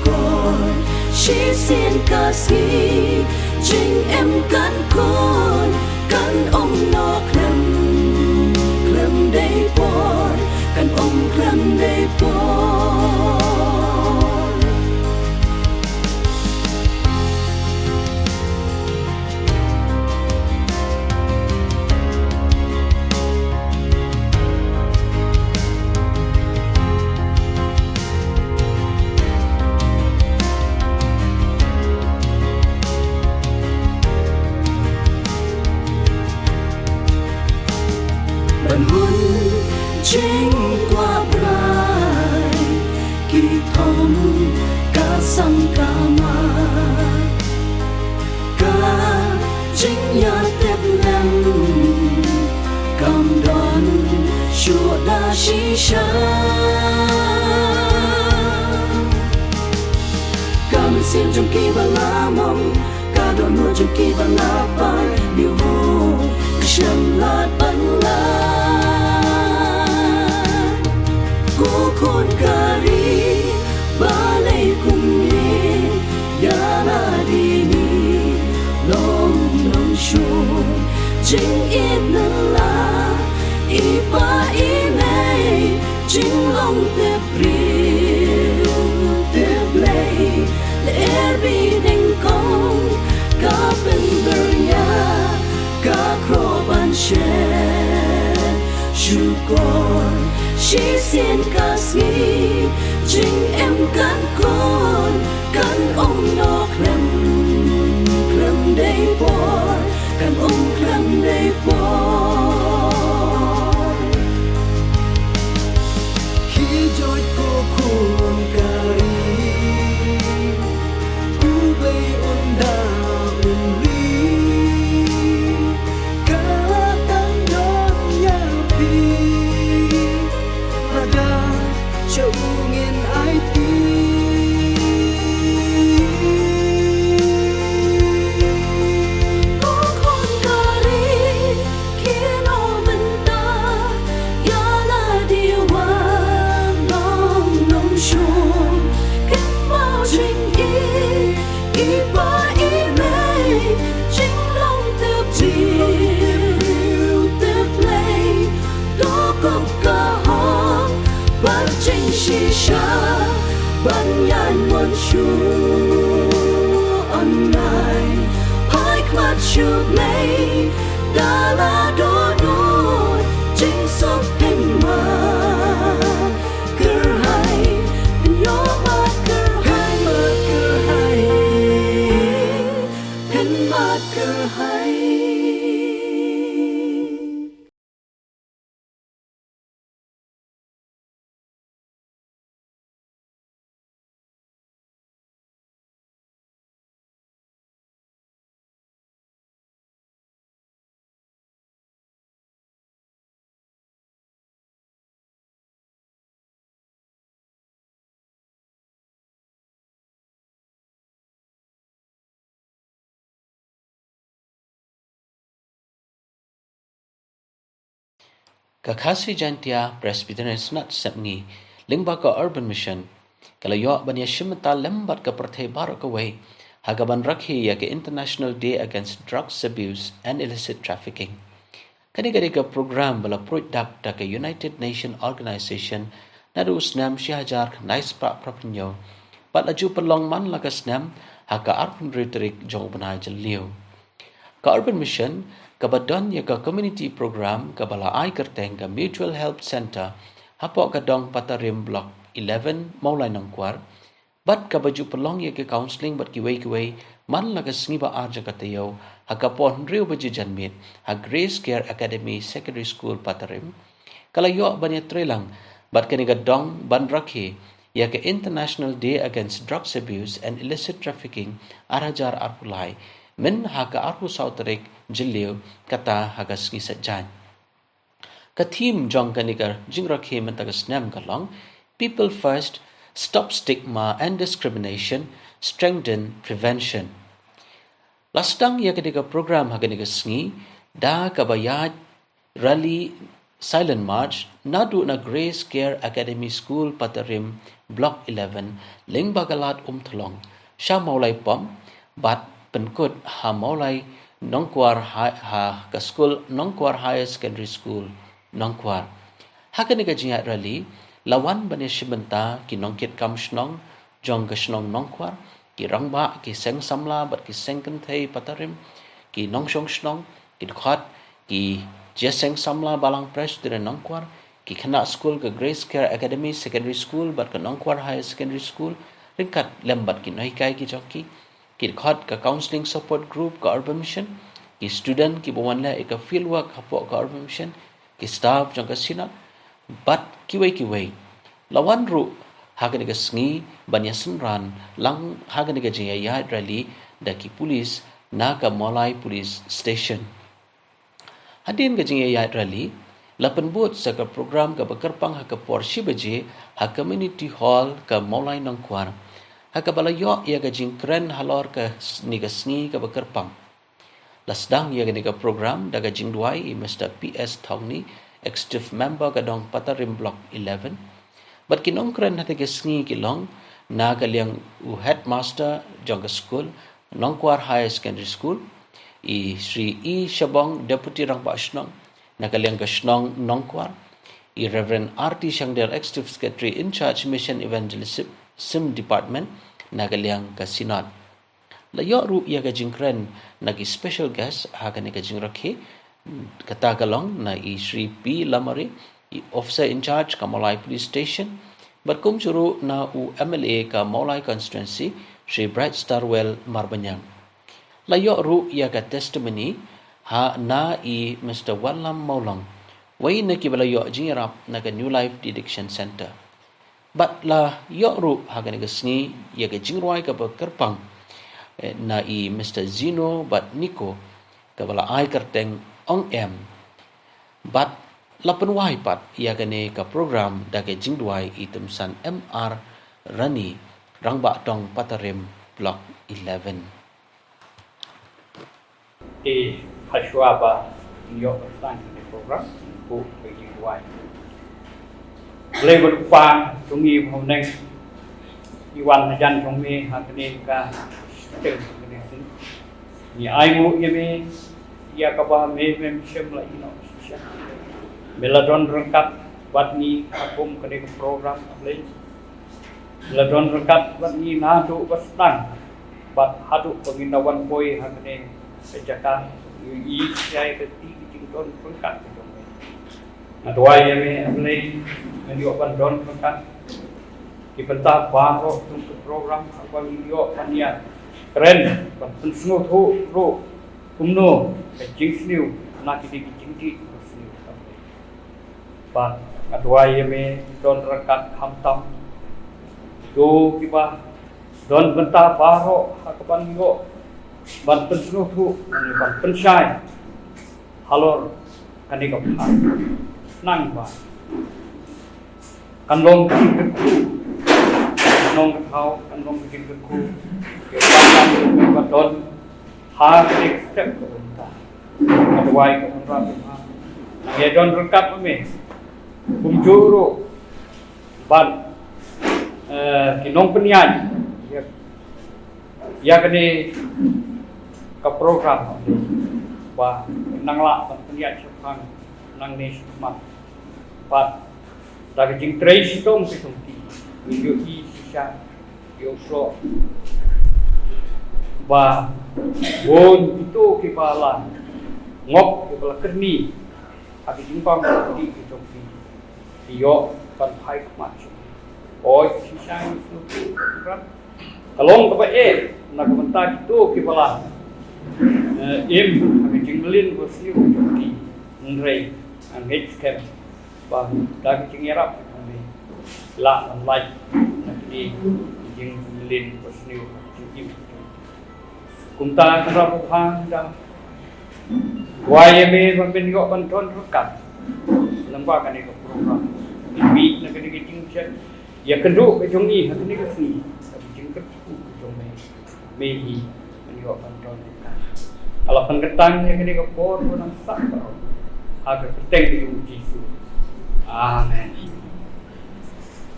con chỉ xin ca sĩ chính em cắn con cắn ông nó khlam đây bor cắn ông khlam đây bor chính qua brai kỳ thông ca sang ca ma ca chính nhà tép lem cầm đón chùa đa shi sha cầm xiêm trong kỳ và lá mong ca đón nuôi trong kỳ và lá bay điều hồ chăm lát bắn lá con kari balay kumye yana dini long shun jing it la ipa ime jing long te bril te play le bi ding kong ka pen bernya ka kroban she shukon chỉ xin ca sĩ chính em cắn con cắn ông nó khlam đây bor cắn ông khlam đây bor khi joy cô khôn kari u bay onda unri kala tang don ya pi cho ngin ai ti có con kari kino menta ya la diwa long shun kim bao jing i ba i me jing long te te play do có cả ban chính shisha ban yan mon chu online pike mat chu play dala do do chính sop pin ma ker hai yo ma ker hai pin ma ker hai Kakasi Jantia Presbyterian Senat Sepngi Lingba ka Urban Mission kalayo banya shimta lembat ka parthe barak away hagaban rakhi ya ke International Day Against Drugs Abuse and Illicit Trafficking kani ka program bala product ka United Nation Organization nadu snam shihajar nice prapinyo pat laju pelong man laka snam haka urban rhetoric jong banai jalio ka Urban Mission kabadon ya ka community program kabala ai kerteng ka Mutual Help Center hapo ka dong Patarim Block 11 Maulai Nangkwar bat ka baju pelong ya ke counseling bat kiway man la ka sngiba arja ka tayo ha ka pon riu baju janmit ha Grace Care Academy Secondary School Patarim kalayo banya trelang bat ka ni ka dong ban rakhi ya ke International Day Against Drugs Abuse and Illicit Trafficking arajar arpulai min haka arpu sauterik jilio kata haga sngi sajjan ka theme jong kanikar jingrakhe mentaga snam kalong people first stop stigma and discrimination strengthen prevention lastang ya kanika program haga nika sngi da kabayat rally silent march nadu na Grace Care Academy School Patarim Block 11 Lingbagalat Thlong sha maulai pom bat penkut ha maulai Nongkwar ha ka school Nongkwar Higher Secondary School Nongkwar hakani ka jingat rally lawan bani shibenta ki nongkit kam shnong jong ka shnong Nongkwar ki rangba ki seng samla bat ki seng kan thei Patarim ki nongshong shnong ki khat ki jeseng samla balang pres dire Nongkwar ki khana school ka Grace Care Academy Secondary School bat ka Nongkwar Higher Secondary School ringkat lembat ki noi kai ki joki ki khat ka counseling support group ka Urban Mission ki student ki bawanla ka field work hapo ka Urban Mission ki staff jong ka sinat bat kiwei lawan ru hagani ka sngi banyasan ran lang hagani ka jaya rally daki police na ka Molai Police Station hadin ka jaya rally lapan buat sa ka program ka bakarpang ha ka porsi baje ha community hall ka Molai Nongkwar ha ka balayo ya ka jingkren halor ka sngi ka bakarpang lasdang ya ka program daga jingduai Mr. PS Thongni executive member ka dong Patarim Block 11 but kinongkren hati ka sngi kilong na ka liang headmaster jong ka school Nongkwar Higher Secondary School i Sri E Shabong Deputy Rangba Ashnong na ka liang ka Shnong Nongkwar i Reverend R.T. Shangdel Executive Secretary in charge Mission Evangelism Department na ka liang ka Sinod layo ru ya ka jingkren nagi special guest ha ka ni ka jingrakhi kata kalong na i Sri P. Lamari i officer in charge ka Molai Police Station berkum juru na u MLA ka Molai Constituency Sri Bright Starwell Marbanyang layo ru ya ka testimony ha na i Mr. Wallam Maulong wai na ki balayo jingrap na ka New Life Dedication Center but la yo ru ha ka ni ka sngi ya ka jingrwai ka kerpang na i Mr. Zino bat Nico ka bala ai kerteng ong em but lapan wai pat ya ka ni ka program da ka jingdwai i tumsan MR Rani Rangba Tong Patarim Block 11 di Hashwaba yo sang di program bu bagi duai level pa tungi homneng iwan hajan tungi hakni ka stel ni sin ni aimu yeme ya ka ba me shem la ino sisha meladon rengkat watni akum kene program le meladon rengkat watni nadu bastang bat hadu penginawan poi hakne sejaka i sai ke ti jington rengkat adwa yeme le mendio bandon rengkat dibentah baro untuk program apa video pania keren pensnu thu ro kumno jing sniu na ki jing ti sniu ba adwa yeme don rekat hamtam do kiba don bentah baro hakaban yo ban pensnu thu ban pensai halor kani ka nang ba kanlong ki nong thau kanlong ki ku ke pa don ha next step ko ta adwai ko ra ha ye don rekat me kumjuro ban kinong penyan ya kene ka program ba nangla penyan sepang nang ni mat pat dari jing trace tom pitumti video i sisa yo so ba won itu kibala ngok kibala kerni abi jingpam di pitumti iyo pan pai mat oi sisa itu kan kalong ka na komentar itu kibala im abi jinglin bosio pitumti ngrei ang headscape ba dagi jingerap kami la like di jinglin bosio jing kumta kara phang da YMA pampen yo panton rekat lamba kan ini program bi na kini jing chen ya kendu ke jongi hakini ke sini jing ke jongi mehi yo panton rekat ala pengketang ya kini ke por nang sak aga keteng di Yesus. Amen.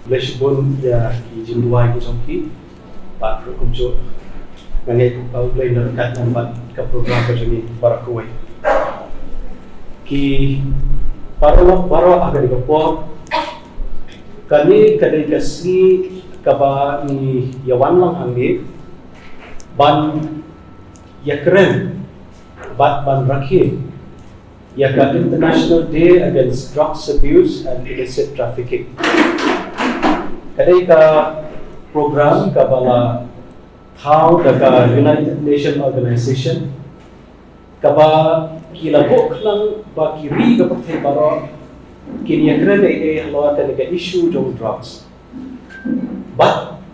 Lesbon ya ki jinduai ki songki pak kumjo ngangai kau play dekat nampak ke program kejuni para kuai ki para agak dikepor kami kadai kasih kaba ni yawan lang angge ban ya keren ban rakhir ya ka International Day Against Drugs Abuse and Illicit Trafficking. Kadai ka program ka bala thau ka United Nations Organization ka ba kilabok lang ba kiri ka patay baro kini krede halwa ka issue jong drugs. But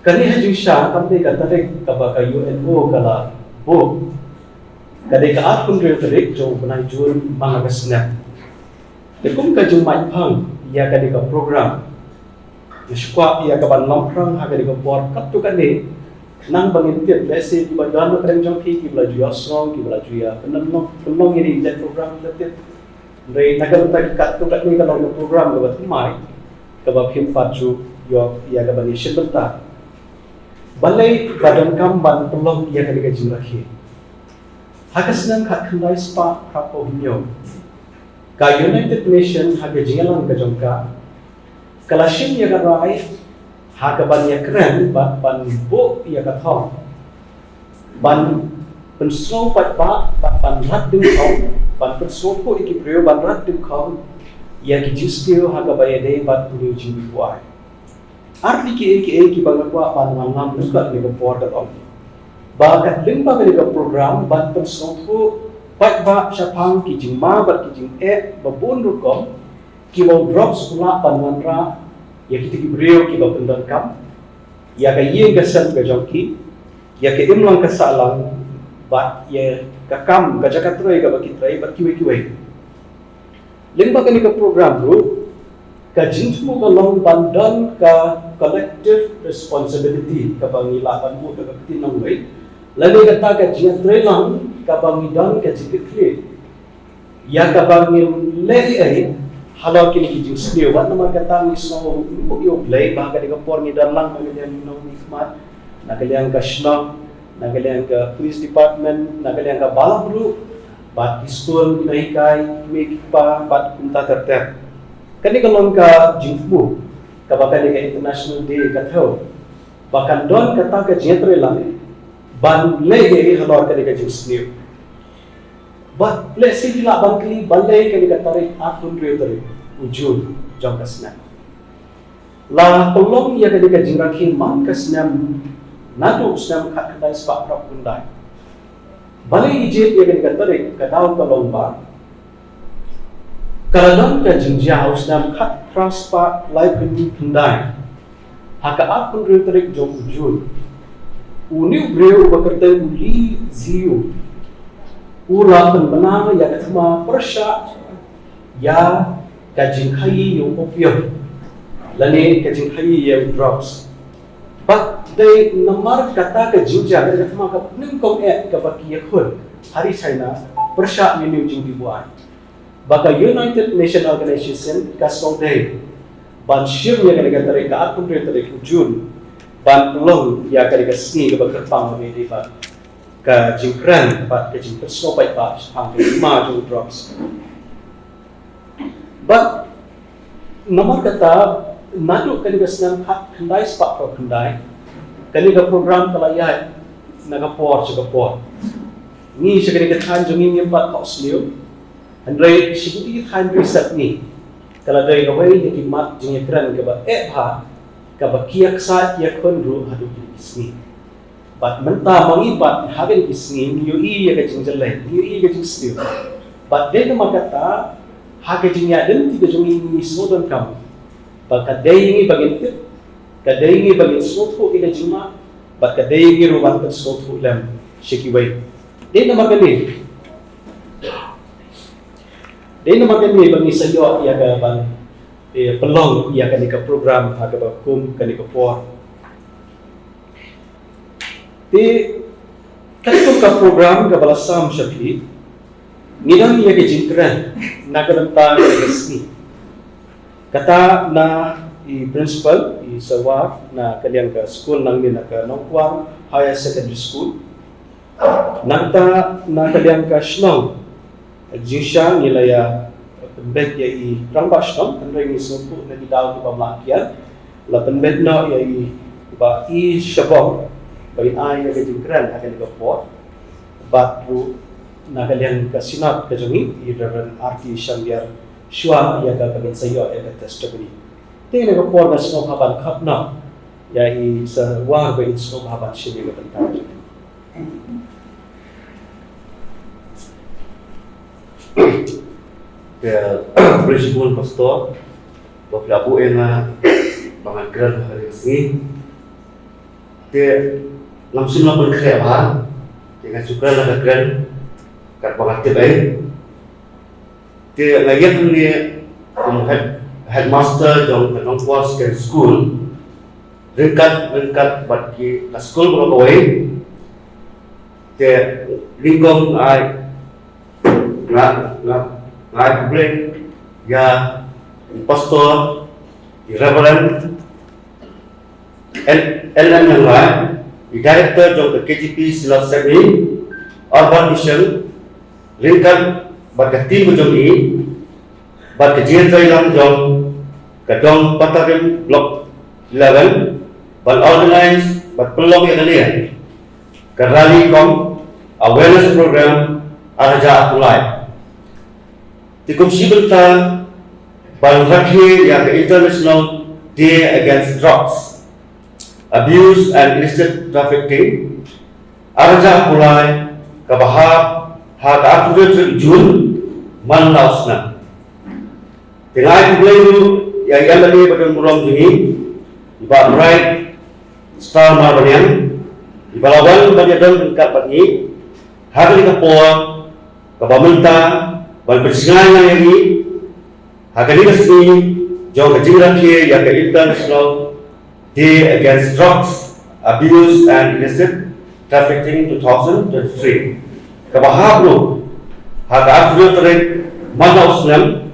kani haju siya kamde ka tarik ka ba ka UNO kala bo kadai ka akun tarik jong banay jun mga kasnap. Kung ka jung mai phang ya kadai ka program Yusukwa ia kaban lomprang haga di kompor katu kane nang bangin lesi di badan pereng jongki ki bela juya song ki bela juya penong ini jet program letit rei naga tak katu kane kalau program lebat mai kabab him paju yo ia kaban isin bentar balai badan kamban pelong ia kali gajin rakhi hagas nang khat khandai spa prapo hinyo ka United Nation haga jingalang ka jongka Kalashim ya karai hakaban ya keren ban bo ya kathong ban pensau pat ban rat ding kau ban pensau ko ikiprio ban rat ding kau ya kijistio hakabaya dei ban puliu jimi kuai arti ki ban kwa ban ngam nukat ni kompor da om ba kat ling ba ni program ban pensau ko pat ba syapang ki jingma bat ki jing babun rukom kibo drops kula panwanra ya kita kibriyo kibo pendan kam ya ka yeng gasan ka jongki ya ke imlang ka salang bat ya ka kam ka jakatroy ka bakitray bat kiwi lengba ka ni ka program bro ka jintmu ka long bandan ka collective responsibility ka bangilapan mo ka kitinang way lagi kata ka jakatroy lang ka bangidan ka jikitli ya ka bangil lei halau kini kijing sendiri, wat nama kata ni snow, yo play bahkan di kapor ni dalang, nagaliang no nikmat, nagaliang ka snow, nagaliang ka police department, nagaliang ka balabru, bat school inahikai, make pa, bat kunta terter. Kani kalong ka jingfu, kabakan ni ka International Day katho, bahkan don kata ka jentre lang, ban leh halau kani ka jing sendiri. But let's say bila bangkli balai kani katarik akun tarik ujul jong kasnam. La tolong ya kani kajing rakin man kasnam nadu usnam kat kadai spak prap kundai. Balai ijit ya kani katarik kadau kalong ba. Kaladang kajing jauh usnam kat praspa lai kundai. Haka akun tarik jong ujul. Uni breu bakerta uli ziu. Ura penbenang ya ketema persya ya kajing khai yung opium lani kajing khai yung drugs but they namar kata kajing jaga ketema ka ningkong ka baki yakun hari China persya yung jing dibuat baka United Nations Organization kasong day ban shir ya kaniga tarik ka akun tarik ujun ban long ya kaniga sni ka bakerpang ni diba ka jingkran pat ka jing persno pai pa hang ma jung drops but nomor kata nadu kani gasnam hak khandai spak pro khandai kani ga program kalaya nagapor chagapor ni sigari ka than jung ni pat osliu andrei siguti than reset ni kala dai gawai ni mat jingkran ka ba bha ka ba kiak sa kiak kon ru hadu isni but menta mangibat hagen isni yui ya kajing jelai yui kajing stiu but dia nama kata hakajing ya den tiga jungi ni sodon kam baka dei bagin tip kadai ni bagin sotu ila jima but kadai ni ruban kat sotu lam shikiwai dia nama kani bagi sayo ya ka ban pelong ya kani ka program ha ka kum kani ka por di kanito ka program ka balasam syakli Ngidam ya ke jingkran na kadanta ya sni. Kata na i principal i sawa na kalian ka school nang ni na ka Nongkwang Higher Secondary School. Nagta na kalian ka Shnong Jisha nilaya pembed ya i ramba Shnong tanray ni sumpu na didaw di pamlakian la pembed na ya i ba i shabong bain ay na jingkran akan ka pot batru na kalian ka sinat ka jungi i Reverend R.T. Shambiar Shua ya ka kabin sayo ya ka testimony. Tingin ka por na snow haban kapna ya i sa war ba in snow haban shimi ka tantang. Kaya prinsipal pastor baklabuin na mga gran hari ini dia langsung lakukan kerjaan dengan suka lah gran kat pengatip dia lagi ni headmaster jong Nongkwang Secondary School ringkat bagi sekolah berapa dia lingkong ngai bring ya pastor reverend LM yang lain di director jong KGP Silat Semi urban mission lingkap bagi tim jong ini bagi jenderal yang jong kadang Patarim Block 11 ban organize ban pelong yang dia kerali kom awareness program Araja Akulai Tikum Sibelta ban rakhi yang International Day Against Drugs Abuse and Illicit Trafficking Araja Akulai kabahab hak akhir Jun man lausna Tengah itu yang tadi pada muram ini iba bright star marbanyan iba lawan banyak dan kat ini hari kapor kabamenta bal bersingai yang ini hari ini sini jauh kejiran kia yang ke International Day Against Drugs Abuse and Illicit Trafficking 2023 kabahab lu hak akhir terik mana usnam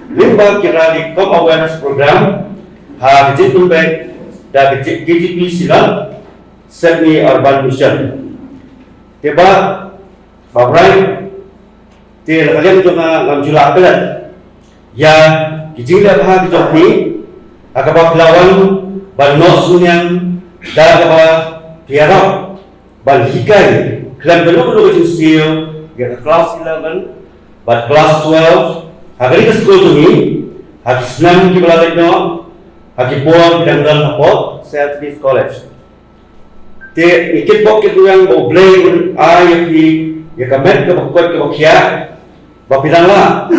limba kira di kom awareness program ha kecil tumbek da kecil KGP Silat Semi Urban Mission tiba babrai ti kalian cuma ngamjula apelat ya kecil dah ha kecil ni akabah lawan ban nosunyang da akabah tiarap ban hikai kelam belum kecil sil ya kelas 11 ban kelas 12 Hari ke sekolah ini, hari Senin kita belajar no, hari Puan kita belajar apa? St. Louis College. Te ikut pok kita yang boleh ayah ki, ya kamet ke buat ke bukia, bapidang lah,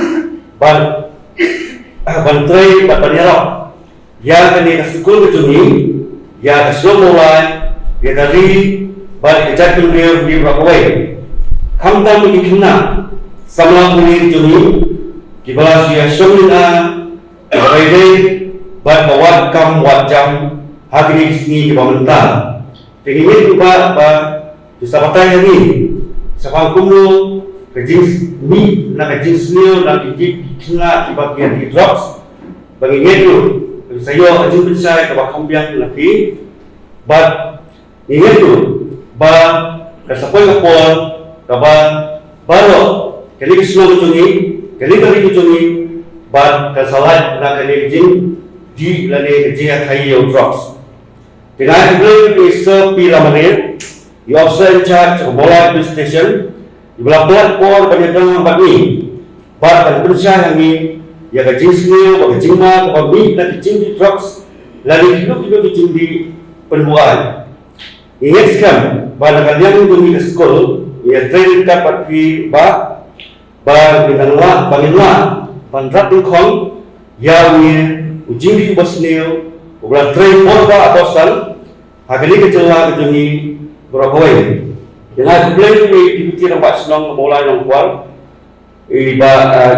bantrai bapaniarap. Ya kini ke sekolah itu ni, ya ke sekolah mulai, ya dari balik kerja kuliah di Brooklyn. Kamtam ini kena, sama kuliah itu ni. Kibalas ya semina bagai bat kawat kam wajam hari ini kibamentah tegini juga disabatan ini sapang kumu kejins ni na kejins ni na kejina kibagian di drugs bagi itu saya ajun percaya kepada kambiang lagi bat itu bat kesapoi kapol kaban baru kali kesuatu ini kali itu ni ban kesalahan nak kali jin di lane kerja kayu drugs. Dengan itu bisa piramid, the officer in charge of Mola Police Station, di belakang por banyak orang bagi, ban berusaha ini, ya kerja sendiri, bagi jima, bagi nak kerja di drugs, lalu kita kerja di penjualan. Ingat sekarang, ban kalian itu ni ke sekolah, ya train dapat di Banginlah, bandrat dukong, yawi, ujiri basnil, ulah train morba abosan, hagili kecelah kejungi berakoi. Dengan kebelah ini dibutir nampak senang mulai nongkwal, iba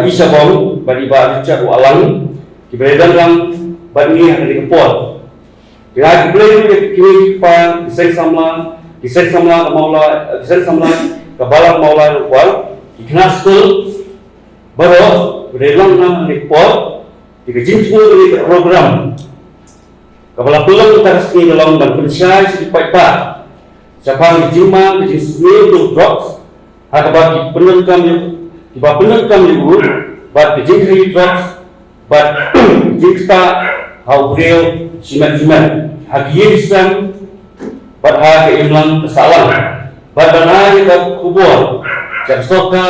isabong, bariba Richard Walang, kiberedan lang bani hagili kepol. Dengan kebelah ini kini pan kisah samla, kebalang maulai nongkwal. Ikhlas school baru berelang na report dikejin semua dari program kepala pulang terus dalam dan pensyai sedikit pak siapa yang jima kejin semua untuk drugs hakabat penelkam ibu bat kejin hari drugs bat jikta hau real simat hagian Islam bat hak iman kesalahan bat banai ke kubur jaksoka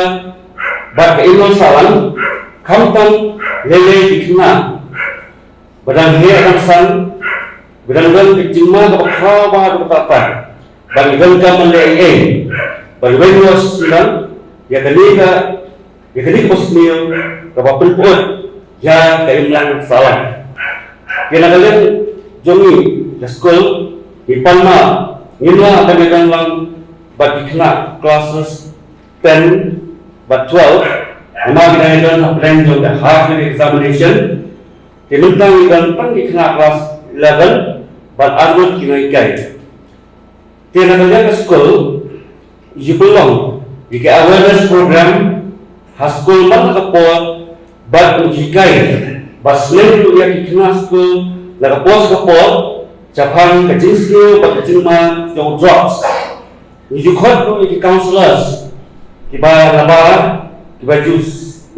bat iman salam kampung lele dikena badang akan san badang kejima ke kawa ke papan bagi gangka melei bagi wenwas silang ya kenika posmil ke penput ya keiman salam kena kalian jongi ke school di Palma ngimla akan yang lang bagi kena classes 10 but 12 Ama kita plan jong the half year examination tinutang ikan pan di kena class 11 but arut kena ikai tina kalian ke school you belong di awareness program haskul man kapol but ujikai but selain yang kena school la kapos kapol Japan kejinsi but kejinma jong drugs you khot di counselors kiba labar Tiba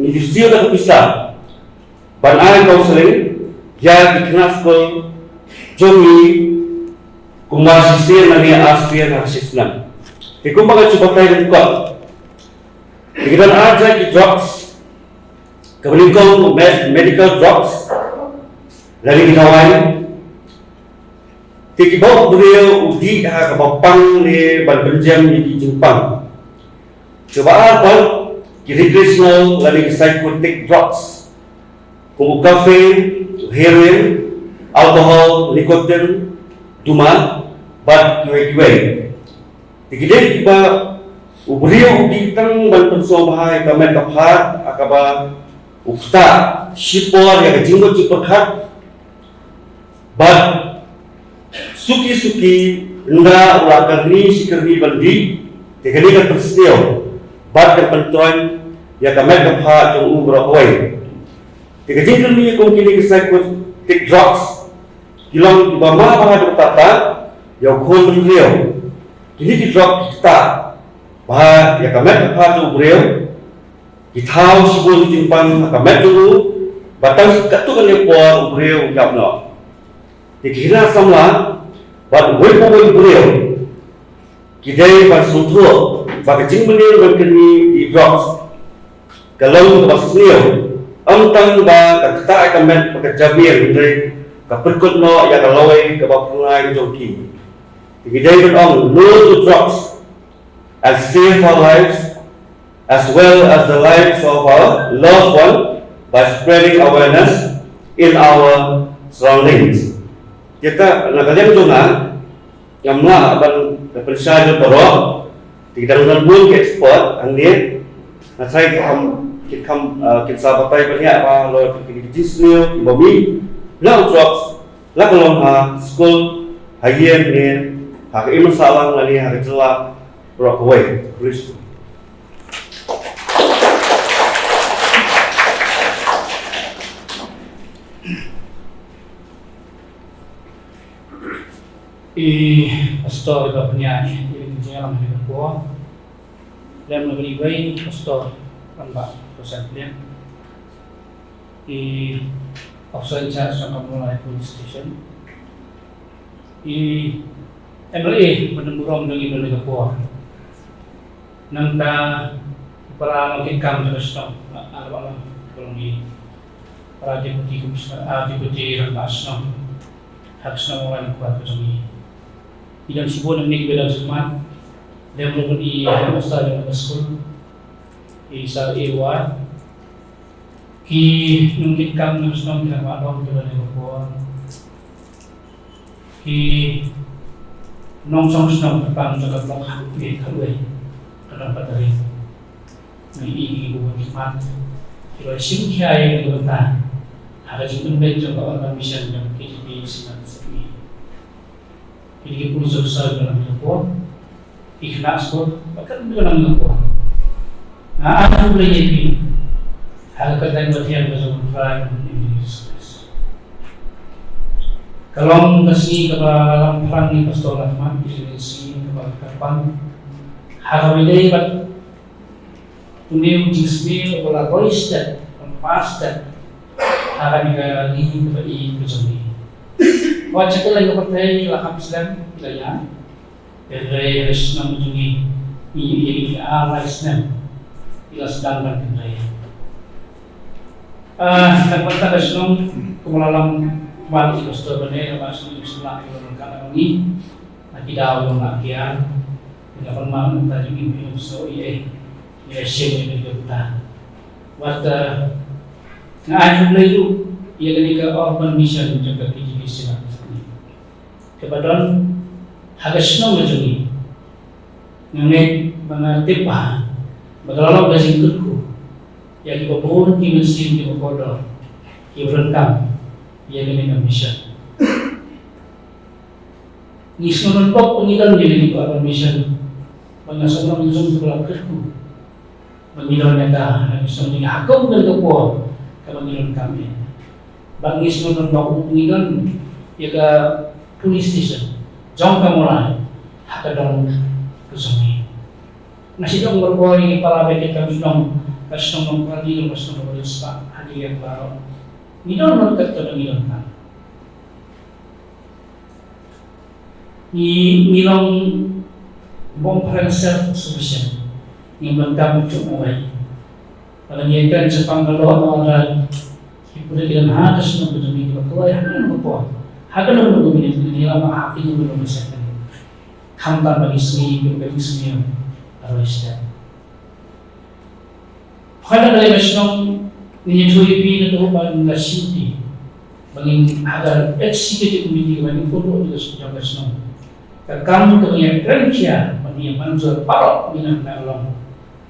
ni siu dah bisa. Banai counseling ya dikena school jongi kumasisi nani aslian asisnan. Ikum bagai coba tayo ko. Dikitan aja di drugs. Kebelikong medical drugs. Lagi ginawai. Tikibaw beliau udi ha kabapang ni banbenjam di Jepang. Coba apa? Recreational lagi psychotic drugs, como caffeine, heroin, alcohol, nicotine, duma, bat kiwe. Tikide tiba ubrio ditang bantu sobai kamen kaphat akaba ukta shipor ya jinggo ciperkhat bat suki nda ulakarni sikerni bandi tikide kan persio bat pentuan ya kamen kapha jong ubro hoy tikajin ni kung kini psychotic drugs kilong ba ma ba tata ya khon rio kini di drug kita ba ya kamen kapha jong ubro ithau sibul timpang kamen dulu batang katu kan le por ubro yapno tikira samla bat woi po ubro kidai ba suntuo bagi jingmenil berkini di drugs kalau basnio amtang ba kakta akamen pagkajabian dari kaperkut no ya kalaway kabapungai joki tigidai on no to drugs as save our lives as well as the lives of our loved one by spreading awareness in our surroundings kita nakalian tunga yamla aban persyaratan terok tidak dengan pun ekspor angin nah saya kita sahabat banyak apa lo kita disney bumi lah drugs lah kalau school hayen ni hak iman salang lagi hak celah Brockway please pastor da penyanyi ini jalan hidup gua dan lebih baik pastor Mbak Rosan Lian officer in charge of Kamulai Police Station MLA menemburong dengan Indonesia gua nangta para mengikam terus no arwah belum di para deputi Rampas no hak semua orang kuat begini idan sibon nik beda zaman dia belum di masa yang school isa ewa ki nungkit kam nus nom kan wadon ke dalam ko ki nong song song pang jaga blok di kalwe kadang patari ni ibu nikmat kalau sim kiai itu benar ada juga bentuk orang mission yang KJP sinar sini ini pun susah dalam hidup ikhlas pun bahkan dalam hidup nah ada boleh jadi Hagatan bagian berseberangan ini Yesus. Kalau kasih kepada perang di Pastor Rahman di sini kepada kapan haramidai bat uniu jismi wala roistat pastat haramiga li kepada ini. Wajah lagi percaya lakam Islam ilaya dari Islam ini ini arah Islam ila sedang berkendaya. Kata Islam kumulalang wali pastor benar masuk Islam itu kata ini nanti dalam lakian tidak pernah tadi ini so ia syekh ini kita waktu ngaji itu ia ketika urban mission jaga PGB Islam kebetulan hagas Islam macam ini ngenit mengatipah bagalau gasing turku yang dibawa di mesin di bawah yang berengkang yang dengan mission. Nisnun pok pengilan jadi di bawah mission. Banyak orang yang berlaku kerku. Pengilannya dah, mission ini hakam dan kepuas kepengilan kami. Bang Nisnun pok pengilan ya ke police station. Jom kamu lah, hakadong kesini. Nasi dong berkuali para bekerja kami sedang kasih peradilan kasih berusaha hadir yang baru. Nidon mereka terdengar kan. Nilong bom perangsa solution yang berkabut cumai. Kalau nyiapkan Jepang kalau orang hiburan dengan hadas nak berdemi berkuai hakan apa? Hakan nak berdemi ini lama hatinya belum bisa kan. Kampan bagi seni bagi seni harus ada. Kada kali Islam ni thui pi na to ban la sinti bangin agar executive committee bangin polo itu sudah Islam. Kamu kemudian kerja bangin manjur parok minang na alam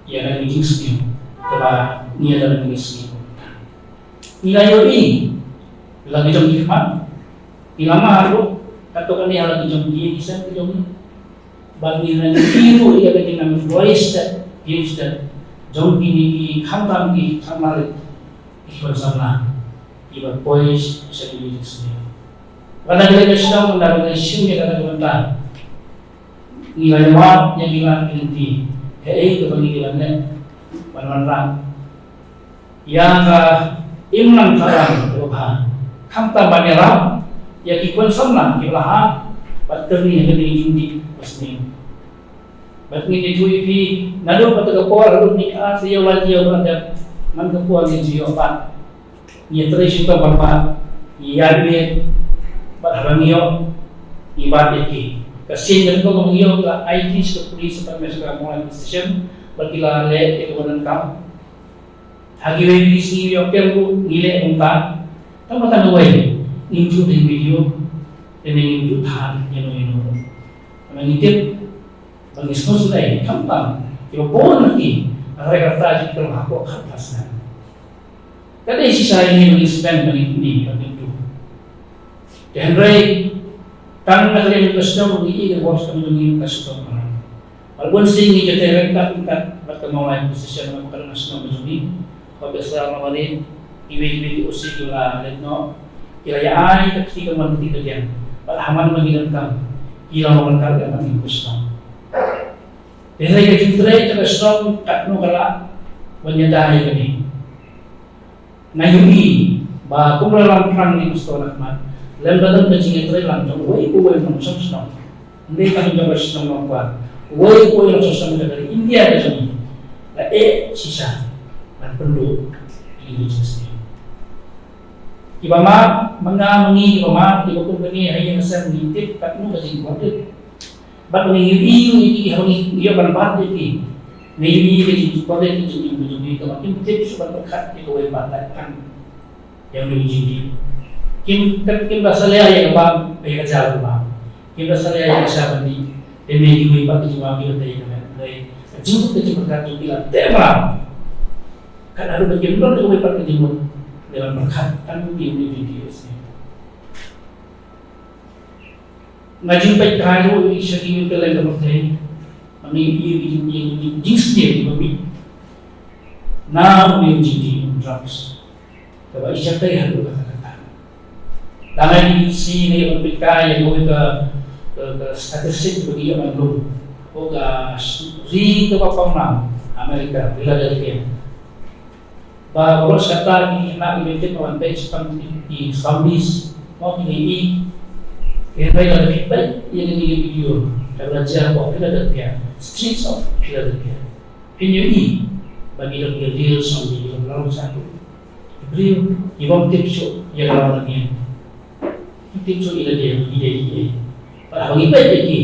ya na ni jinsi keba ni ada ni sini. Nilai ini lagi jom hikmat ilama haru katakan ni lagi jom dia bisa jom bangin na biru ia bangin na voice that use that jom ini khantam ki khamar bersama iba pois bisa dilihat sendiri. Pada kita sedang mendapatkan sini kata komentar nilai wat yang bilang inti itu pengirimannya benar yang imlan karang perubahan khantam banera yang ikut sama di belakang bateri yang di pasni. Batni itu ipi nado pada kapal lalu ni asal lagi yang berada man kapal ni jiwa pak ni terus itu berapa ia ni berhabangio ibadat ini kesin dan kau mengio ke IT seperti seperti mereka mulai station berkila le kemudian kam hagi webi sini yo perlu nilai umpan tahu tak awal inju di video ini inju tahan yang mengintip bagi semua sudah ini kampang, ibu pun lagi mereka tahu kalau aku atasnya. Kada sisa ini mengispan ini itu. Dan tang nak yang kasih ini bos kami ini kasih orang. Walaupun sini kita rengkat bertemu lain posisi yang bukan nasional begini, kalau besar namanya ibu usia juga letno, kiranya ketika mengerti kalian, berhaman mengingatkan, hilang mengarga mengingatkan. Jadi kita itu Islam tak nu kala menyadari ini. Nayui bah kumpulan perang ni Pastor Rahman. Lembaga pencinta itu lantung, woi kuai nam Islam. Ndai kami jaga Islam mampuan. Woi kuai nam Islam dari India ke sini. La sisa dan perlu ini jenis. Iba ma mengamini iba ma iba kumpeni ayat nasab nitip tak nu kasih kuat. But when you having your banbati, maybe the quality to be to tips but cut it away by that time. Yang ini Kim basalaya yang bang pekerja rumah. Kim basalaya yang siapa ni? Demi ibu ibu cuma kita tanya kan. Jumpa kita berkata bilang tema. Kan ada bagian luar tu ibu kerja dalam berkatan ini video sini. Ngajimpai kayu isyaki itu lagi bertanya, kami ini jenisnya di bumi, nama yang jadi drugs. Kaba isya tayo halo kata-kata. Dangan si ni Amerika yang ke statistik bagi yang belum. Oga ri ke papam Amerika bila dari dia. Bahawa kata ni nak implement on base di zombies mau ini baik ada baik yang ini video belajar bahwa Philadelphia streets of Philadelphia PNUI bagi dia real zombie yang lalu satu real ibang tipso yang lalu ni tipso ila dia ide para bagi baik lagi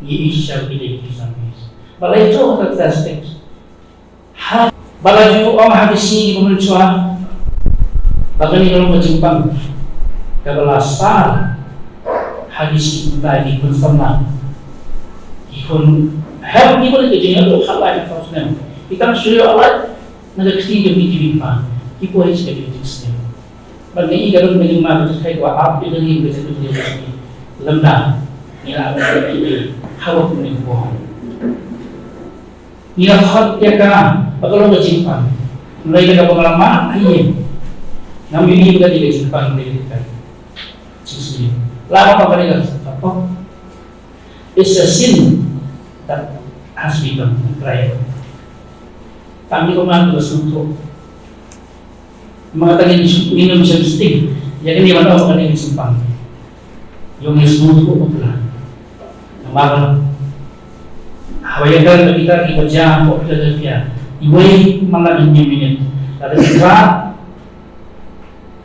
ini shall be the zombies balai itu kata steps balaju om hadisi pemerintah bahkan kalau berjumpa kebelasar hadisi tadi confirm ikon help ni boleh jadi ada hal lain kalau kita sudah awal nak ketiga meeting pa ipo ay sa kaibigan bagi igaron menerima berkait wa apa yang kita sebut lemah nila ini hawak menerima nila hot ya kan kalau berjumpa mulai dari pengalaman ayat namun ini juga tidak jumpa dari kita sisi lama apa mereka apa it's a sin that has become right. Kami kemarin bersuntuk mengatakan minum stick jadi dia mana orang yang simpang yang suntuk apa nama hawayakan kita kerja kok Philadelphia iway malah minit ada kita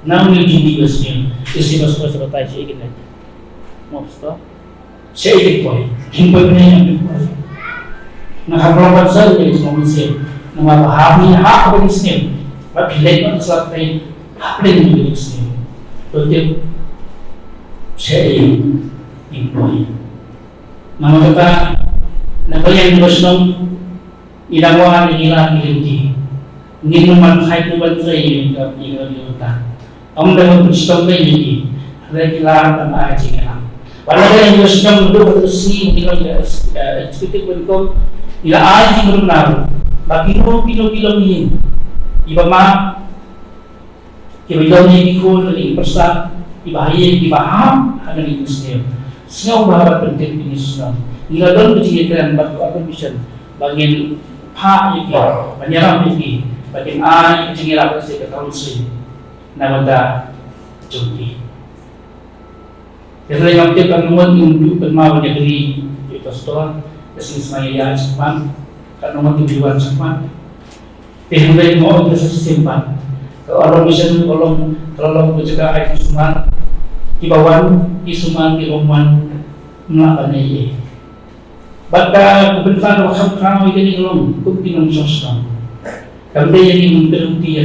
namun jadi besarnya isi besar seperti saya ingin mau stop saya ingin boy himpun yang boy nakapalapan saya jadi manusia memahami hak prinsip, tapi lepas selesai hak prinsip, betul saya ingin. Nama kita, nama yang bersama, idamwan hilang hilang, ingin memakai pembantai yang kita. Om dalam bersama ini, regular dan aja. Walau yang bersama dulu bersih, hilang eksekutif bentuk, hilang aja benar. Bagi pilo ni, iba ma, iba daw ni ikon, ni persa, iba hayin, iba ham, hanya ni muslim. Semua bahawa penting ini semua. Ila daw berjiran batu apa mission, bagian ha ini, banyaram ini, bagian ai jengira bersih ke council, namanya jumpi. Jadi yang kita nuan untuk bermawan negeri itu setelah kesin semaya cuman karena tujuan sama teknologi mau itu simpan kalau bisa kalau menjaga air suman ibawan isuman ibawan melakukan ini baca kebenaran waktu kau ini belum kupinam sosok kami yang berhenti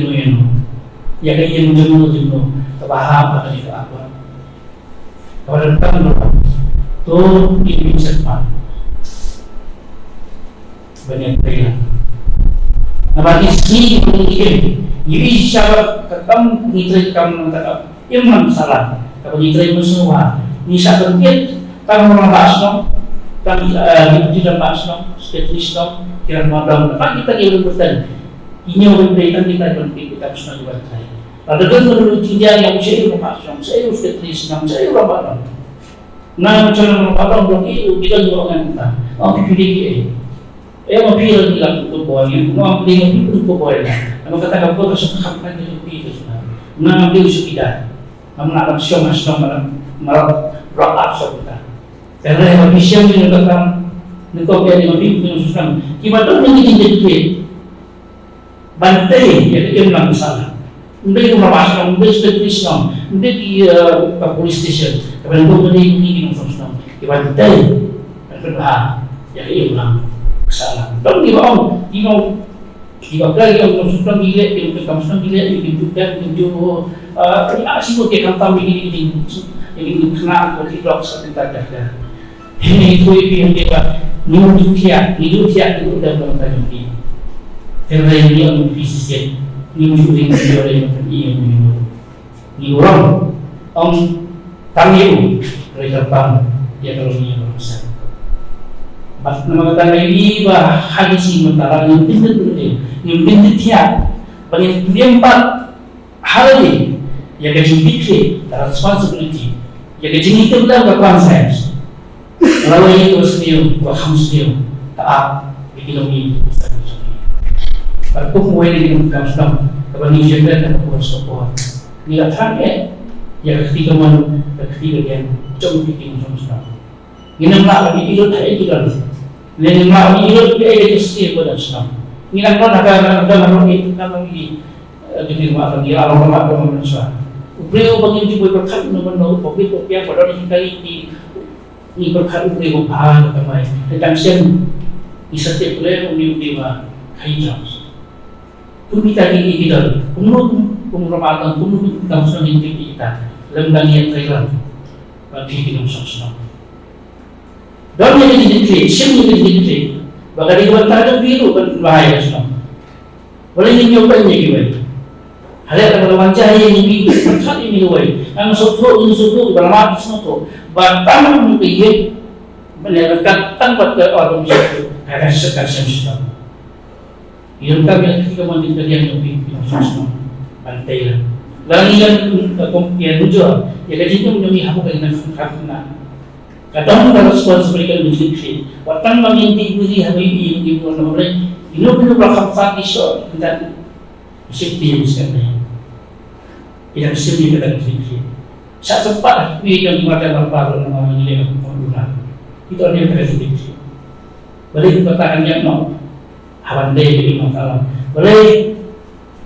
yang jenuh kebaham akan itu apa kalau datang tuh ini cepat banyak terlihat. Nampak istri mungkin, jadi siapa ketemu nitri kamu mengatakan iman salah. Kalau nitri musuh, nisa berpikir kamu orang basno, kami tidak basno, spesialis kira modal. Nampak kita yang bertanya, ini orang berikan kita berpikir kita basno juga terlihat. Lalu dia menurut dia yang saya orang basno, saya spesialis, saya orang basno. Nah macam orang basno itu kita juga orang kita, orang pilih mau pilih bilang untuk boy, mau pilih untuk boy lah. Kalau kata kamu harus menghamkan itu pilih sudah. Nah pilih sudah. Kamu nak langsung masuk malam rock up sudah. Karena yang bisa menyebabkan nikah yang lebih susah. Kita tu mungkin jadi bantai yang yang salah. Mungkin itu masuk, mungkin sudah tulis nom, mungkin di police station. Kalau itu mungkin susah. Kita bantai, berbahaya. Yang yang salah. Don't give on. Iba kali yang sudah gila, yang kamu sudah gila, yang juga ini asyik buat yang kamu ini kena berarti drop satu tanda. Ini itu yang dia hidup tiap itu udah berapa kali. Karena ini yang bisnis hidup yang dia yang ini orang kami mereka paham dia kalau ini besar. Nama kata ini bah hadis sementara yang pintar tiap Bagi empat hal ini, yang kejadian responsibility, yang kejadian itu adalah konsep. Lalu ini terus dia, baham dia, taat, ekonomi. Kalau mulai dengan kampung, kalau ni juga ada support. Ni datang yang ketika yang jauh di kampung. Ini nak lagi hidup tak hidup. Ini nak lagi hidup dia sendiri pada Islam. Ini nak ada lagi jadi macam dia orang manusia. Beliau bagi juga berkat nombor publik yang pada kali ini berkat beliau bahas kemai. Tentang sen isatiap beliau uniudiwa kaijam. Kami tadi kita pengurusan kawasan inti kita lembaga yang Thailand bagi kita sama. Dan yang jadi semua jadi bagi kita tak biru berbahaya semua. Boleh nyoba ni hal yang berwajah yang ini berkat ini huai. Yang suatu berlaku semua tu. Batang mungkin menerkat tanpa orang itu karena sekarang semua. Yang kami ketika mandi yang lebih semua pantai lah. Lagi yang tujuan yang kecilnya menjadi apa yang karena kadang kalau responsibilitas menjadi watang menginti budi habibi yang dibuat oleh ini belakang saat isu dan safety sekarang. Yang sendiri kita sendiri. Saat sempat ini yang dimana baru nama ini yang pembunuhan itu ada yang terjadi. Balik katakan yang no. Habandai di masalah. Boleh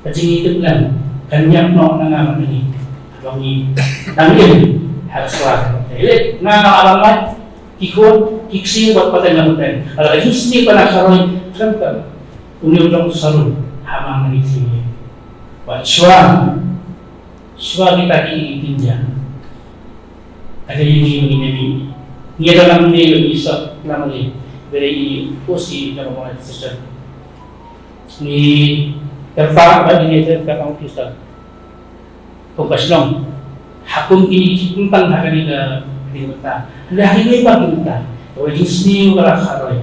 kecil itu kan kanyak no nangaman ini. Abangi tanggil harus kuat. Jadi nangaman lain kikon kiksi buat paten. Kalau itu sini pada karoi kan union dong sarun hamam ini. Buat suam kita diinjak. Ada ini. Dia dalam ini bisa namanya dari posisi dalam mulai sesuatu. Ni terfak bagi dia terkata kita. Fokus long. Hakum ini tentang hak ini kita. Dah ini bagi kita. Kalau jenis ni orang kharoy.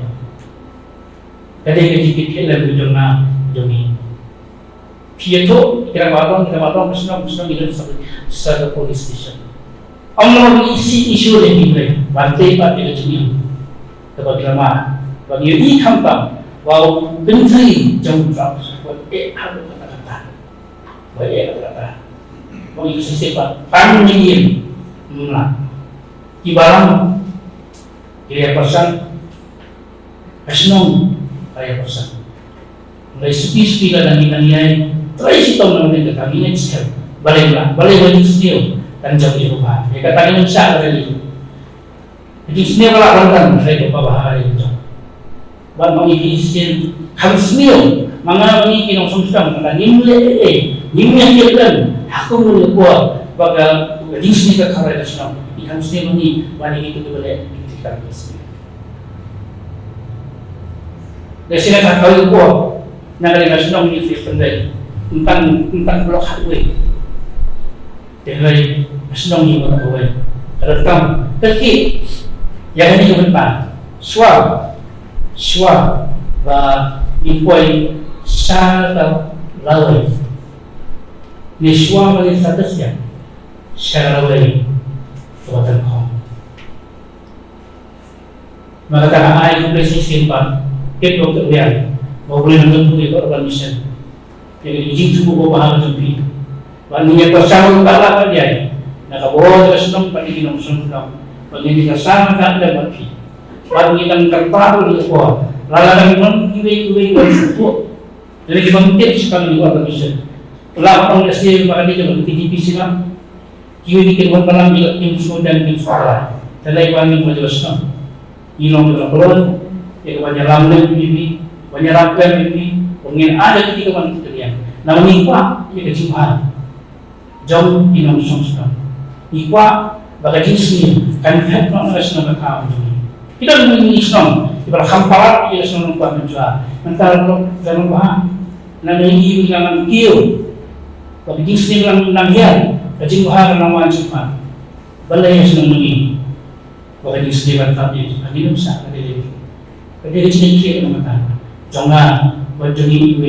Kadang kita lebih jomna. Dia tu kita batang senang itu sebagai police station. Allah isi isu yang dimulai. Bantai pada jenis. Bagi lama. Bagi ini kampang. Wow, bentri jauh jauh. Buat apa kata-kata? Mau sifat panggil, ibarat kaya persen, asnong kaya persen. Mulai sepi dan nilai terus itu mengenai kabinet sekarang. Balik sendiri dan jauh di rumah. Mereka tanya besar dari itu. Jadi sendiri kalau orang saya bahaya itu. Buat mengizinkan kalsium, mengalami kinong sumsum, kata nimle nimle aku menguat baga jenis ni kerana senang. Ikan sendiri ni wanita itu boleh dikatakan sendiri. Dari sini tak tahu kuat, nak ada senang ni sependai tentang blok hardware. Dari senang ni orang kuat. Tentang terkait yang ini kebetulan Suar và impoi sa lawai ni suar bagi statusnya sa lawai buatan kau maka tanah air kompleks simpan kita dokter lihat mau boleh nonton tu ikut organisasi yang izin semua bawa jampi wanita bersama kalah dia nak bawa senang pada kita senang bagi kita sama kan dan mati. Baru kita terparu di bawah, lalu kita bersyukur. Jadi kita mungkin sekali di bawah bisa. Pelakon SDM pada dia TTP silam, kita bikin malam juga tim dan tim sekolah. Terlebih kami menjelaskan, ilmu berapun, ya banyak ramlan ini, banyak ramlan ini, mungkin ada ketika kami terlihat. Namun ikwa, ya kejiwaan, jauh di nama semesta. Ikwa bagi jenis ini, kan kita nak senang berkau ini. Kita mengenai Islam, ibarat hamparan ia Islam lupa menjual. Mentara dalam bahan, namanya ibu dengan kiu, bagi jenis ni bilang hian, kacing bahan nama cuma, balai yang senang ini, bagi jenis ni bantap dia, ada nusa, ada dia, ada jenis kiu nama tak, jangan berjuni ibu.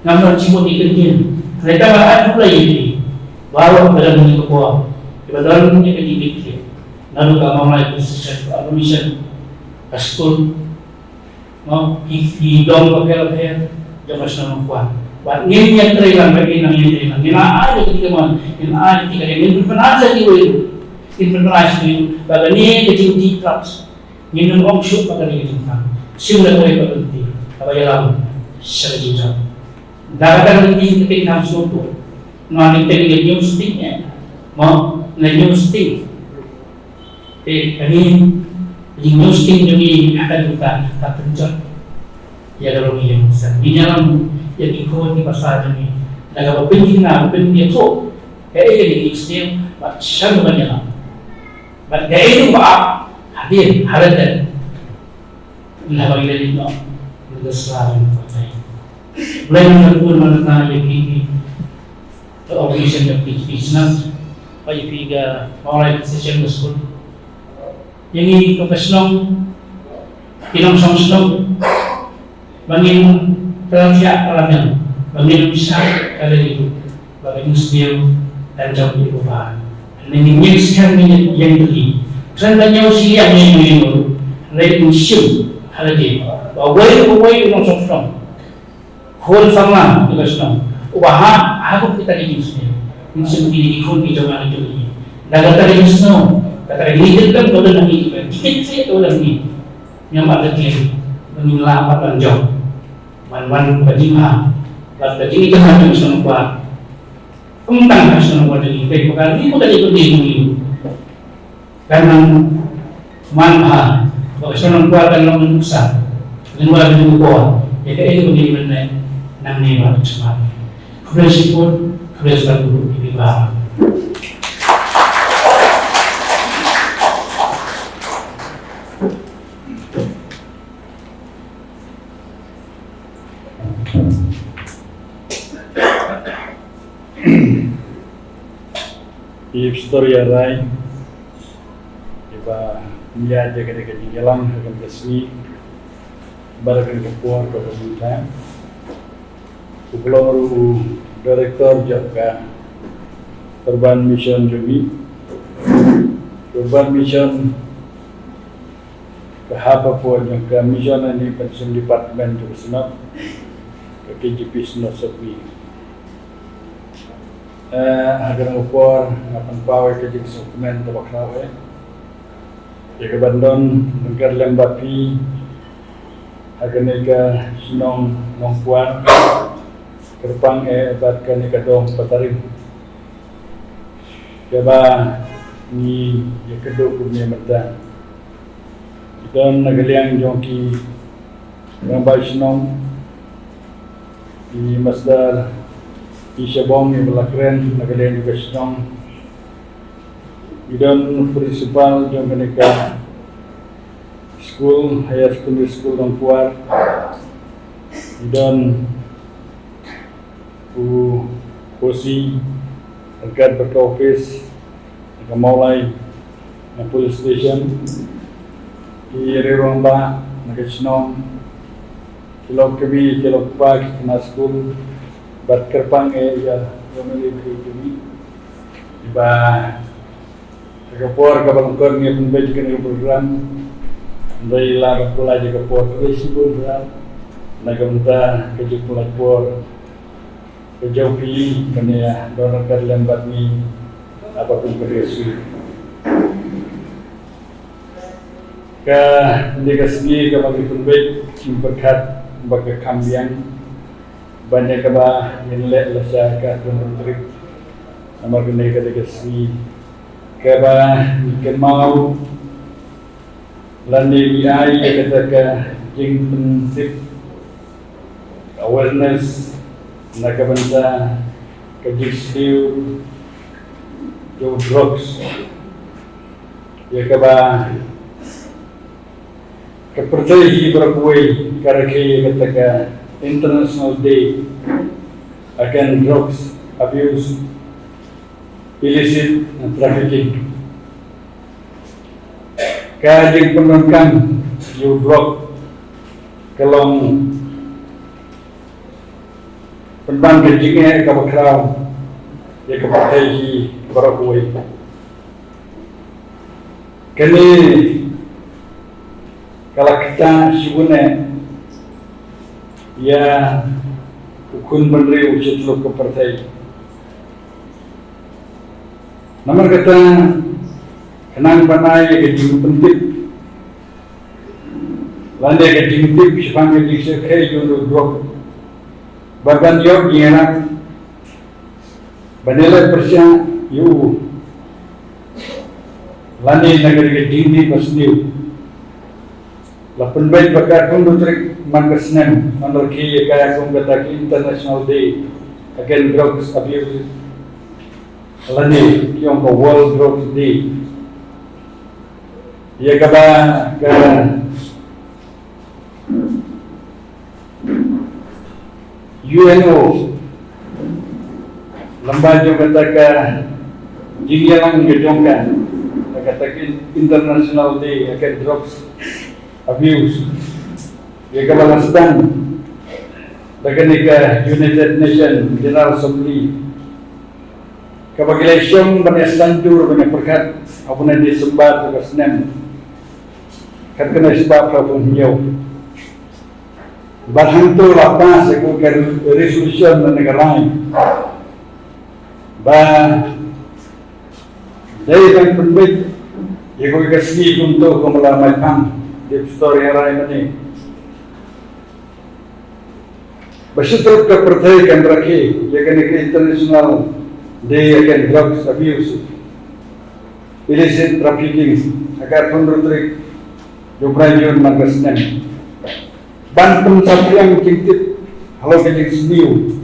Namun cuma dikerjain. Mereka ada pula ini. Baru dalam ini keluar. Kebetulan ini kedikit. Lalu kalau mulai proses admission, school, mau hidung pakai jangan senang kuat. Buat ini yang terilang bagi yang terilang. Ini ada ketika mana? Ini ada ketika ini berpenasa di itu. Ini berpenasa di bagai ini kecil di trucks. Ini orang shoot pada ini tentang. Siapa boleh berhenti? Apa jalan? Sejarah. Dapat ini ketika nafsu tu. Nanti ketika new sticknya, mau new stick. Ini new stick jadi akan kita terjun. Ya kalau ini yang besar. Ini dalam yang ikut di pasar ini. Naga berpindah na berpindah tu. Kayak ini still, macam mana lah. But kayak itu pak hadir hadir. Nah bagi dari itu, kita selalu percaya. Mulai menurut mana yang ini, organisasi yang bisnis, bagi tiga orang session school. Yang ini profesional, tinang song, bangin perhatian perhatian, bangin bisa ada itu, bagi muslim dan jauh di bawah. Ini yang sekarang yang beli, seandainya usia yang ini, lain musim. Halagi, away ng sosong. Whole sama ng sosong. Ubaha, ako kita di Diyos niya. Hindi siya pinigikon ni Jawa ng Diyos niya. Nagatari Diyos no. Katagigit lang ito lang iba. Dikit siya ito lang ni. Nga magatili. Mangilapat ang Diyos. Man pajimha. At pajimha ka natin sa mga kwa. Kumtang ka sa mga kwa dali. Kaya maka, hindi mo dali ko din karena manha. Kalau senang kuat dan lawan besar, lingkungan itu kuat. Jadi itu begini benar, namanya baru cepat. Kreasi pun, kreasi baru lebih baik. Historia rai, iba dia jaga jalan akan kesini, barakan kepuan ke pemerintah. Kupulong direktur jaga Urban Mission Jumi, Urban Mission kahapa po jaga mission ini pensiun departemen juga senap ke KGP senap sepi. Agar ngupor ngapan pawai ke jenis dokumen tabak rawe. Jika bandon negara lembapi aganega sinong nongpuan kerpang bat kanega dong patarim jaba ni ya kedua punya mata dan nagaliang jongki rambai sinong di masdar Isyabong yang belakren nagaliang juga sinong dan prinsipal jom mereka school higher secondary school Longpuar dan posi terkait berkaupis mulai na police station di Riromba nagasnom kilok kami kilok pa na school berkerpang ya family kami iba kapor kabalangkor ng pembeli ng program dari lar pula juga kapor kasi program nagamta kejut pula kapor kejauh pilih kena donor lembat ni apapun berisi ke ndika segi ke bagi pembeli berkat bagi kambian banyak kaba nilai lesa ke menteri nama kena ke segi kaba kemau landi ai kata jing prinsip awareness nakabanta kajisliu jo drugs ya kaba kepercayaan berkuai karena kata International Day Against Drugs Abuse illicit trafficking. Kajing penungkang you drop kelong penban kejingnya ke background ya ke partai Barakui. Kini kalau kita sebenarnya ya ukun menteri ucap lu ke partai. Nomor kata kenang panai kejing penting. Lande kejing tip sepang kejing sekai jono drop. Bagan yo gina banela persya yu lani negeri ke dindi pasniu lapan baik bakar pun dutrik mangkasnem anarki kaya kung kataki International Day Against Drugs Abuse lani yung ko World Drugs Day ya kaba ka UNO lembaga kata jingya lang ngejongka kata International Day Against Drugs Abuse ya kabalastan daga United Nations General Assembly kabagilasyong banyak sanjur banyak perkat apa nanti sembat ke Senin kan kena sebab pun hiau barang tu lapas aku ke resolution negara lain bah dari yang penting ya kau kasih untuk melamai pang di story yang ini bersyukur ke partai kan rakyat ya kan ke International Day Against Drugs Abuse illicit trafficking agar penduduk Jobrajon Mangasnen ban pun satu yang cintip kalau kita seniu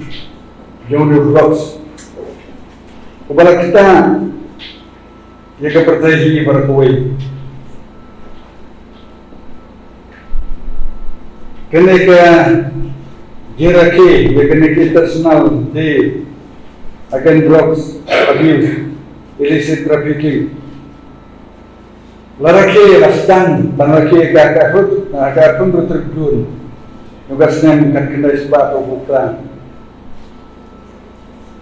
jauh drugs kepada kita ya kepercayaan berkuai kena ke jiraki ya kena ke International Day Against Drugs Abuse illicit trafficking laraki lastan laraki agak pun terjun nugasnya bukan kena sebab atau bukan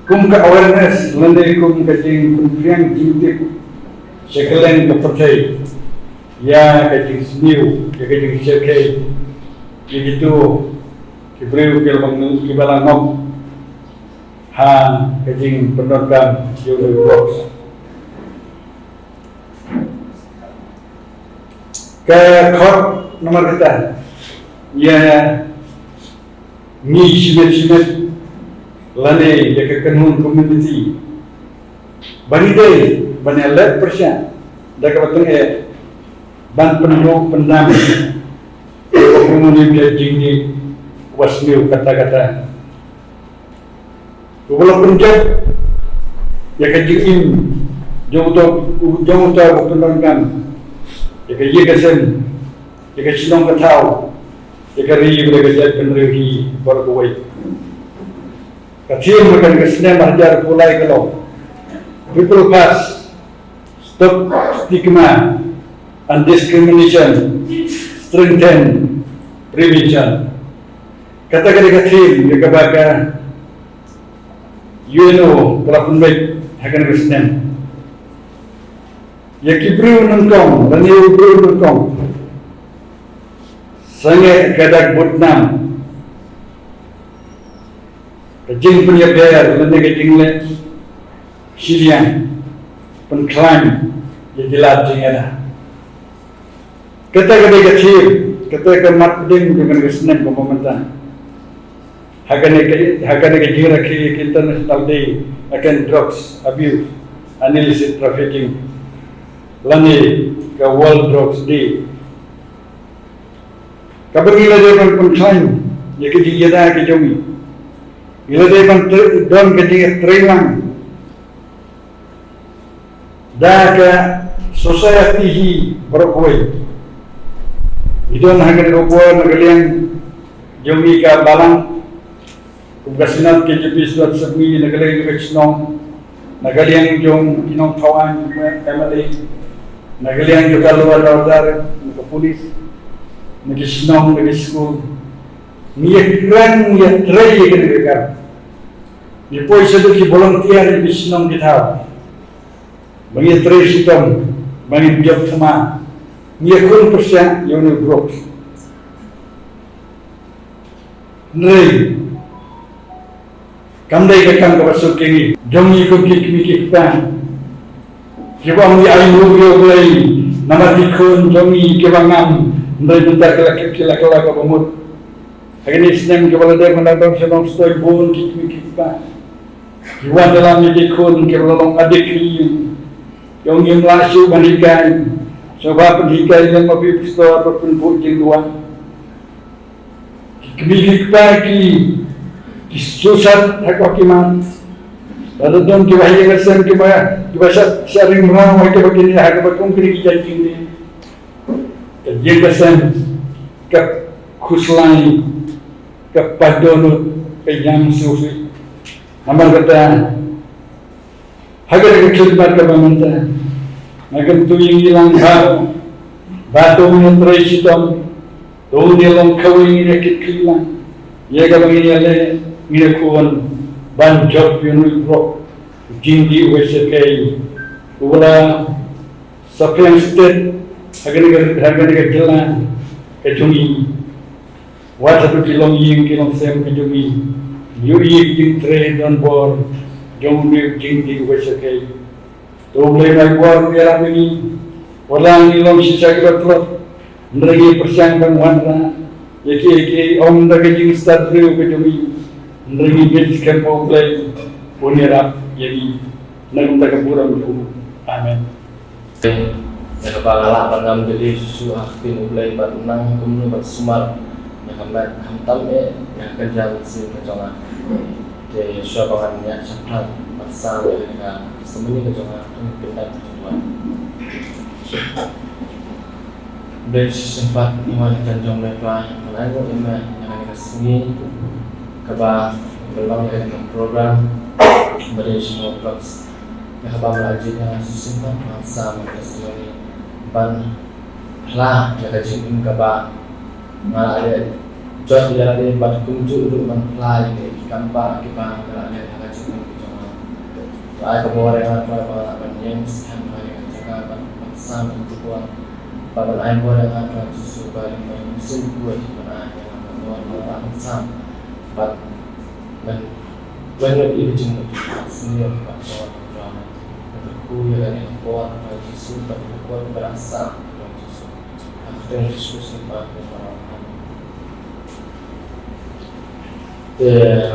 kum ke awareness landai kum kajing kumpiang jintip sekalian kepercayaan ya kajing seniu ya kajing sekai begitu kibrew kibalang nom ha kajing penonton Yuri Box ke court nomor kita ya ni simet lane ya ke kanun community bani day bani alert persia dak batang ban penduk pendam community jingni wasmiu kata-kata walaupun jat ya ke jingin jauh tu penonton ya ke yekasen ya ke sinong katau ya ke ri boleh kerja penerihi berkuai kecil mereka kesenian belajar mulai kalau people pass stop stigma and discrimination strengthen prevention kata-kata kecil ya kebaga UNO telah pun baik akan kesenian ya kibru nengkong dan kibru nengkong sangat kadak butnam kejing punya biaya dan kejing le silian penklaim ya jelas jingada kata kecil kata matding dengan kesenian pemerintah hakan kejing rakhi International Day Against Drugs Abuse and Illicit Trafficking lani ke World Drugs Day kabar gila dia penklaim ya kejing jada kejongi gila dia don kejing terima dah ke society hi berkuai idon hakan berkuai negalian jongi ka balang kugasinat KJP surat semi negalian juga senong negalian jong kinong tawan MLA negalian juga luar dautar ke polis nagi senong nagi school niya kran niya tray kan Depois sedikit volunteer di Sinong Gitau. Bagi Tracy Tom, bagi Job Tama, ngikun persiang Yoni Brooks. Nri, kamdai kakang kabasuk kengi, jongi kukik mikik pan. Kibang di ayu yo belai, nama dikun jongi kibangam, nri bentar kelak kabamut. Hari ini senang kepala dia mendatang senang stoi bun kik mikik pan. Kiwan dalam mikikun kibalong adik kiyong. Yung lasu balikan sebab pendidikan yang lebih besar ataupun bujing luar kemikik pagi disusat hakiman lalu dong kibahaya kesan kibahasa sering merawat kibahini hakabakong kini kijajing ni kerja kesan ke kuslai ke padonut ke yang sufi amar kata agar kekhidmat ka pamanta agar tuying ilang hao bato ng Tracy Tom tuong nilang kawing inakitkilang yaga bang iniyale inakuan ban job yun bro jindi wesekay wala sa Piang State agar jalan kajungi wata kilong ying kilong sem kajungi yuri jing trade on board jong ni jing di wesekay to blay na war mera mini walang ilong sisa kibatlo ndagi persyang bang wandra yaki om ndagi jing start riu ke jumi ndagi bits kan mo blay punira jadi nang tagapuram ju amen Nakapangalaman ng jadi susu akin ulay bat nang kumno bat sumar nakamat hamtam nakakerja si keconga de syabangan nya sakran maksa dengan semuanya keconga pindah tujuan des sempat iman janjong mereka melalui iman yang kesini kaba berulang dengan program beri semua blogs yang kaba belajar dengan sesimpan maksa mengesini ban lah yang kajin kaba ada Jod dia ada ban kunjuk dulu ban lah yang kampa kita ada kajin keconga ai kabar yang apa yang sekarang yang jaga ban maksa mentuan Bapak lain boleh ada susu balik musim buat mana yang menjual barang sam, but dan banyak itu cuma senior bapak orang aku yang buat susu buat berasa susu, aku yang susu bapak orang.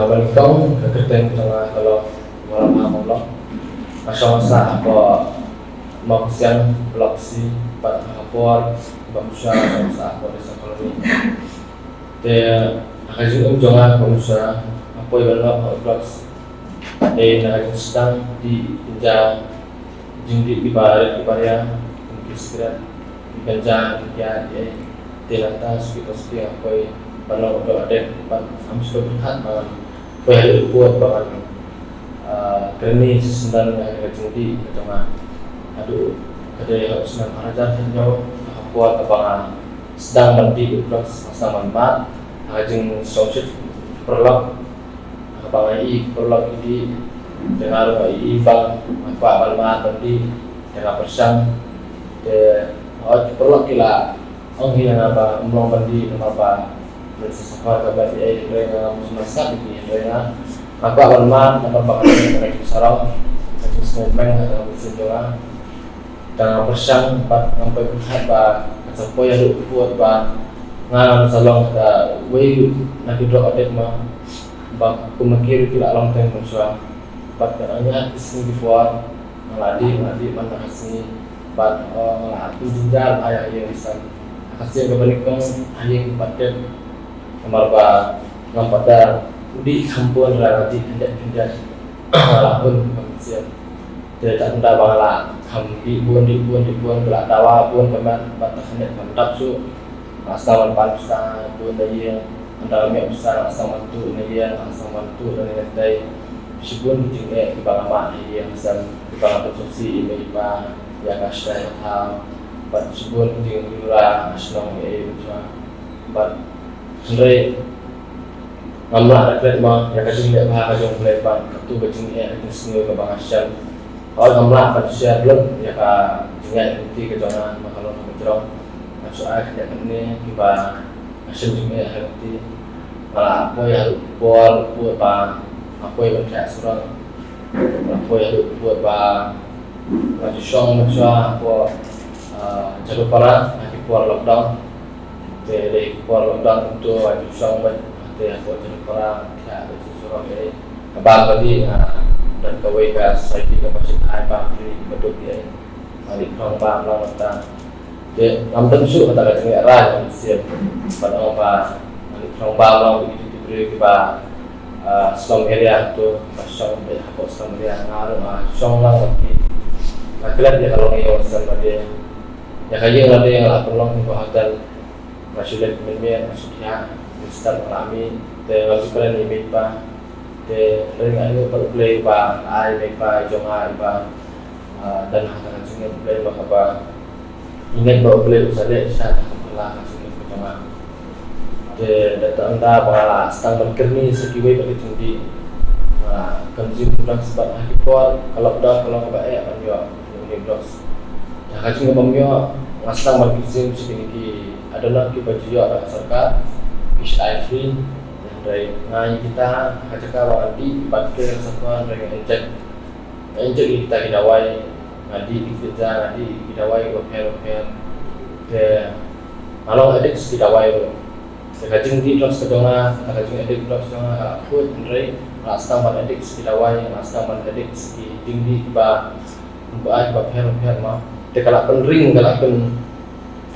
Awal kau kerja tengah kalau orang Allah, masa apa mau siang bloksi pada hapor bangsa bangsa apa desa koloni. Akajun jangan bangsa apa yang Allah bloks. Nakajun sedang di pinjam jindi di baria mungkin segera dipenjam dia atas kita sekian apa kalau ada harus berhak boleh buat bahkan kerni sesendang akajun di tengah aduh ada yang senang ajar hanya buat apa sedang mandi plus sedang manfaat ajeng sosial perlak apa ini perlak ini dengan ai bang apa manfaat mandi dengan persang perlak kila orang yang apa umum mandi apa bersafar ke bagi dengan masyarakat ini dengan apa manfaat apa pakai sarau ajeng semen atau mesin doang dan persang bat sampai berhad ba sampai ada buat ba ngalam salong da way nak drop update ma ba kumikir tidak long time persoalan bat katanya sini dibuat ngaladi mana kasih bat ngaladi jinjal ayah yang bisa kasih kebalikkan ayah padet kamar ba ngampada di kampung relati tidak lahun siap tidak tanda bangla di buan belak tawa buan keman batas net mantap su asaman pansa buan daya antara mek besar asaman tu naya asaman tu dan netai sibun jinge di bangama yang besar di bangama sosial ini ba ya kasih tahu bat sibun jinge lura asnong e cuma bat andre ngamla ada ma ya kajing dia bah kajong lepan tu kajing kajing sini ke bangasyan kalau ngamla kan share belum ya ka jingai nanti ke jangan kalau nak bercerong masuk air ya ini kita masih jingai nanti malah apa ya buat apa yang berkait surat apa yang buat maju song macam apa jalur para nanti buat lockdown dari buat lockdown untuk maju song dia buat jalur para ya ada surat ini abang tadi dan kawai ke saya ke masjid Aibah di betul dia mari kong bang lang ta dia nampak su kata kata ni arah siap pada apa mari kong bang lang begitu diberi kita slum area tu masuk ke apa slum area ngaruh song lang lagi akhirnya dia kalau ni orang sama dia ya kaya ada yang lah perlu untuk hotel masih lagi memang masih dia instan alami dia masih keren ini pa dia dengan itu perlu ba ai ba jonga ba dan hanya cuma play apa ingat bawa play usahanya saya lah cuma jonga dia datang dah bala stang berkerni sekiwai bagi tinggi konsum pulang sebab hari kuat kalau dah kalau baik akan juga ini bros dah cuma memio ngasang berkisim sedikit adalah kita juga ada serkat fish eye free dari ngai kita kacaka wadi pakai semua dengan injek kita hidawai ngadi kita ngadi hidawai repair ke kalau adik hidawai lo sekajing di terus kedonga sekajing adik terus kedonga put dari rasta man adik hidawai rasta man adik segi tinggi ba repair mah tekala penring kala pen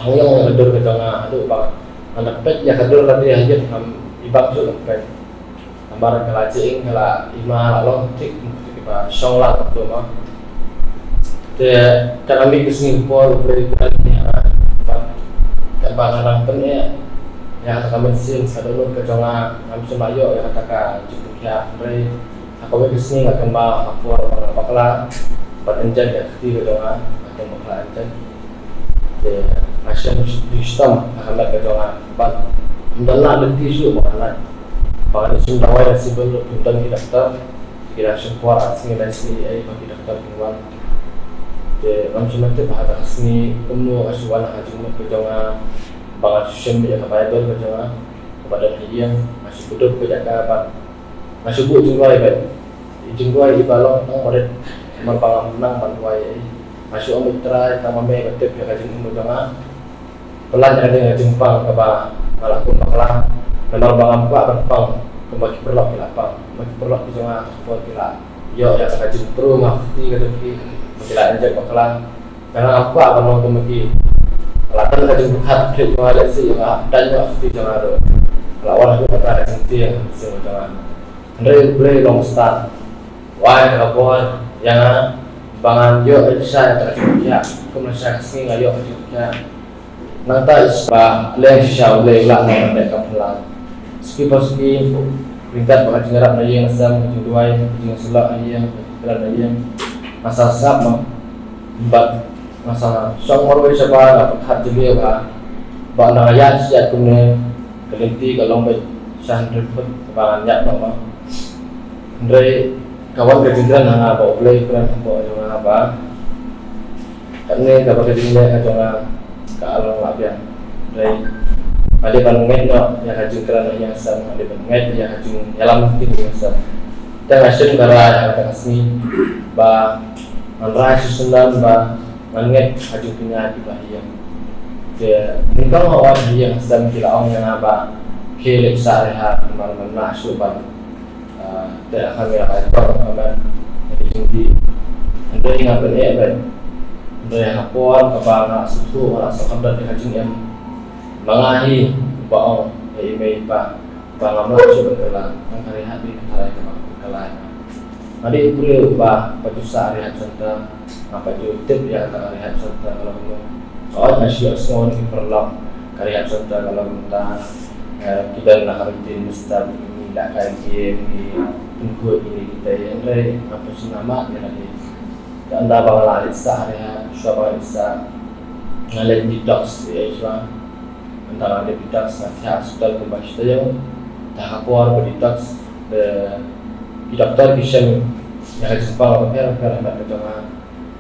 hangyong yang kedor kedonga aduh ba anak pet ya kedor tadi aja ibang tu kan gambar kelacing kala ima long tik kita shongla tu mah dia kami ke Singapura beli kan banganan pennya yang kami sin sadulur ke jonga kami semayo yang katakan cukup ya beri aku ke sini akan bawa aku apa kala penenjan ya di jonga akan bakal enjan dia masih sistem akan ke jonga Dalam dan tisu mana, bahkan isu dawai nasi belum pintar di daftar, kira semua asing nasi bagi daftar keluar. Jadi macam tu bahasa asing penuh asuhan haji berjaga, bahkan sistem berjaga Bible berjaga kepada dia masih betul berjaga apa, masih buat jengguai kan, jengguai ibalong tang murid membangun menang bantuai, masih ambil terai tang mamai betul berjaga berjaga, pelajar dengan jempang kepada Walaupun bakalan menor bangang buat berpang kembali berlok lapang kembali berlok di sana buat kila yo ya kaji terus mati kaki kila enjek bakalan karena apa akan mau kembali latar kaji bukat di cuma lesi dan waktu di sana tu lawan aku kata senti yang semua jangan Andre boleh long start why kapor yang bangan yo saya kaji ya kemudian saya kesini ngayo kaji ya Nanta ispa leh syau leh lah nak dekat pelan. Ski peringkat bakal jengarap na yang sam juduai jeng selak yang pelan yang masa sap mah bat masa song morwe siapa dapat hat jadi ba na ayat siat kunne kelinti kalong bet san repot ba nyak mah. Ndre kawan kejengran na ba boleh pelan ba apa. Karena dapat kejengran ka kalau labian dari ada banget no yang hajung kerana yang sama ada banget yang hajung dalam mungkin yang sama kita ngasih negara yang kita kasih bah manrai susunan bah banget hajung punya di bahaya dia mungkin awal yang sama kita orang yang apa kelip sahaya mana suban tidak akan melakukan apa jadi tinggi ada yang apa ni apa Dari kapal kapal suku orang sekadar di hajung yang mengahi baong email pa bangamlah sudah kelar hari hari hari kelar. Nanti perlu bah pajusa hari santa apa jutip ya hari santa kalau soal masih semua ini perlu hari santa kalau kita kita nak rutin mesti tidak kayak ini tunggu ini kita yang dari apa sih nama yang nanti anda bakalan lisa hari siapa lisa ngalir detox ya islam antara ada detox nanti hospital kembali saja dah kapor berditox di dokter kisah yang jumpa apa hemat kejongan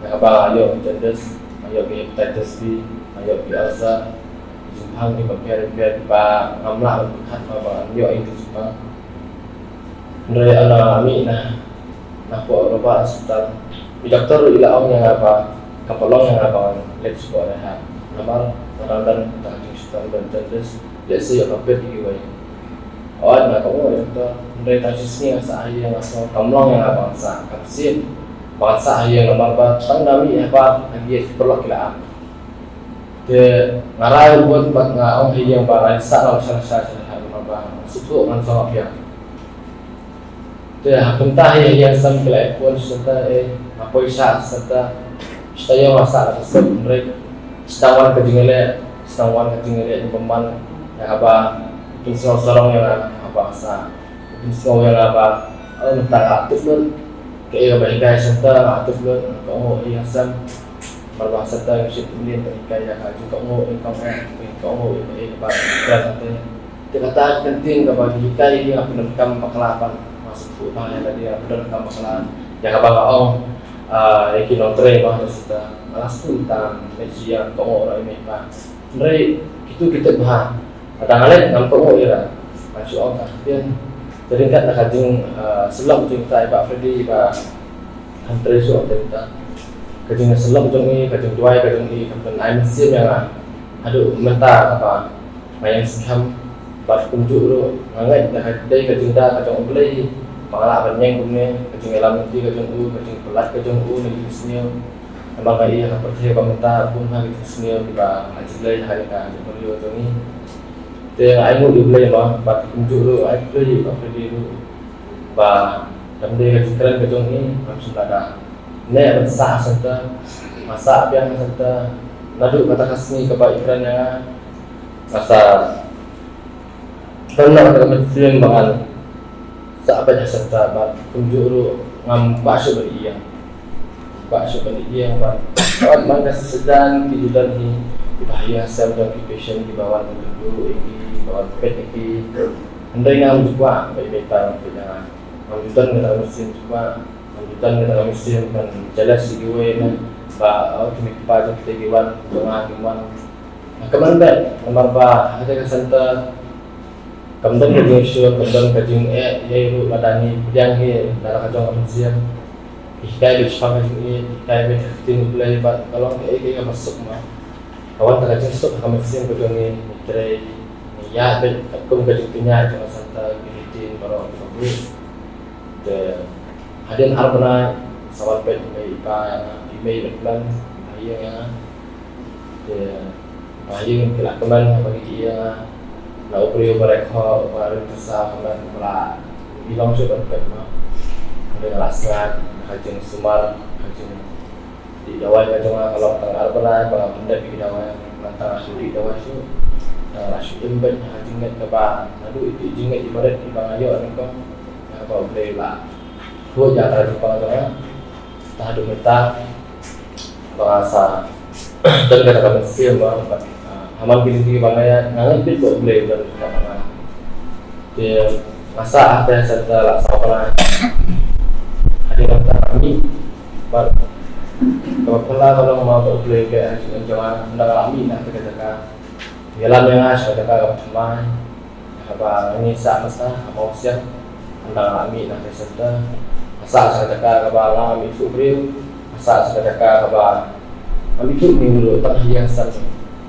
yang apa ayo jendes ayo hepatitis B ayo biasa jumpa di bagian ba ngamla berkat apa ayo itu jumpa dari anak kami nah obat hospital di dokter ilaong yang apa kapolong yang apa let's go rehat nama orang dan hospital dan jendes biasa ya kapet di way awal nak kamu itu dari tasisnya sahaya yang asal kamlong yang apa sah kapsir bahasa yang nomor batang kami apa lagi perlu kilaan ke ngarai buat bat ngaong yang balai sah lalu saya nomor bang suku langsung apa ke hakentah yang sam kelai pun serta apa isya serta saya masa tersebut mereka sedangkan kejengele yang peman yang apa sorong yang apa sah yang apa tentang aktif luôn cái bài ca serta aktif luôn có hội sam berbahasa serta yang disipulin ketika yangaju có hội cái apa berarti kata penting kepada kita yang penekam pengelapan masuk utang yang tadi penekam pengelapan yang apa yang kinontre bahwa serta langsung tentang media có orang ini pak dari itu kita bahas kadang-kadang nampak ya masuk orang kan jadi kan nak kajing selam cinta Pak Freddy Pak Antri suap cinta kajing selam jongi kajing dua kajing i kampen aim sim yang aduh mentar apa main sikam bat kunjuk lu ngangai dah dai kajing dah kajing beli malah penyeng kumne kajing elam nanti kajing pelat kajing ni sini abang kai yang percaya komentar pun hari sini di Pak Ajilai hari kan jadi jongi thì anh ngồi đi lên mà bắt cũng chịu rồi anh chơi gì có phải đi rồi và đâm đây là chúng ta cái trongนี้làm sao ada nèมันsah serta masa yang serta nadu kata kasni kebaikannya masa pernah kita menfilm bangan sahabat serta bat kunjuk ru ngam bakso beri yang kawan mangga sedang kejudan ni bahaya sel dan patient di bawah dulu ini bawah pet ini andai ngam juga baik-baik jangan lanjutan kita mesin juga lanjutan kita mesin dan jelas si gue ba kami kepada kita giwan jangan kemana bet nomor ba ada kesanta kemudian kajing show kemudian kajing yaitu badani yang he dalam kajang mesin ikai di sepanjang ini ikai berfitting mulai kalau kayak masuk mah kawan tak jensuk kami mesin kajang ini tray ya bet kum kajing punya jangan santa gilitin baru bagus de hadin harmona sawat bet email plan yang de bayang kelak keman bagi dia lau beliau mereka baru besar dan melak bilang sudah bet mah ada lasngat kajing sumar kajing di dawai kajing kalau tang harmona bang benda di dawai lantar suri dawai su rasu embet kajing net ke ba lalu itu jinget ibarat di bang ayo ni kau apa boleh lah gua jatah di bawah sana tak ada minta bahasa dan kata-kata siam bah aman gini bangaya ngangat bit boleh dan kata dia masa ada serta laksana ada kata kami bar kalau mau boleh ke jangan mengalami nak kata dalam yang saya kata teman apa ini sama-sama mau siap mengalami nak serta masa saya cakap kepada kami itu beliau masa saya cakap kepada kami itu minggu tak hiasan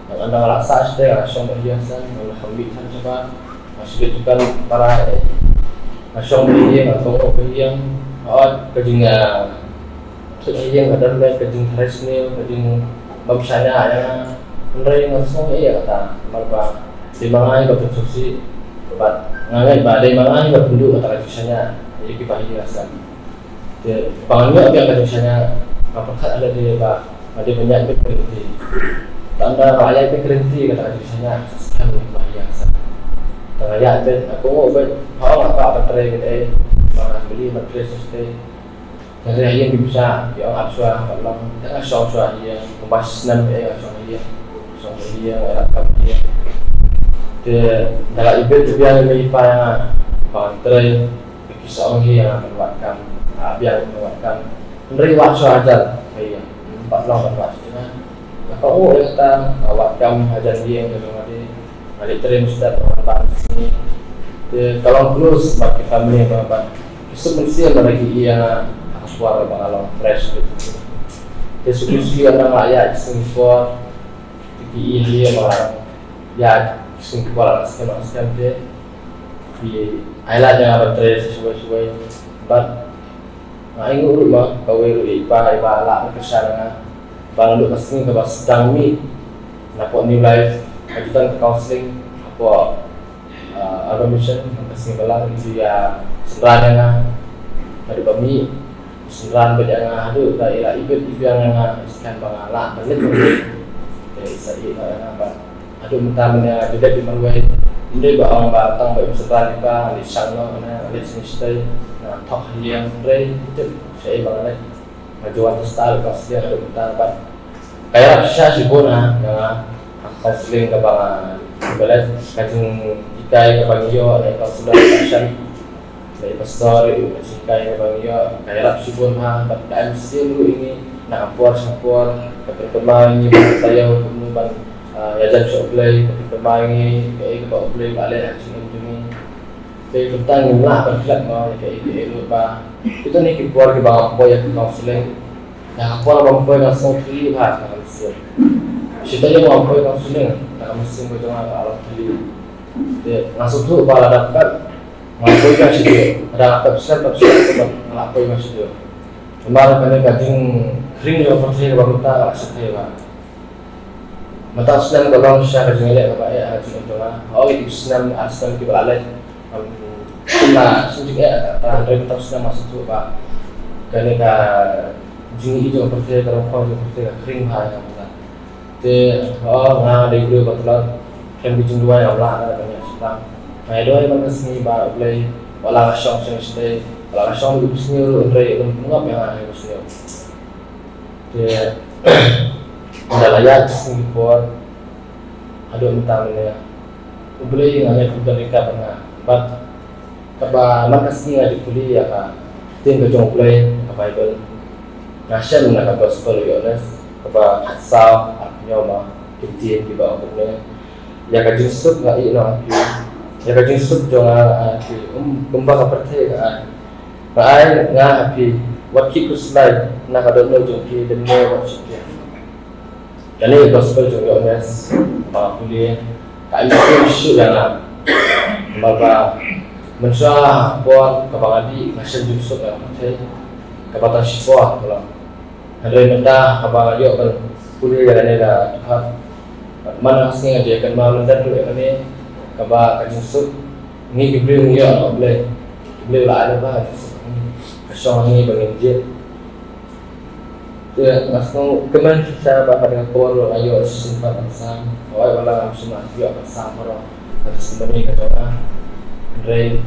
yang anda laksa sudah langsung berhiasan alhamdulillah coba masih itu kan para langsung berhiang atau berhiang kejingnya yang ada dalam kejing resmi kejing babsanya yang menerima langsung kata mereka di mana yang berfungsi buat ngangai badai mana yang berpenduk kata kejingnya jadi kebahagiaan dia bangunnya apa yang misalnya apakah ada di apa ada banyak berhenti tanda rakyat berhenti kata misalnya sekarang bahaya rakyat ben aku mau ben apa baterai mana beli baterai sustain dari yang bisa yang absua kalau tengah soal yang kemas nan asal dia era dia Dia dalam ibet biar lebih payah pantai kisah orang yang menuatkan biar menuatkan dari waktu ajar kayak 4 tahun waktu kalau kita awakam ajar dia yang ada ada train start orang sini kalau plus bagi family apa sebenarnya lagi ia suara kalau fresh gitu diskusi orang rakyat Singapura di dia malah ya Singapura sekian dia di island yang ada sesuai but ini rumah kau ipa lah kesana bang lu kesini ke bas dami napok new life ajudan counseling apa mission kesini belang dia sebenarnya ada kami sembilan berjangan ada daerah ikut yang sekian bangalah balik dari saya apa ada mentamanya juga di Malway ini bawa batang bawa setelah kita di sana mana di sini stay nah tok yang rey itu saya bangalah majuan style pasti ada mentampan kayak saya sih bona yang counseling ke bangan belas kacung ikai ke bangio naik sudah passion dari pastor itu ikai ke bangio kayak sih bona tapi MC dulu ini nak ampor ke perkembangan ini tayo kemudian ya jangan supply ke perkembangan kayak ke supply balik sini kayak tentang lah berflak mau kayak itu lupa itu nih keluar ke bawah apa yang counseling yang apa lah apa yang langsung pilih lah kalau mesin kita yang apa yang counseling kalau mesin berjalan alat pilih langsung tuh kalau dapat apa yang sih ada apa apa yang sih kemarin kami kajing kering yang percaya bahwa kita nggak setia lah mata senang kalau saya kajing lihat apa ya cuma itu senang asal kita lalai nah sejujurnya dari kita sudah masuk tuh pak karena ka jing hijau percaya kalau kau juga percaya kering hal yang mana dari dulu betulan yang bijing dua yang lah ada banyak sekarang nah itu yang seni baru play walau song stay walau song itu seni untuk mengap yang ada itu seni ada layak Singapura ada mentamanya boleh hanya bukan mereka pernah but kapa markas ni ada kuliah ka tin ko jong play kapa Bible nasya na ka gospel yones kapa hasal artinya ma kitin di bawah benar ya ka jinsut ga ino ya ka jinsut jong ati kumba ka perthe ka ai nga happy what keep us life na ka dono jong ki the more what you kali gospel jong yones ma kuliah ka imo shoot na maka mensuah buat kebangadi masih justru yang penting kebatan siswa kalau hari mentah kebangadi akan kuliah jalan dah Tuhan mana asing aja kan malam dan dulu ini kebak justru ini dibeli ya boleh lah ada bah justru kosong ini bangin dia langsung keman saya bapak dengan pol ayo simpan bersama awal malam semua dia bersama orang atas kembali ke sana dari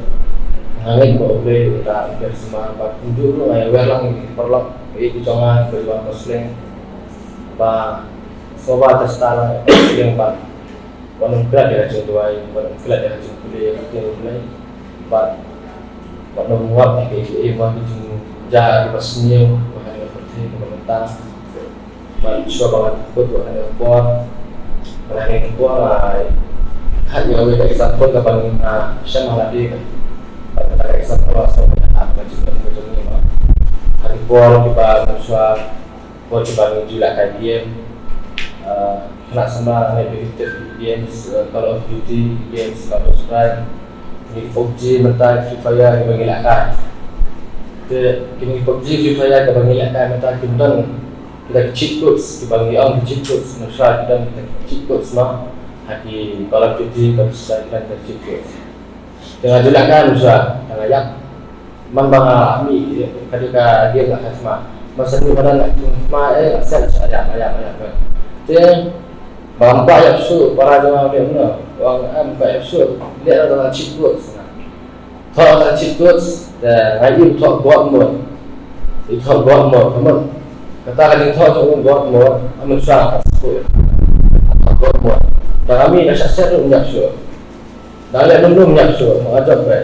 hangit boleh kita biar semua empat tunjuk lu ayah welang perlok itu jangan berjuang kosling apa sobat atas tanah yang empat wanung gelat ya hajung tuai wanung gelat ya hajung kuliah itu mulai empat wanung muat kayak emang hajung jahat di pasnya wahai seperti pemerintah empat suah banget ikut wahai impor wahai impor lah hanya kita example kapan saya malah di kata example langsung apa juga ini mah hari bol kita musuh bol kita menjual kayak game kena sama repetitive games Call of Duty games Counter Strike ini PUBG mental Free Fire yang mengilakan kini PUBG Free Fire yang mengilakan mental kita cheat codes dibagi orang cheat codes musuh kita cheat codes mah hati kalau cuti bersesuaian dengan tercipta. Dengan jelakan usaha, dengan yang membangga mi ketika dia nggak sama, masa ni mana nak cuma asal ayam. Jadi bangga yang su para jemaah dia mana, bangga yang su dia adalah cikgu sana. Thọ là cikgu dan ayu thọ buat mod, itu buat mod, teman. Kata kadang thọ tu buat mod, amun sah tak sepuluh. Buat mod. Dan kami dah siap untuk menjadi Dale belum nyak so ngajak be.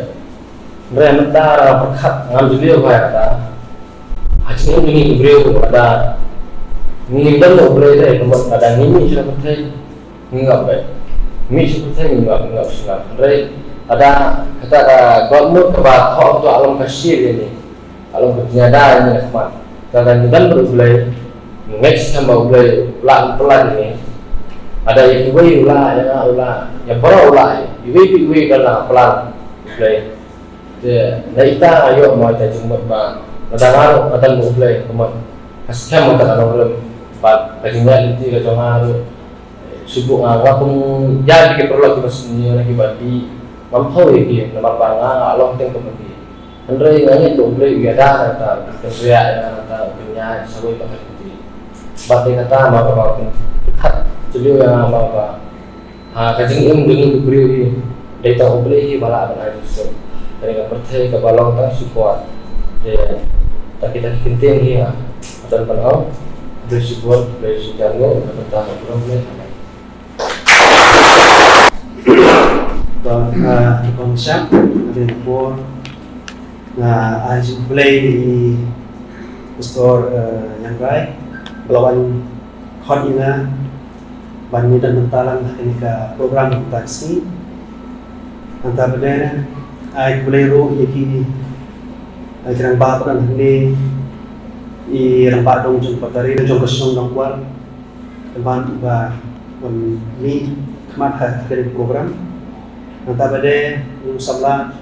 Ndre mentara perkat ngam julio ba kata. Haji ini beliau ada ni dan lo beliau deh kemudian ada ni sudah percaya enggak baik. Mi sudah percaya enggak sudah. Ndre ada kata godmut ke batok untuk alam kasir ini. Alam bertiada ini khidmat. Dan baru mulai next tambah mulai pelan ini. Ada yang iwi ulah yang baru ulah iwi kalau pelan mulai dia naita ayo mau kita jemput ba nadang adan mulai kemudian kasih mau tak ada belum ba kajian itu ke jangan sibuk ngapung jadi ke perlu kita sendiri lagi badi mampu lagi nama bangga along teng kembali Andre nganya tu mulai ada kata kerja kata punya sesuai pakai itu badi kata mau apa Julio yang apa kajing dengan beri data beli bala apa aja dari percaya ke balong tak support tak kita kinting ya dan penuh beri support beri sujargo tentang problem di konsep ada pun aja play di store yang baik melawan khonina Bani dan mentalang ketika program taksi antara benda ay bolero yaki ay kirang bapa dan hindi I rampak dong jung patari dan jung kesung dong kual teman ba ni kemat dari program antara benda yung sabla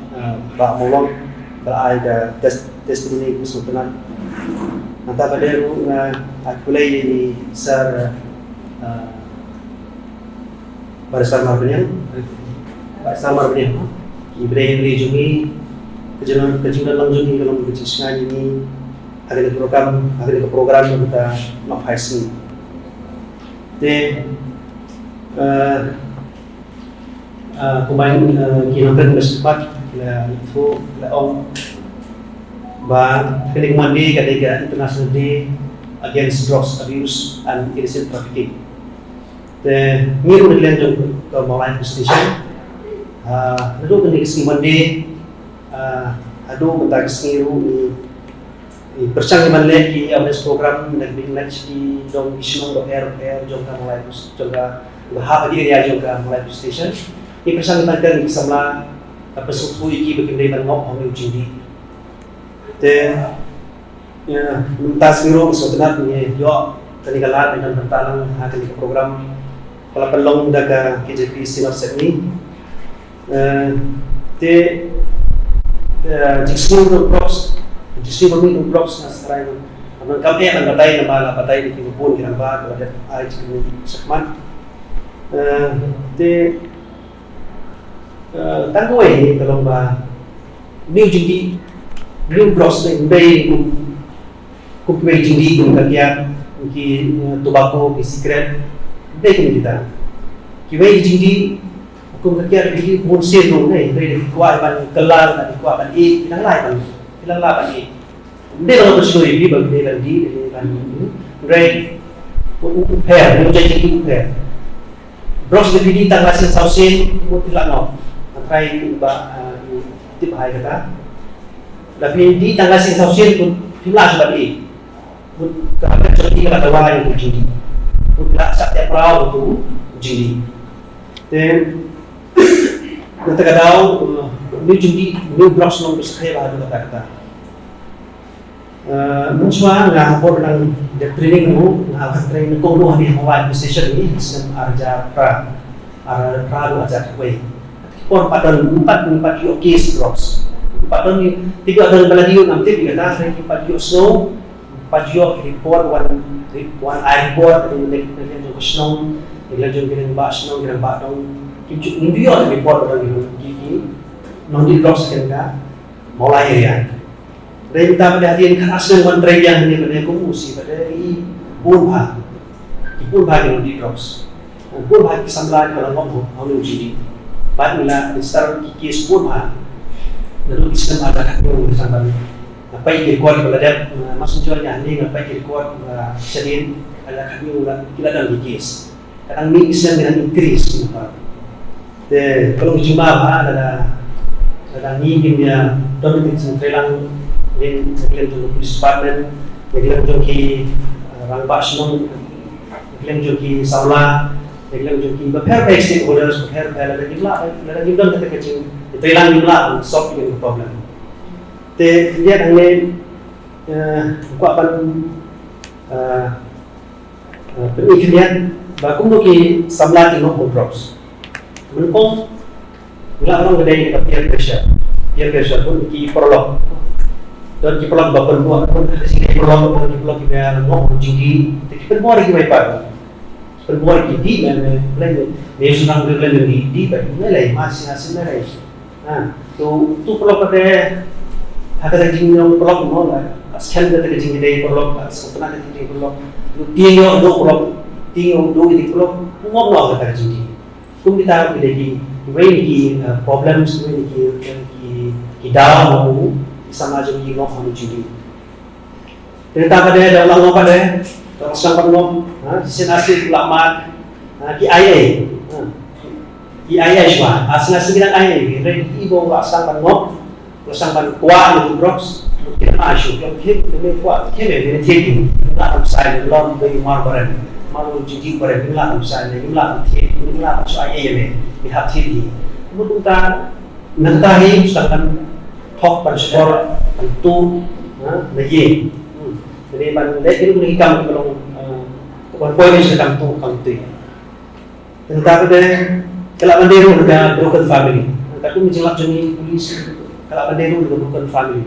ba molong ba ay da testimoni kesultanan antara benda yung ay kulay ni sir Barisar Marbenian Ibrahim Lijungi kejunan langjungi dalam kecisian ini ada ke program yang kita menghasilkan. Pemain kinamkan bersepat itu om bah kening mandi ketika International Day Against Drugs Abuse and Illicit Trafficking. Ngiru naglan jung ke Malay Station. Nado kening sing mandi ado matag ngiru bersang man lagi awareness program nagbinlach di dong isnong do air jong ka Malay jong ka bahaba di area jong ka Malay Station. Bersang man kan samla tapos ko iki bagay man ngok ang jindi. Tas ngiru so tanat ni yo kanikalat dan bertalang akan ke program kalau pelong daga KJP Sinop Sydney distributor blocks na sekarang ang kami ang batay na mala batay di kibupon kirang ba kada ay cikin sakman tangoy kalong ba new blocks na bay kung jindi kung kagya ki tobacco ki cigarette Bagi kita, kiwai jindi hukum kerja bagi musim dong, dari kuat ban kelar dan kuat ban hilang lai ban Dia kalau bersyukur bagi dia ban dari pair, menjadi pair. Bros lebih di tanggal sensausin, mungkin no, antara ba tip hai kata. Tapi di tanggal sensausin pun hilang sebab pun kerana cerita kata wahai itu jindi. Udah setiap perahu itu judi. Dan nanti kadang ini judi ini blocks nomor sekaya baru kata. Muncul nggak apa dengan training mu nggak training kau lu hari Hawaii station ini sedang arja pra lu aja kue. Pon empat case blocks. Empat tiga ada baladio nanti dikata saya empat snow. Pajyo report one I report dari yang snow dari yang snow dong kimcu ndio report dari gigi non di blocks kan mulai ya renta pada hadian keras dengan tren yang ini pada komusi pada pun yang di blocks pun bagi samlan kalau ngomong kalau jadi bad mila start gigi pun lalu sistem ada kan yang sampai Napai record pada masuk jualnya ni napai record sedin ada kami ulang kita dalam case. Kadang ni islam dengan increase Te kalau cuma ada ngingin domestic sentrelang len sekalian tu police department, sekalian tu ki rangba senong, sekalian tu ki saula, sekalian tu ki berapa stakeholders, berapa ada jumlah kata kecil, sentrelang jumlah solve the problem. Te dia angin kuat ban periklian bakum tu ki samla tino drops. Menukung bila orang kedai dekat peer pressure pun ki prolog dan ki prolog bapak buat pun ada sini prolog ki biar ngomong judi tapi perbuat ki baik perbuat ki di dan lain dia senang berlain di nilai masih hasil nilai tu prolog pada ada jing yang prolog mau lah sekian ada jing kedai prolog sebenarnya jing prolog tiang do prolog tiang do di prolog ngomong kata judi kum kita kedai ki problems ki dalam sama aja ki ngomong hanu judi. Ternyata pada ada ulang pada orang sampai ngom, sinasi ulama ki ayai, semua. Asal bilang ayai, redi ibu sampai ngom, sampai kuat itu drops, kita masuk, kita lebih kuat, kita lebih tinggi. Kita upside, belum dari marbaran, malu judi baran, kita upside, kita tinggi, kita masuk ayai ni, kita tinggi. Kemudian kita mengetahui sedangkan talk pada sekolah itu lagi. Jadi pada lepas itu kita kalau poin sedang tu kalau tu. Tentang pada kalau menderu dengan broken family. Tapi menjelak jenis polis kalau menderu dengan broken family.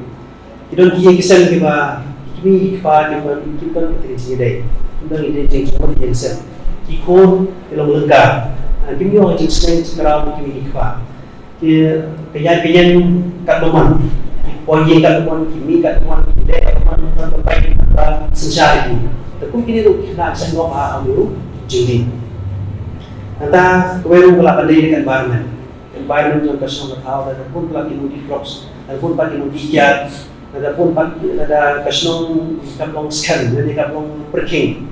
Itu dia kisah kimi kita terjadi deh. Kita ini jadi semua dia kisah. Ikut kalau melengkap. Kimi orang jenis sekarang kimi kita. Kenyan kat teman, poin kat teman, kimi kat teman, dia teman terbaik secara ini. Tapi kini tu kita akan ngomong apa dulu jadi. Nanti kemudian kalau pandai dengan environment yang kasih tahu, ada pun lagi nudi drops, ada pun lagi nudi kiat, ada pun ada kasih kaplong scan, jadi kaplong perking.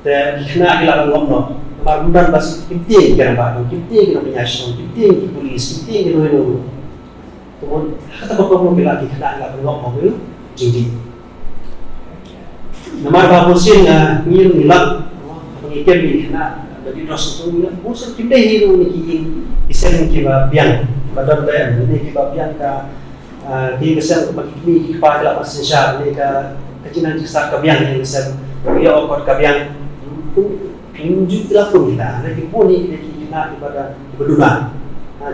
Dan kita akan ngomong. Marundan bas kimting kan baru kimting kita penyasong kimting polis kimting kita itu kemudian kata bapak bila kita nak ngomong itu jadi nama bapak musim ngil ngilang pengikat ni nak bagi dos itu musim kimting itu ni isen kita biang badan badan ni kita biang ka di kesan bagi kita pada masa sehari ni ka kejinan jisa kabiang ni kesan dia okor kabiang tunjuk laku kita, nanti pun ni kita ibadah berdua,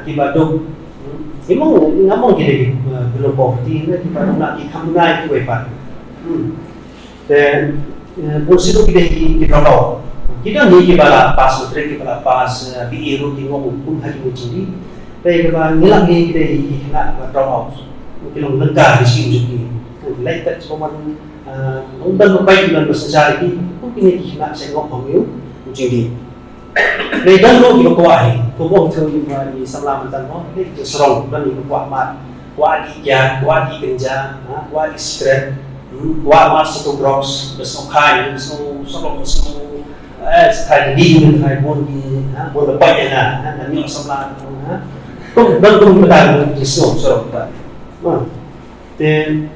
kita dok, emang ngamong kita belum bukti, nanti kita nak kita munai itu apa, dan posisi kita tahu, kita ni kita pas materi kita pas biru kita ngomong pun hari ini, tapi kita ngelak ni kita nak tahu, kita lengkap di sini juga, lepas semua undang baik dan bersejarah ini, mungkin kita nak saya ngomong itu. Jadi, redan lo kita kuai, kubur tu kita di sebelah mantan mo, ni kita serong dan kita kuat mat, kuat di kian, kuat di kenja, kuat di secret, kuat mat satu drops, besok kai, besok sekali di, kai pun di, boleh banyak ni sebelah, tu dan tu kita di serong kita, dan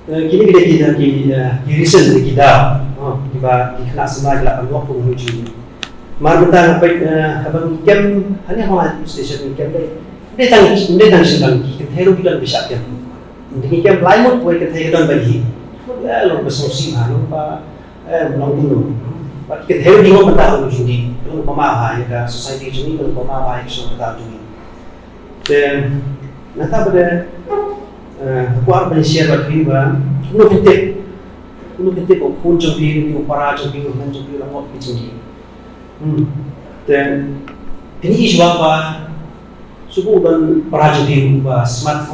kini kita research kita. Kita kena semua dalam waktu menuju. Marbutan abang ikan hanya orang stesen ikan dia tang sedang kita hero kita bisa kan. Ini ikan lain pun kita hero dan bagi. Lalu bersosi malu pa belum dulu. Bagi kita hero di mana tahu jadi kalau pemaham ya society ini kalau pemaham itu sudah tahu ini. Dan nanti pada aku akan share bagi kita Ulu kita pun jombi ni, upara jombi, orang jombi orang mau pergi. Dan ini isu apa? Suku dan para jombi apa smart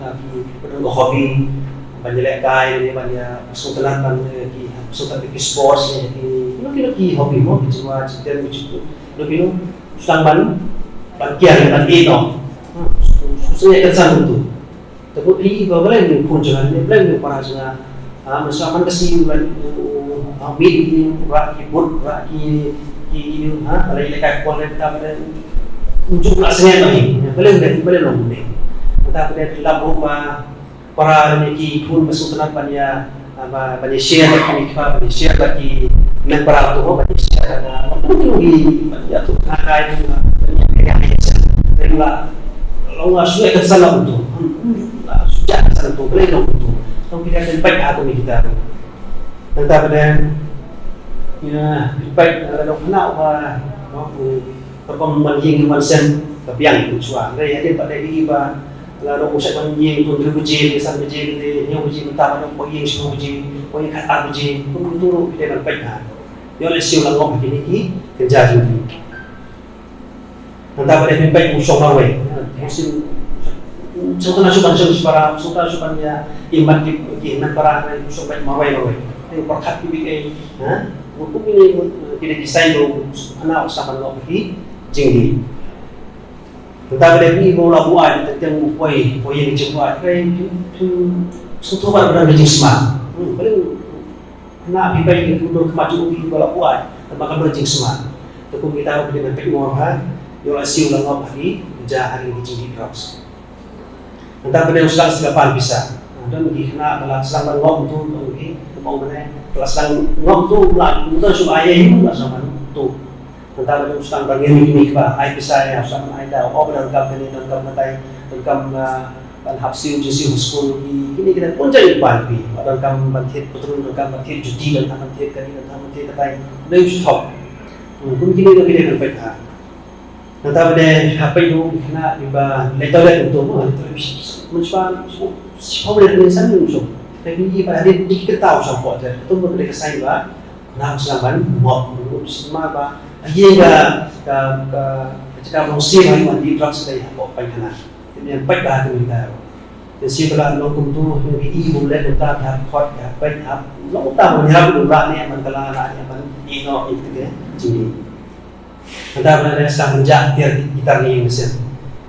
lagi, berdua hobi, banyak kai, banyak sultan lagi, sultan lagi sports lagi. Lagi hobi mau berjual, cerita berjual. Lagi sedang bagian no. Susah kesan itu. Tapi ini bawa ni pun jangan ni, ni para jangan. Misalkan kesini ambil ini, raki pun, raki ini, kalau ilegal boleh kita unjuk rasanya lagi, boleh long ni. Kita pada dalam rumah para neki pun bersutunan pada share bagi kita, pada share bagi negara tu, pada share mungkin bagi tu kai ni, yang adalah Allah suai kesalam tu, sejak kesalam tu boleh long tu. Kalau kita ada baik hati ni kita, tentang pada baik kalau nak perform menjing konsen kepiang suara. Dari ada pada diri bah lalu usai menjing tu beruji kesan beruji ni uji mentah ada poin semua uji poin kata uji tu kita nak baik ha. Dia oleh siapa ngomong begini ki kerja juga. Tentang pada baik usung marwai. Musim contohnya suban para ya iman di para usung baik marwai. Ini perkat PBA ha. Untuk ini kita desain dulu anak usaha lo pergi jingdi. Tentang pada ini bola buat tentang poin yang dicoba. Suatu orang berada di semua. Paling anak bibai itu dulu kemaju di bola buat tempat berada di semua. Tapi kita boleh nampak orang yang asyik ulang lagi kerja hari ini jingdi terus. Tentang pada usaha selepas bisa. Dan kita dalam selama ngom tu mungkin mau mana kelas ngom tu lah kita supaya itu lah sama tu tentang pada usaha bagian ini bah ai bisa ya sama ai dah dalam company dalam matai dalam hapsi uji school ini kita pun jadi bantu dalam bantit betul dalam bantit judi dalam bantit kali dalam bantit katai dari stop mungkin kita boleh berbaik tentang pada apa itu kena diba letolek untuk mencoba boleh dengan musuh. Tapi pada dia kita tahu support dia. Itu boleh kesan bah nak selaman mob semua bah. Ia jika musim hari mandi drugs dari apa payahna. Jadi baik bah tu kita. Jadi setelah lokum tu ini boleh kita have hot ya baik have. Lalu tahu dia boleh ni mentala ni man ino itu dia. Jadi kita boleh sedang menjak kita ni mesin.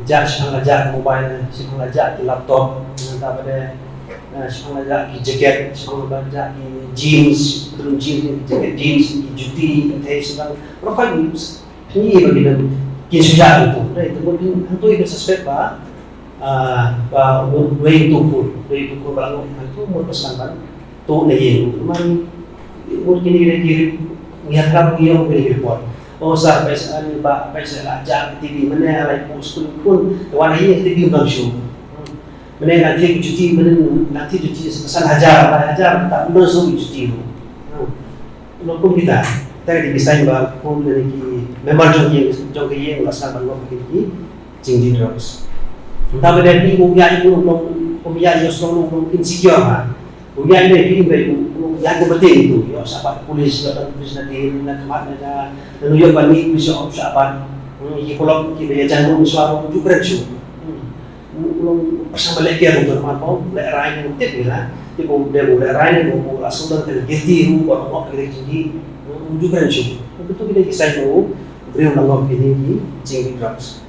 Jak ngajak mobile, ngajak di laptop, entah pada ngajak di jaket, ngajak di jeans, turun jeans, jaket jeans, juti, entah sedang profil news. Ini bagi dan kisah itu. Itu mungkin itu itu suspek bah way to cool baru itu mau pesan tu ni. Memang mungkin ini lihat dia mungkin report. Oh sah biasa ni bah biasa ajak TV mana like school pun warna ini TV bagus. Mana nanti cuti pesan hajar tak langsung cuti tu. Lalu kita desain bah pun dari member jong yang asal baru begini jingdi terus. Entah benda ni umia ibu yang selalu insecure ha. Umia ini yang penting itu. Ya sahabat polis nanti nak kemana dah. Lalu yang balik bisa sahabat. Ini kalau kita jangan suara ujuk kerja. Belum bersama lagi yang untuk mampu lerai yang tip lah. Tipu dia lerai yang mau langsung dan terjadi rumah orang kerja tinggi ujuk kerja. Betul kita kisah itu beri orang ini jingdi terus.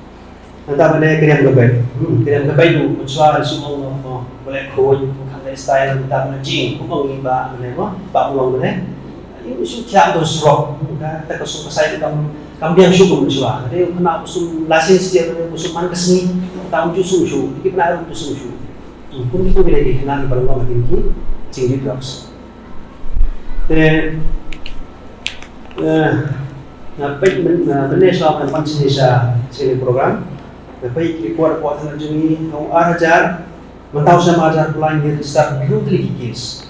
Entah mana kirim kebai itu suara semua boleh kod style entah mana jing pun iba mana pak uang mana ini sudah tu serok kita kesuka saya kamu yang syukur bersuara jadi kena usul lasin setiap usul mana kesini tahu jusul kita nak ada jusul pun itu bila dikenal di balong makin ki jing drugs baik benar soal pencinta sini program baik kuat terjuni ajar mentau sama ajar pulang dia start brutally case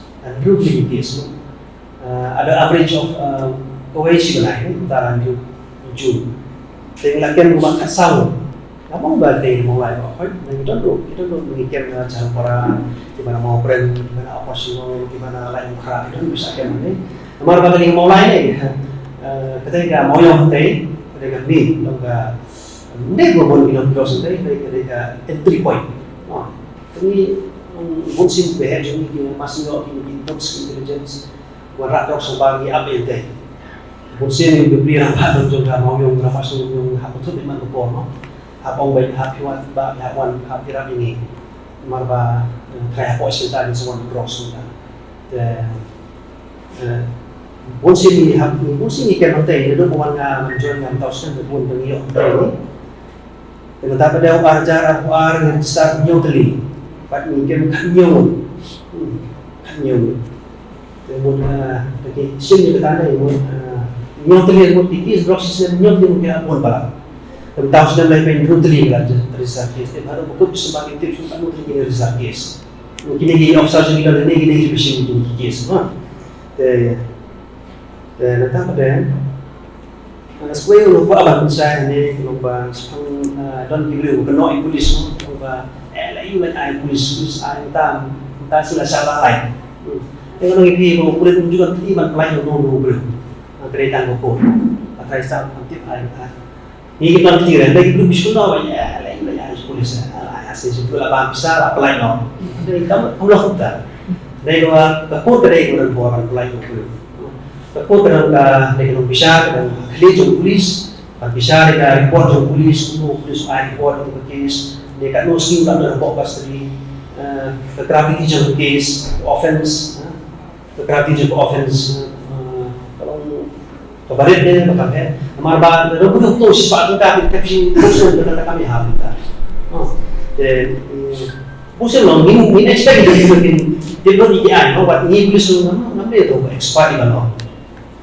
ada average of cohesion lah ini antara Jun sehingga latihan rumah kasau kamu berarti mulai kita dulu mengikat cara para gimana mau brand gimana operasional gimana lain kerap itu bisa kan ini kemarin pada yang mulai ni ketika mau yang penting ketika ni longga ni gua boleh bilang terus ketika entry point ini musim behar jadi masih ada inputs intelligence warak dok sebagi apa itu musim yang diberi rapat juga mau yang berapa yang hak betul memang betul no hak orang baik hak hewan hak wan hak kira ini marba kayak apa sih tadi semua berosong dan musim ini kan nanti itu pewarna menjual yang tahu sekarang berbuat dengan ini Dengan tak pada ajar yang start nyaw tali, pat mungkin kan nyaw, Kemudian bagi sim yang kita ada nyaw tali yang tipis, proses nyaw tali mungkin apun bala. Tentang sudah mulai main tali lah result case. Baru buku sebagai tips untuk mungkin result case. Mungkin ini officer juga ini bisa mungkin case, dan tak pada sekolah yang lupa abang saya ni lupa sepung don kibru kena polis lupa lain lain polis tam sila salah lain. Yang orang ini mau kulit juga tiban pelayan nong bro kereta buku atau istana nanti ada. Ini kita kira lagi belum bisa tahu ya lain polis asal sekolah abang bisa pelayan nong. Jadi kamu lakukan. Dari luar kekut dari orang buat pelayan nong. Takut kadang dengan bisa kadang ahli jom polis, bisa dengan report jom polis, polis report untuk kes, dekat no skill dalam report pasti gravity jom kes, offense, gravity jom offense, kalau kabaret ni macam ni, amar rebut tu sifat kita kapsi khusus dengan kami habita. Jadi khusus long ini expect dari dia beri dia, buat ni polis nampak tu expert di mana.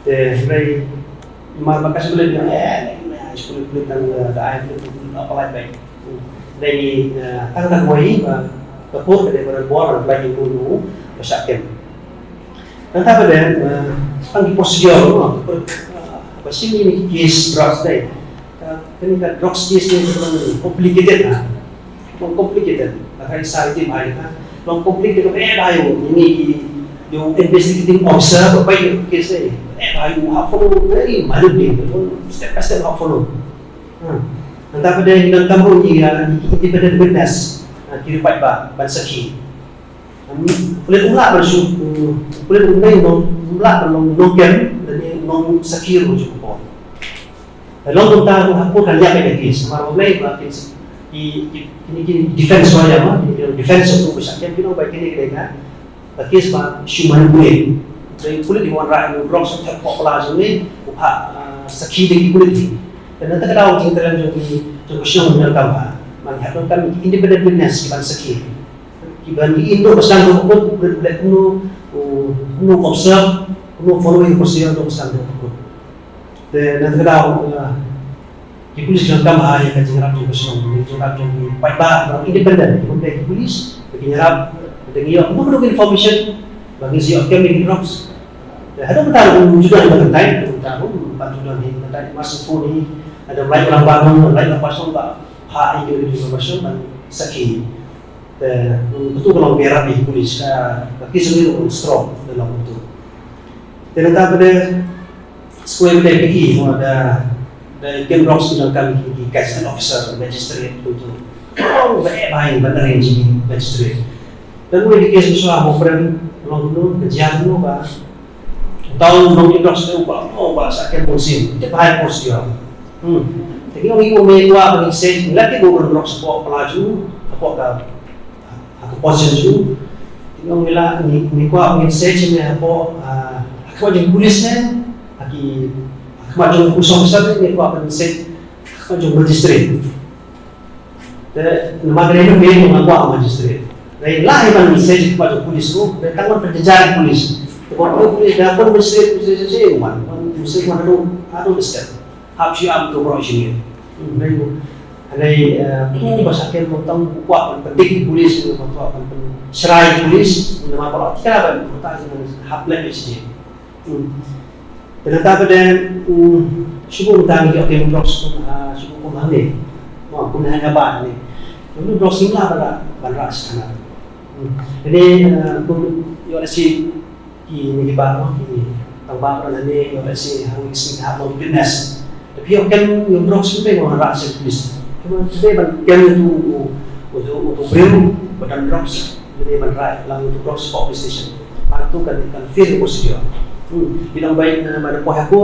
Dari maka sebelum dia sepuluh tentang dah apa lagi dari tentang wahai kepur dari berbuat lagi dulu bersyakim. Nanti pada sepanjang posisial apa sih ini case drugs day. Ini kan drugs case ni complicated lah, complicated. Akan saya tim hari kan, complicated bayu ini yung investigating officer bayu case ni. Bayu follow very minutely, step by step follow. Nanti pada yang kamu ni independent witness kiri pat bansaki. Kulit ulah bersu, kulit ulah nongken dan nong sakir berjumpa. Lalu kita aku kan lihat lagi kes, maru mulai berkes ini defense wajah mah, defense untuk bersakian kita baik ini kita kes bah human being. Dari kulit di warna yang berong setiap populasi ini, sakit dari kulit ini. Dan nanti kita tahu kita lanjut di question yang pertama, melihat kan independent witness kita sakit. Kita di Indo pesan untuk kulit kuno observe, kuno following procedure untuk pesan untuk. Dan nanti kita tahu di polis yang pertama yang kita nyerap di question, nyerap di baik independent, kemudian di polis, nyerap dengan dia untuk information bagi siapa kami di drugs. Ada betul juga yang berkentai, betul juga yang berkentai masuk phone ini ada banyak orang bangun, banyak orang pasang tak hak itu di information dan sakit. Betul kalau berat di polis, bagi semua strong dalam itu. Dan tak pada sekolah PDPI ada game rocks dalam kami di gazetted officer, magistrate itu. Baik benar yang jadi magistrate. Dan mulai di kes musuh aku pernah lalu kejian dulu bah. Tahun dong indok sudah ubah sakit musim, itu bahaya posisinya. Tapi orang ibu mewah mengisah, lagi gubernur indok sebuah pelaju, apa ke posisi itu. Tapi orang bilang ni mewah mengisah cuma apa jadi polisnya, aku maju kusong besar ni mewah mengisah, aku maju magistrate. Nama kerana memang aku magistrate. Lain lah yang mengisah aku maju polis tu, tanggung penjajaran polis. Kalau boleh dapat mesti umat, mesti mana ada step. Habis am tu berasal. Ada pasal tentang kuat penting polis itu tentang serai polis nama apa? Kita apa? Tentang haplan mesti. Tentang pada suku tentang yang blocks suku kumane, kumane apa ni? Itu blocks ini apa? Baras sana. Jadi yo si ini di bawah ini tambah orang ini yang masih harus menghapus fitness. Tapi yang kan yang blok sampai orang rasa fitness. Cuma sebenarnya kan itu untuk beriru badan drops jadi menerai lalu untuk drops pop station. Itu kan feel posisi. Bilang baik mana poh aku,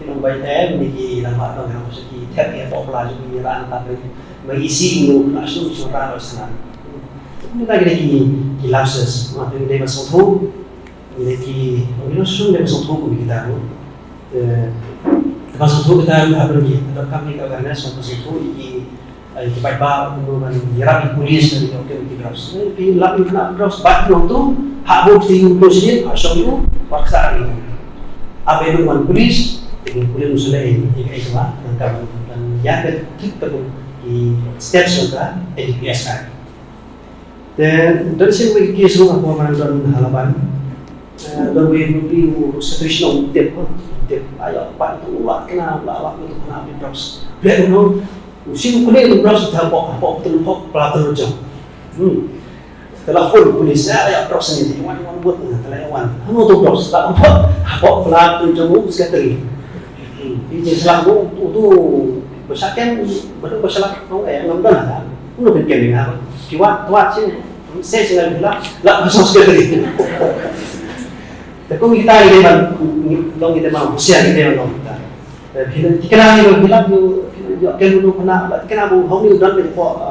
bilang baik memiliki nama orang yang mesti tap ya pop lagi ni ran tapi mengisi untuk langsung suara sana. Ini lagi di lapses, macam ini masuk tu. Jadi, orang Islam dia masuk hukum kita, masuk hukum kita apa lagi? Ada kami kabarnya masuk hukum ini Cepat ba kemudian nyerang polis dari okey Gross. Pi lapin kena Gross bat tu hak buk tinggal presiden asal itu paksa ini. Apa itu man polis dengan polis musuh ini itu lah dan yang kita di steps juga EDPS kan. Dan dari sini kita semua pemahaman halaman dan we situational tip ayo pak itu ulat kena lawak itu kena Gross. Lihat dulu usin kuliah itu Gross dah apa teluk pelaturan jam. Telefon polis ya Gross ini wan buat telewan. Anu tu Gross tak apa pelaturan jam sekali. Ini selalu tu bersakian baru bersalah kau ngambil lah. Unu berkembang apa? Kiwat sih. Saya sengaja bilang lah masuk sekali. Tapi kita ini kan, long kita mau usia kita long kita. Kita ini bilang kalau dulu kena, kenapa home itu dan berpo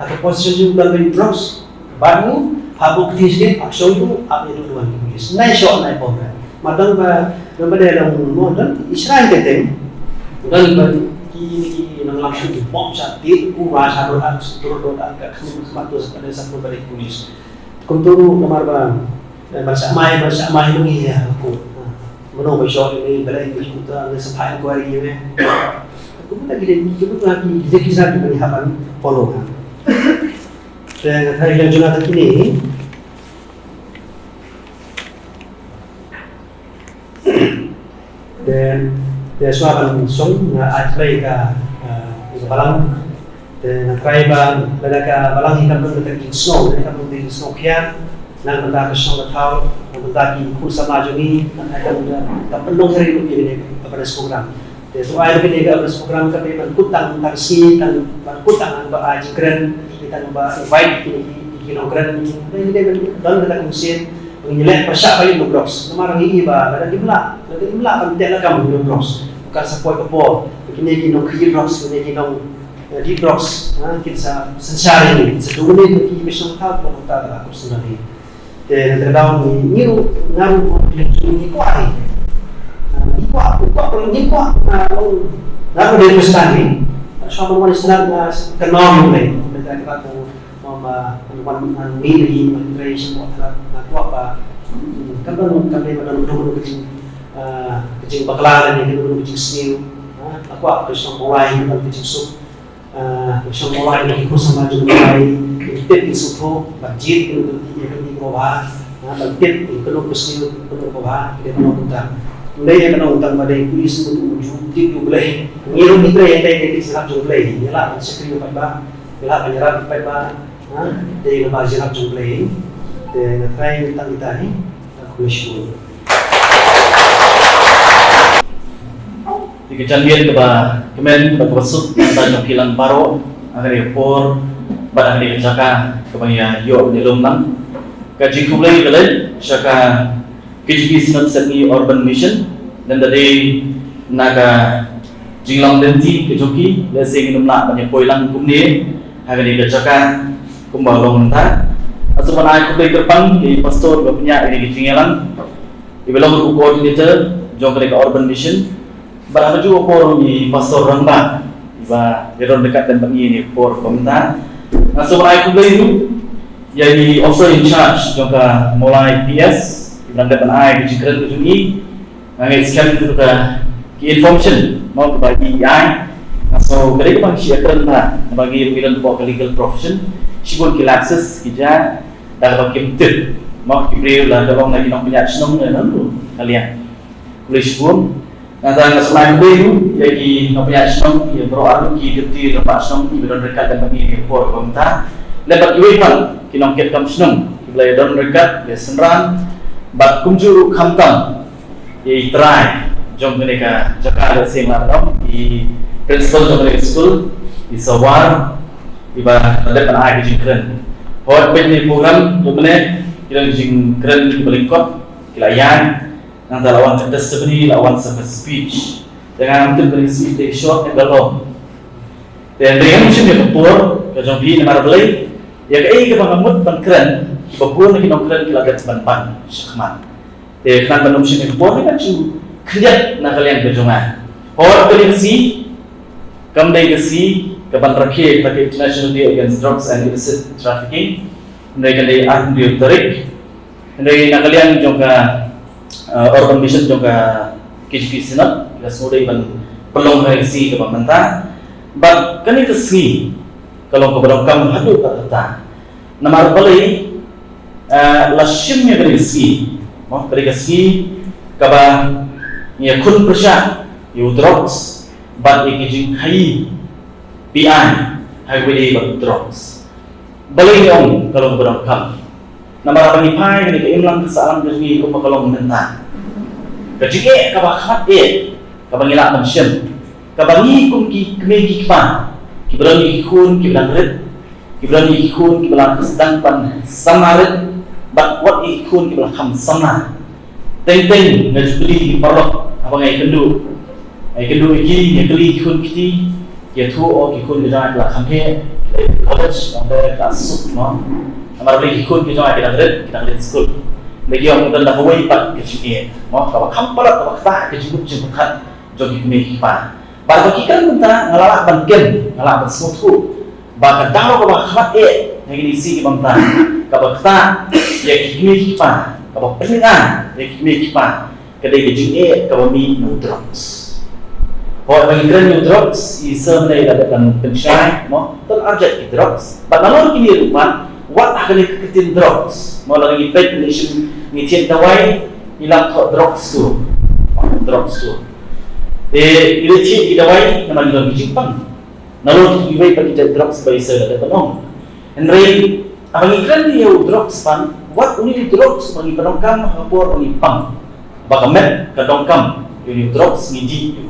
atau posisi itu dan berproses, baru habuk tisnya, action itu apa itu dua polis. Naik shot naik bomber. Madang pada dalam modal Israel kita, dan kini nang langsung bom sakit, kurang sabar turun agak sematu sekali satu balik polis. Kunturu kamar bang. Masa mai ini ya aku menunggu shot ini balai kita ada sampai aku hari ini aku pun lagi kisah di halaman follow kan dan hari yang Jonathan ini dan suapan song ajbai ka balang dan traiban ladaka balang hingga mendekat snow dan mendekat snow kian nang benda kesong tahu, nang benda ki kursa maju ni, nang ada benda tak perlu hari itu ini kepada program. Jadi soal ini kepada program kami berkutang tarsi dan berkutang amba aji keren, kita amba invite di keren ini dan kita kemudian menyelet persiap bagi Gross. Nama orang ini ada dimla kan tidak kamu Gross. Bukan sepoi kepol. Begini kino Gross, begini kino di Gross. Kita sensari ini, sedulur ini kita bisa tahu kita aku sendiri. Dan terdapat ni ngaruh ni kuat ngaruh dari Pakistan ni sama orang Islam kenal mulai mereka kata mama ni menteri semua aku apa kan kami dulu kecil bakalan ni dulu kecil senior aku apa terus mulai kecil sup terus mulai ni ikut sama juga mulai kita disuruh masjid itu di bawah, masjid itu bersih itu bawah kita menonton. Mulai yang menonton pada polis itu judi boleh, ngirim mitra yang tadi kita siap boleh, ialah sekali lepas, ialah penyerap lepas, dari lepas siap boleh, dan try kita ni aku bersyukur. Di kejadian kemen berpersut tentang hilang baru agar repor pada hari kerjakan kepada yo belum nang kaji kumlai kalian syaka KGP Senat Sydney Urban Mission dan dari naga jinglang denti kejoki lesing numla banyak poilang kumni hari kerjakan kumbalong mentah asupan air kumlai kerpang di pastor punya ini kejingelan di belakang koordinator jong mereka Urban Mission berapa juga por di pastor rembang iba beron dekat dan bagi ini por pemerintah. Nasuh air kumlai itu jadi officer in charge jangka mulai PS dan depan air di jikran kejungi nangis sekian itu sudah key information mau bagi AI nasuh kerja bang siakan lah bagi pilihan buat legal profession sibuk kilakses kita dah bagi tip mau kibri lah kalau lagi nak punya senang dan kalian kulis pun nanti selain itu jadi nak punya senang ya berolah ki detik lepas senang ibadah dekat dan bagi report pemerintah lepas iwan kinong ket kam senang ibadah don dekat ya senran bat kunjuru khamtam ye try jom mereka Jakarta singlar dom di principal jom mereka school di Sawar ibadah depan air jingkren hot beli program jom mereka kita jingkren kebelikot kilayan nanti lawan testimoni lawan sama speech jangan ambil dari speech dari short and long dan dengan musim yang kepur kejong di nama beli ya kaya kebangamut bangkren kepur lagi nongkren kilagat banpan syakman ya kenapa musim yang kepur ni kan cu kerja nak kalian kejongan hot kali kesi kamdai kesi kapan rakyat pakai International Day Against Drugs and Illicit Trafficking, mereka dari Ahmad Tarik, dari nakalian juga Urban Mission juga KGP Senat, kita semua dari pelong reaksi ke pemerintah, but kan itu sih kalau keberangkam hadu kata, nama balai lasimnya dari sih, mau dari sih kaba ya kun persya, you drugs, but ikijing hai PI, highway but drugs, balai yang kalau keberangkam, nama apa ni pai ni keimlang kesalahan dari kau kalau mentah, kejige kaba khat kabangila mansyen kabangi kum ki kmegi kpan kibrani khun kiblan red kibrani khun kiblan sedang pan samaret but what khun kiblan kham sama teng ngajuli parok abangai kendu iki ngakli khun kiti ya thu o ki khun kiblan la khamhe college onde class no amar beli khun kiblan kita red school lagi orang dan dah hawai pat kecil mau kau kham palat kau kata kecil khat jogi kini kipan, baru kita minta ngalak banken, ngalak bersemutu, bakat dah kau bakal yang isi kipan, kau kata ya kini kipan, kau peningan ya kini kipan, kedai kejing kau no drugs, kalau bagi no drugs, isu mereka dapat pensyai, mau terarjat drugs, bakalor kini rupan, what akan diketin drugs, mau lagi pet nation ngicip dawai, hilang drugs tu. Ila cik kita wai nama dia Jepang. Nalur kita wai pakai drugs by sir ada penong. Henry abang iklan dia drugs pan. What uni drugs bagi penongkam hapor bagi pang. Bakamet kadongkam uni drugs ngiji.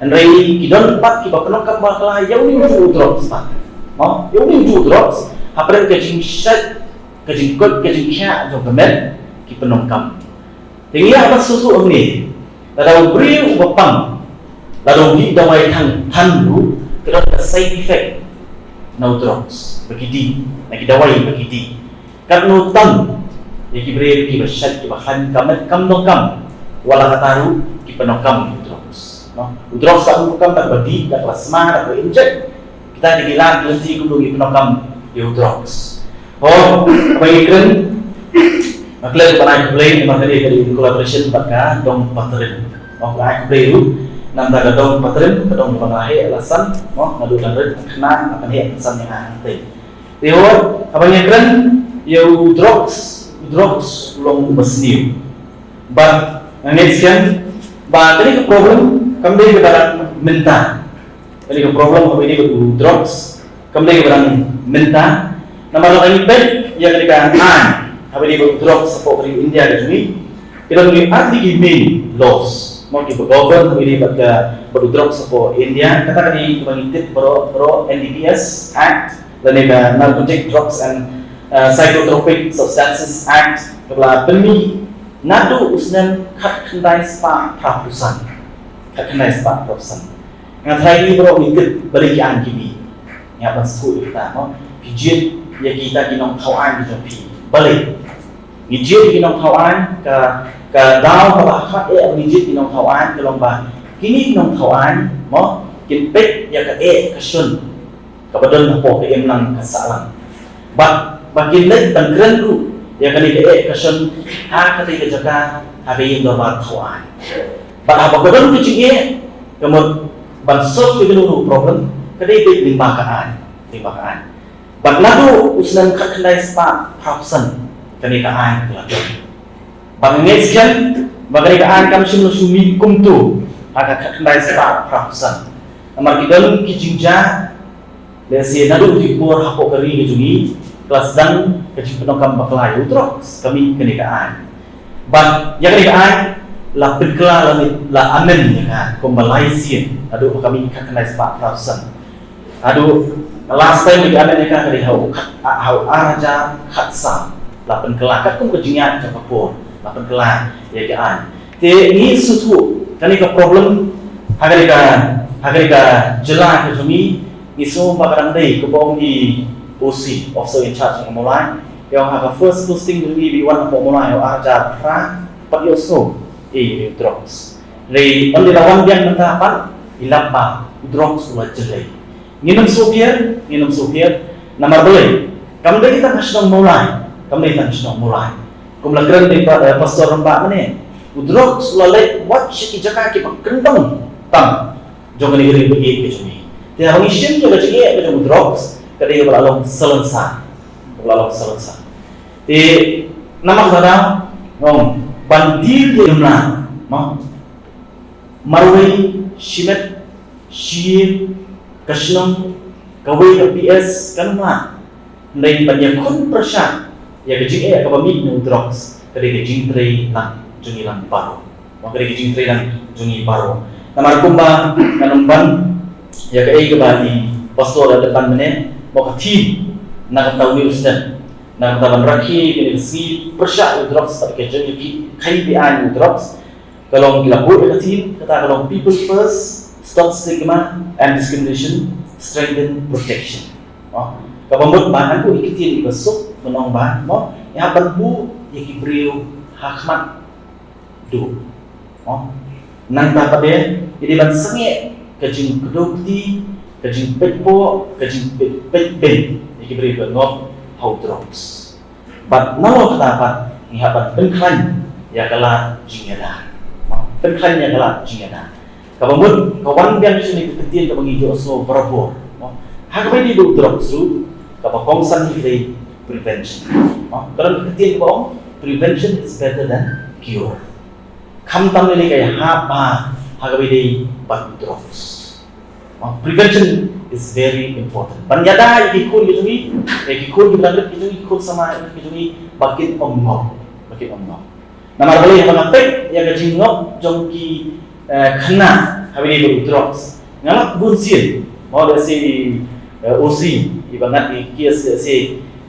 Henry kidon pat kita penongkam bakal ya uni drugs pan. Mau ya uni drugs. Apre kecing shat kecing kot kecing kya jo kamet ki penongkam. Tinggi apa susu ni? Lalu beri ubapang. Lalu di dawai tan lu kena side effect no drugs bagi di lagi dawai bagi di karena tam ya kibre ki bersat ki bahan kam wala kataru ki penokam drugs no drugs tak penokam tak bagi tak plasma tak inject kita digilan nanti kudu ki penokam ya drugs oh bagi keren maklah panai play makali dari collaboration baka dong paterin oh ai play lu nam daga dong patrim kadong pangahe alasan mo ngadu dan kena akan he alasan yang ante teo abang keren you drugs long besniu but next kan ba tadi ke problem kembali ke barang mentah tadi ke problem kembali ke drugs kembali ke barang mentah nama lagi baik ya ketika kembali ke drugs support dari India dan Jumi kita ngi arti main laws mau kita govern ini pada drugs for India kata tadi kebangitit pro NDPS Act dan juga Narcotic Drugs and Psychotropic Substances Act kebelah bemi nadu usnan kat kendai spa prapusan yang terakhir bro ikut berikan gini yang pasku kita mau pijit ya kita kinong tauan di jopi balik pijit kinong tauan ke daw kabakhat abijit kinong tauan ke lomba kini kinong tauan mo kinpet ya ke kasun kabadon na po ke emlang kasalang bakin let tangkren ku ya kani ke kasun ha kati ke jaka hari yang lomba tauan abakadon ku cing kemud ban solve ke nu problem kadai bit limbakaan lalu usnan kakandai spa hapsan kani kaan kelakon Bangetskan bagaikan kami semua sumi kumtu agak kendai spa hapsan amar kidalum kijingja lesi nadu dipur hapo kari ngejungi kelas dan kecil penokam baklayu terus kami kenikaan ban ya kenikaan la penkela la amen ya kan kombalaisin aduh kami kakandai spa hapsan aduh last time di amen ya kan dari hau araja khatsa la penkela kakum kejingan capapur lapan kelan ya kan te ni suatu kan ke problem hagarika jelas ke jumi isu bakaran dei ke bong di OC officer in charge ng mulai yang haga first posting dulu di one po mulai yang arja pra patyoso drugs le only lawan biang mentapan ilapa drugs wa jelai nginum Soviet, nama boleh. Kamu dah kita nasional mulai. Kumla keren di pastor rembak mana? Udrok sulalai wat syaki jaka ki kendong tam. Jong ni geri bagi ke cumi. Dia orang isim juga cakap ke udrok kadai belalong selensa. Di nama kata bandir di mana? Marwai, Shimet, Shir, Kashnam, Kawai ke PS kan mana? Dari banyak kun persat ya kecil kabami nu drugs kadai kecil tray lang jungilang paro. Kadai kecil tray lang jungi paro. Nama kumba kanumban ya kai kebali pastor ada depan mana? Mau team nak tahu ni ustaz. Nak tahu rakhi kini si persat drugs pada kecil ni kai bian drugs. Kalau kita buat team kata kalau people first, stop stigma and discrimination, strengthen protection. Kapamut bahan ku ikitin ibasuk menong bahan mo yang bantu ikibriu hakmat do. Nang dapat dia jadi ban sengit kajing kedokti, kajing petpo, kajing petben ikibriu bangop how drops. But nalo katapat ihapan penklan ya kala jingada. Penklan ya kala jingada. Kapamut kawan yang sini keketin kabangijo oslo berapor. Hakapai di do drops tu kapakongsan kita prevention. Kalau kita tahu prevention is better than cure. Kamtam ni kaya hapa hagawi di batu drugs. Prevention is very important. Banyada ikut gitu ni, ikut bilang gitu ikut sama gitu ni bakit omngok. Nama boleh yang mengatek yang kecingok jongki kena hagawi di batu drugs. Ngalak bunsin, mau dah si OC ibangat ki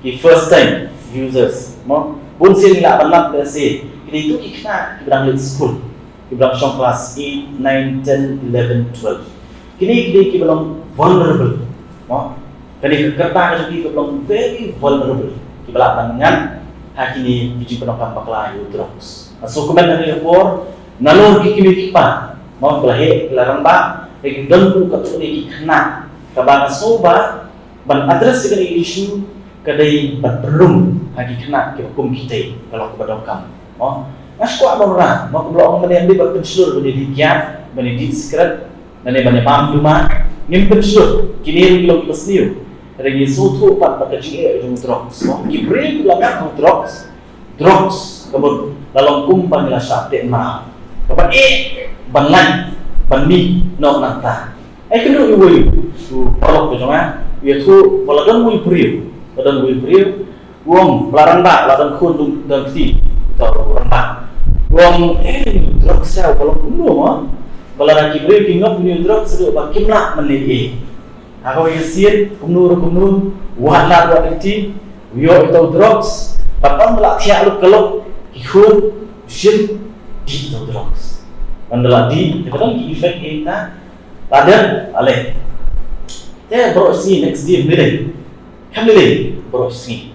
ki first time users mo bunsin la balap da se itu ikna ibrang lit school ibrang shong class 8 9 10 11 12 kini ki belum vulnerable mo kini kerta ki belum very vulnerable ki balap dengan hakini biji penokam bakla drugs so kuman dari report nalo ki kimi pa mo belahe larang ba ki don ku ka ki kena kabang soba ban address dengan isu kadai ban perlum hagi kena ke hukum kita kalau kepada kamu. Ngasku abang mau kebelah orang yang dibuat pensiun pendidikan, pendidik sekret, dan banyak paham cuma ngim pensiun kini kalau kita sendiri ada suatu pat kecil itu drugs. Kibri belakang drugs kemudian dalam kumpan ila syate mahal. Kapan ban lain ban mi no nanta. Kena iwui tu perlu kejama iaitu waladon wui priu uang larang tak larang kun dan ti atau rendah uang drugs saya kalau kuno balara kibriu kingop ni drugs sedu bakimlah menei aku yasin kuno wala wa ti yo itu drugs patang melak tiak lu kelok ikut sim di itu drugs mandala di kadang ki effect kita ada ale dia berosi next day beli kamili berosi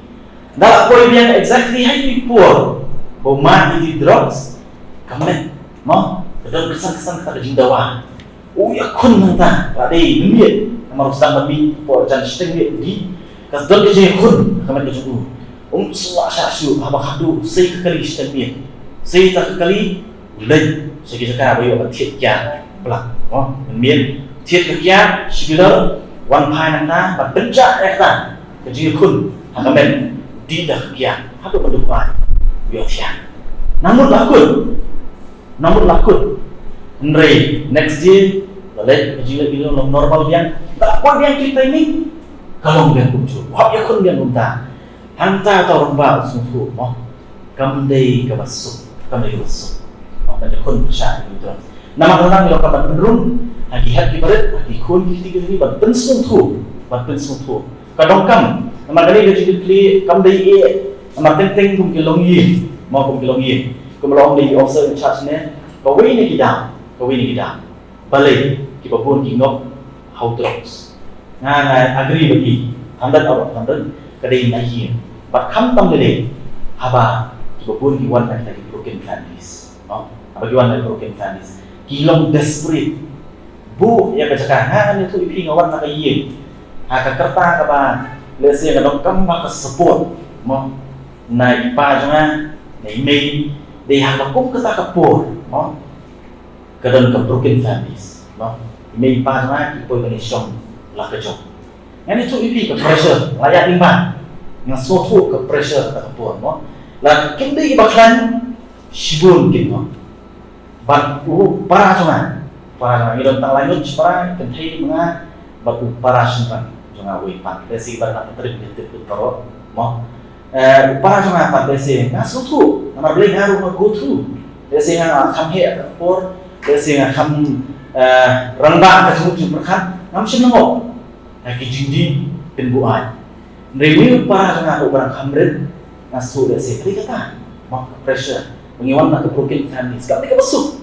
dah apa yang exactly how you pour boma di drugs kamen mo kadang kesan kita jindawa ya kun nanta tadi dunia kamar ustaz nabi por jan sting di kas don ke kun kamen ke jugu suwa syasyu apa hadu sei kali sting sei tak kali ulai sekejap bayu tiap ya belak miền thiết thực gia chỉ lỡ one pie nanta và tính trả ekta cái gì kun hàng men đi đặc gia hát được một bài biểu thiện namun lakun nrei next day lalet cái gì lagi normal biang tak apa biang kita ini kalau biang kucu hak ya kun biang kunta hanta atau rembau sungguh mo kamdei kabasuk banyak kun besar gitu nama orang yang kapan penurun lagi hati berat lagi kun kita ban pensung tu kadang kam nama kali dia jadi kli kam dai nama teng kum kilongi mau kum kilongi kum long di officer in charge ne kawai ni kita balai kita pun kingop how drugs agree bagi 100 out of 100 kadai nahi but kam tam le haba kita pun kiwan broken families kilong desperate bu ya kecaka ha ni tu ipi ngawan nak ye ha ka kerta ka ba le se ka dok kam ba ka support mo nai pa janga nai mei de ha ka kum ka ta ka por mo ka don ka broken families mo mei pa janga ki poi ni shom la ka jok ngani tu ipi ka pressure layak limba ngang so tu ka pressure ta ka por mo la kim de ba klan shibun kin mo bat para janga idon tak lanjut para kentai menga batu para sunran janga wipan desi barang terima tip toro mo para janga pat desi ngasu tu namar beli ngaru go through desi nga kham he por desi nga kham rangba ka semu perkhan ngam sinngo ki jindi penbuan review para janga barang khamret ngasu desi kali kata mo pressure mengiwan nak broken families kami ka besuk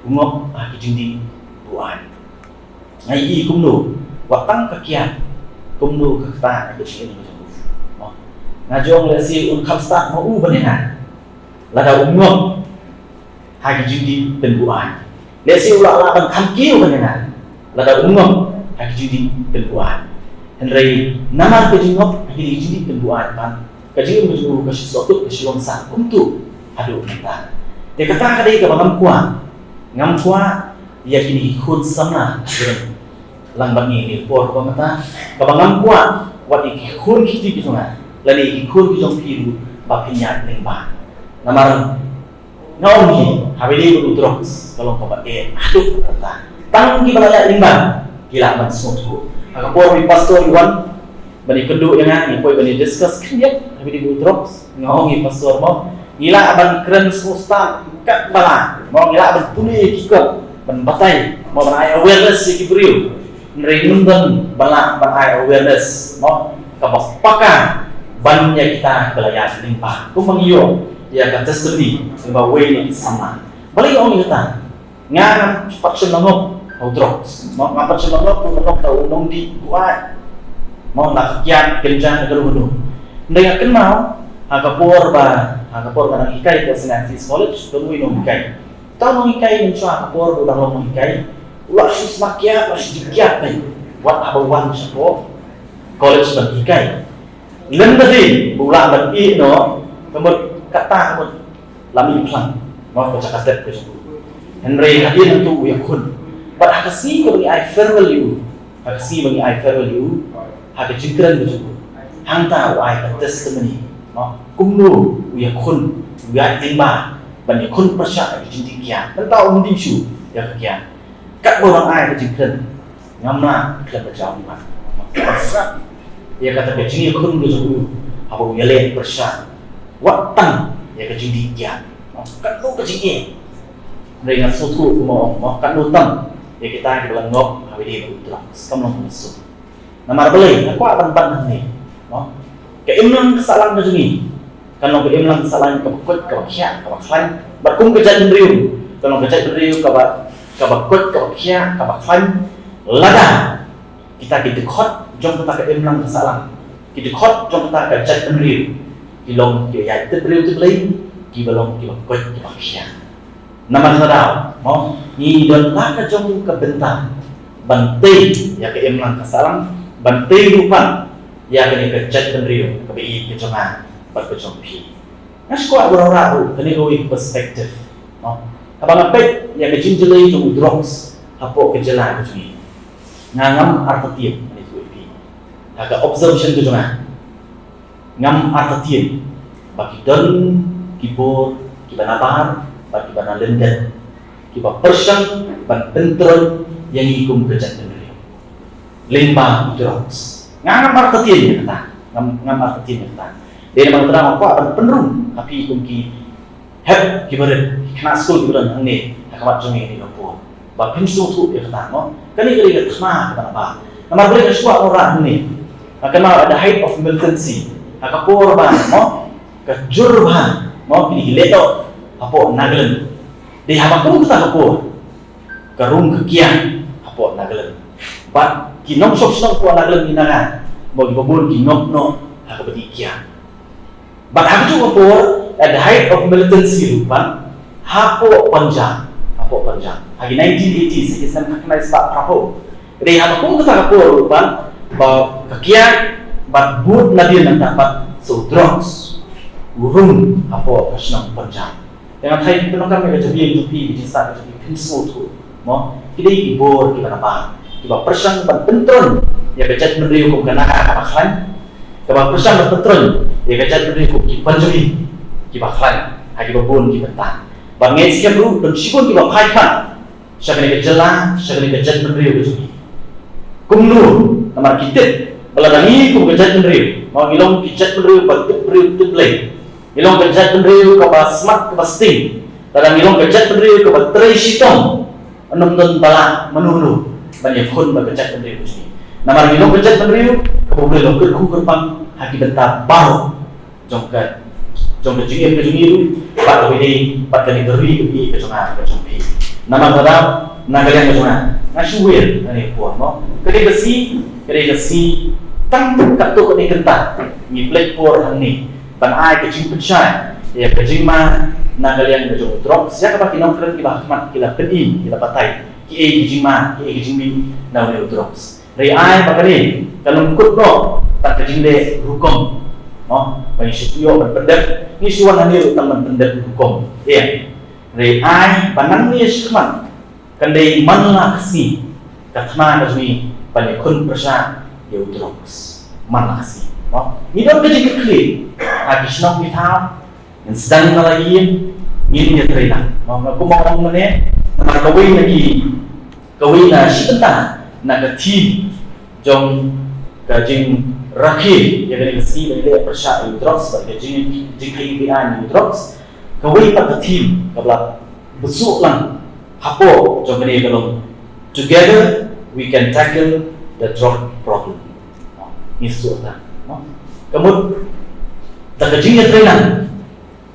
ngop ki jindi buat, ngai i kumno, watang kakian, kumno kakta itu sih macam tu, ngajong lesi un kamsta mau beneran, lada ngop, hagi judi penbuan, lesi ulah ban kamkiu beneran, lada ngop, hagi judi penbuan, henry nama kejingop hagi judi penbuan kan, kejing menjadi kasih sesuatu kasih longsa, kumtu, aduh mentah, dia kata kadai kebangan kuat, ngam kuat ia kini ikut sama lambat ni por ko mata kabangam kuat wat ikut kiti kisuna lani ikut kijong piru bapinya lengba namar ngaumi habili udrox kalau ko bate aduh kata tang ki balaya lengba gila man smotu aga por mi pastor iwan bani kedu yang ni poi bani discuss kriat habili udrox ngaumi pastor mo gila aban keren swasta kat bala mo gila aban puni kikot batai mau berai awareness yang diberi merenungkan balak berai awareness mau kapakah banyak kita belajar limpah kumangiyo ya kan testimoni bahwa way ini sama balik orang kita ngan cepat senangop outros mau ngapat senangop menangop tahu nong di buat mau nak kian kencan negara gunung dengan kenal agapor nang ikai ke Senatis College dan winong ikai tahu mengikai mencua kapor udah lo mengikai ulah sus makia masih dikiat nih wat abawan siapa college mengikai lembedi bulan beri no kemudian kata kemudian lami plan mau baca kaset ke situ Henry hadir untuk yang kun but hakasi bagi I fair value hakasi bagi I fair value hak jingkran begitu hangta I testimony no kumnu yang kun yang timba banyak kun persyak di jinti kian, tahu mungkin syu ya kian. Kat orang ai ke jingkren, ngamna kelab berjauh mah. Persyak, ya kata ke jinti kun begitu, apa uyale persyak, watang ya ke jinti kian. Kat lu ke jinti, dengan suatu mau kat lu tang, ya kita bilang ngop, habis itu terus, kamu langsung masuk. Nama beli, aku akan ban ni, keimnan kesalahan ke jinti. Kalau kita bilang kesalahan kebakut, kebakian, kebaklan, berkum kejadian beriu. Kalau kejadian beriu, kebakut, kebakian, kebaklan, lada. Kita didekot, jom kita bilang kesalahan. Didekot, jom kita kejadian beriu. Kilong, kita itu beriu tu beli, kita belum kebakut, kebakian. Nama sedau, mau ni dan nak jom kebentar, bantai, ya kita bilang kesalahan, bantai lupa, ya kita kejadian beriu, kebi kejoman. Berkecampi. Nas kuat berorang kini kau perspektif. No, abang apet yang kejinjelai jom drops, apa kejelah kejungi. Ngam artatian ini tu ipi. Agak observation kejungan. Ngam artatian. Bagi don, kibor, kibanabar, bagi bana lenden, kiba persang, ban pentron yang ikum kejadian beliau. Limbah drops. Ngam artatian kata. Ngam artatian kata. Dia memang terang apa akan penerung tapi kunci heb gimana kena school gimana ni akamat jumi ni apa bahkan suatu dia kata no kali kata apa nama boleh kesuat orang ni akan ada height of militancy akapor ba no kejurban no pilih leto apa naglen dia apa pun kita kapor karung kekian apa naglen but kinong sok po naglen inangan mau dibobol kinong no akabati kian. But aku juga por at the height of militancy lupan, hapo panjang, hagi 1980s Islam kaknai sebab prapo jadi haba kung kata kapo rupan ba kakian bat bud nabi nang dapat so drugs urung apo kasnang panjang dengan thai penongkam mereka jadi jupi di sa jadi pinsu tu mo kidai ibor di mana pa kiba persang ban pentron ya kecet mendriu kum kana akhan kiba persang ban pentron ya kecet mendriu kum ki panjui kiba khan hagi babun ki bentang banget siap ru dan sibun kiba phaipan syakane kejela syakane kecet mendriu jupi kumnu namar kitet baladani kum kecet mendriu mau ngilong kecet mendriu batuk mendriu tublai ngilong kecet mendriu ka basmat ka basting dalam ngilong kecet mendriu ka batrai sitong anum bala menunu banyak kun berkecet mendriu sini namar ngilong kecet mendriu ka boleh lokir ku kerpang haki bentar baru jongkat jongkat jingir ke jungiru pak ini pak kali geri ke jonga ke jongpi nama kadam nagalian ke jonga ngasuir ani puan mo kali gesi tang katu kini kenta ni black por hani ban ai ke jing pensai ya ke jing ma nagalian ke jong drop siapa pak kinong keren ki bahmat kila peni kila patai ki e ke jing ma ki e ke jing mi na ne drops ri ai bakari kalau kut no tak ke jing de hukum mo bagi sipio berpendek ni suan hani teman pendek hukum ya ri ai panang ni sikman kandai manla kasi katna najmi bani kun persa ya drops manla kasi mo ni dong ke jing kli habis nok mitau yang sedang nalayin ini terina mau mana nama kawin na sibenta na ke team jong kajing rakil yang dari si dari persya drops bagi jing KPI drops kawin pak team kabla besuk lang hapo jong ini kalau together we can tackle the drug problem ini sudah kemudian tak kajing terina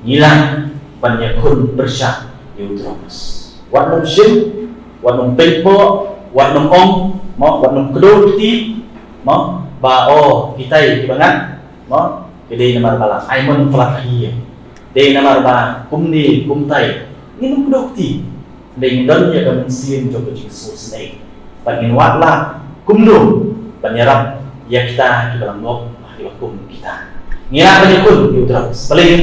hilang banyak kun bersyak drops warnum sim warnum tempo warnum ong mo warnum kedul ti mo ba oh kita banget mo kedai namar bala aimon pelakhi dei namar ba kumni kumtai ni kedul ti dei don ya kan sim jo kecik susnei bangin watla kumnu banyarap ya kita ngok kum kita ngira banyak kun drops paling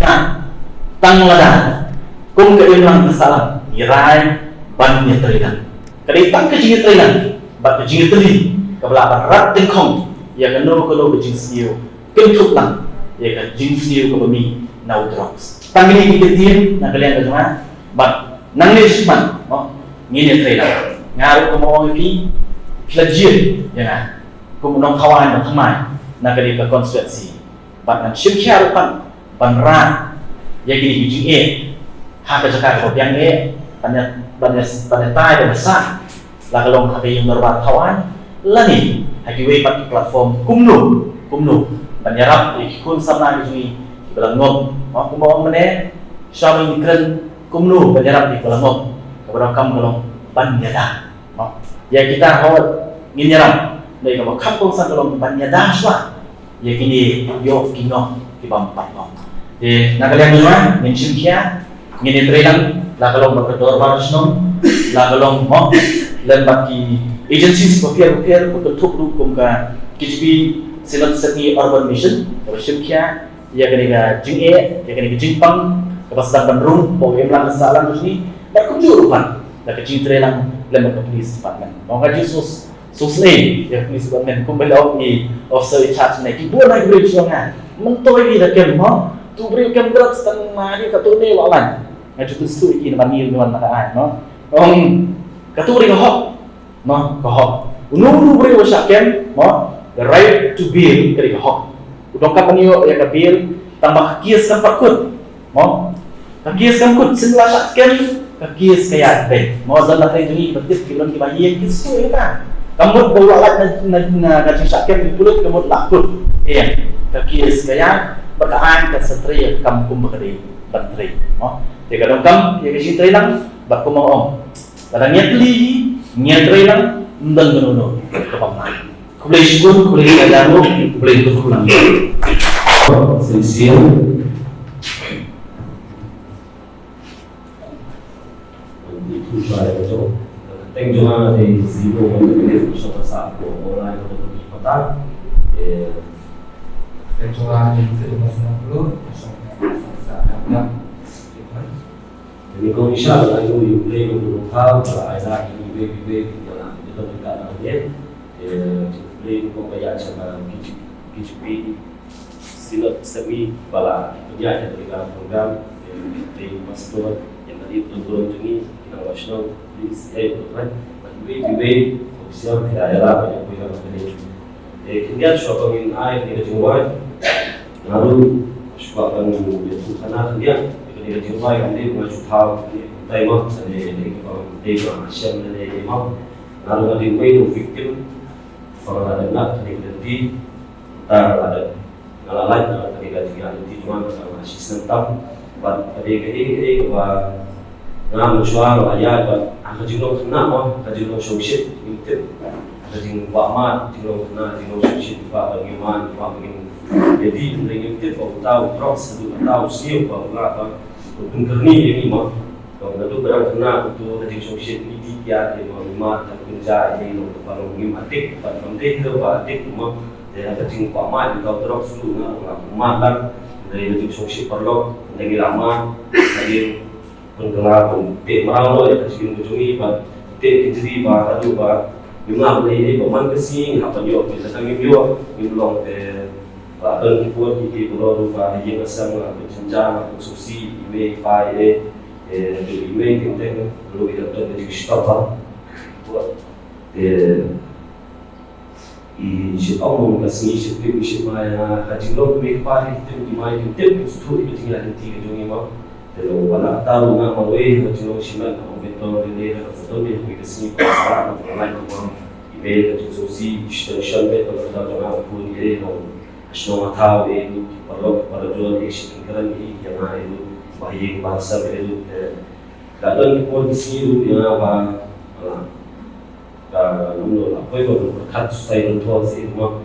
tang lada kum ke imlang kesalam irai ban nya terinan kadai tang ke jing terinan bat ke jing teri ke belapan rat tengkong ya kanu ke jing sniu kentuk lang ya ke jing sniu ke bumi nau drops tang ini ketin na kalian ke jema bat nang ni siman no ngine terinan ngaru ke mau iki plajir ya na kum nong kawan na thamai na kali ke konstitusi bat nan simkhia rupan ban rat ya gini ujung hak kejagaan kopiang banyak tai besar lah kalau hak yang berwartawan lani haki we pakai platform kumnu banyarap ikun sama di belangom mau kumau mana shopping keren kumnu banyarap di belangom kepada kamu kalau banyada ya kita hot nginyaram dari kalau kampung sana kalau banyada swa ya gini yo kingo di bampak nah kalian semua mention kia ngini training lah kalau berkedor barusnom lah kalau mau lembaki agencies berpikir berketuk hukum ka KGB Silat Sydney Urban Mission mention kia ya kena jing ya kena jingpang kepasan bandrung mau emlang kesalan ni tak kunjurupan lah kecing training lembaga police department mau ngaji susle ya police department kumbelau ni officer in charge ni kibuan lagi berjuangan mentoi ni dah kemau tu beri kamera setengah hari katu ni walan ngaji tu stu iki nama ni nuan nakaan no katu beri kahok no kahok unu beri wasakem no the right to bill keri kahok udong kapanyo ya ka bill tambah kias kan pakut no kias kan kut sinla satkem kias kaya be mo zan na tay juni betit kilon ki bahiye kisu ya kamut bawa lat na ngaji satkem dipulut kamut lakut iya kias kaya berkaan ke setri kampung berkedi bantri tiga dongkam ya kisi tri lang baku mau kadang nyet tri lang ndang ganono ke pamna kulay sigun kulay kadano kulay kulang sincere di kushaya itu Tem jornada de desenvolvimento de passar por online untuk kota. Ketua Internasional Group Jadi kalau misalnya itu dimulai untuk hal ada ini BBB yang kita berikan dia, dimulai membayar sama KCP silap semi bala punya yang berikan program dari pastor yang tadi turun ini international police kan BBB official tidak ada yang punya ini. Kemudian shopping air di Jawa, lalu shopping di sana dia di Jawa yang dia maju tahu Taiwan di Malaysia di Mau, lalu ada yang victim, orang ada nak di ada lain tadi di cuma masih sentam, buat ada wah ngam jual ayat buat aku juga kena aku juga sosial itu jadi wamat juga kena juga sosial pak bagaimana pak begini jadi dengan itu kau tahu terus tahu siapa apa untuk ini mah kalau itu berang kena untuk jadi sosial media dia wamat dan kerja ini untuk kalau mengimatik pada penting itu atik mah dia ada jadi wamat kalau terus dulu nak wamat dari jadi sosial perlu dari lama dari penggelar teh merau ya kasih kunjungi pak teh jadi pak aduh pak Bunga ini paman kesini apa yo kita sangi yo imlong pak buat kita pulau pak yang asam berjenjang susi ime pai ime kita perlu kita jadi stop buat i siapa kasih siapa siapa kaji lo ime pai kita di mai kita itu tinggal di tiga jungi mau kalau wala tahu na maway kalau siman ang beto rin na foto ni kasi para online ko email at susi extension beto kada jana po ni no asno matao ni para join action karan ni yana itu bayi bahasa beru kadang ko disiru yana ba nuno la poi ko kat sai to si mo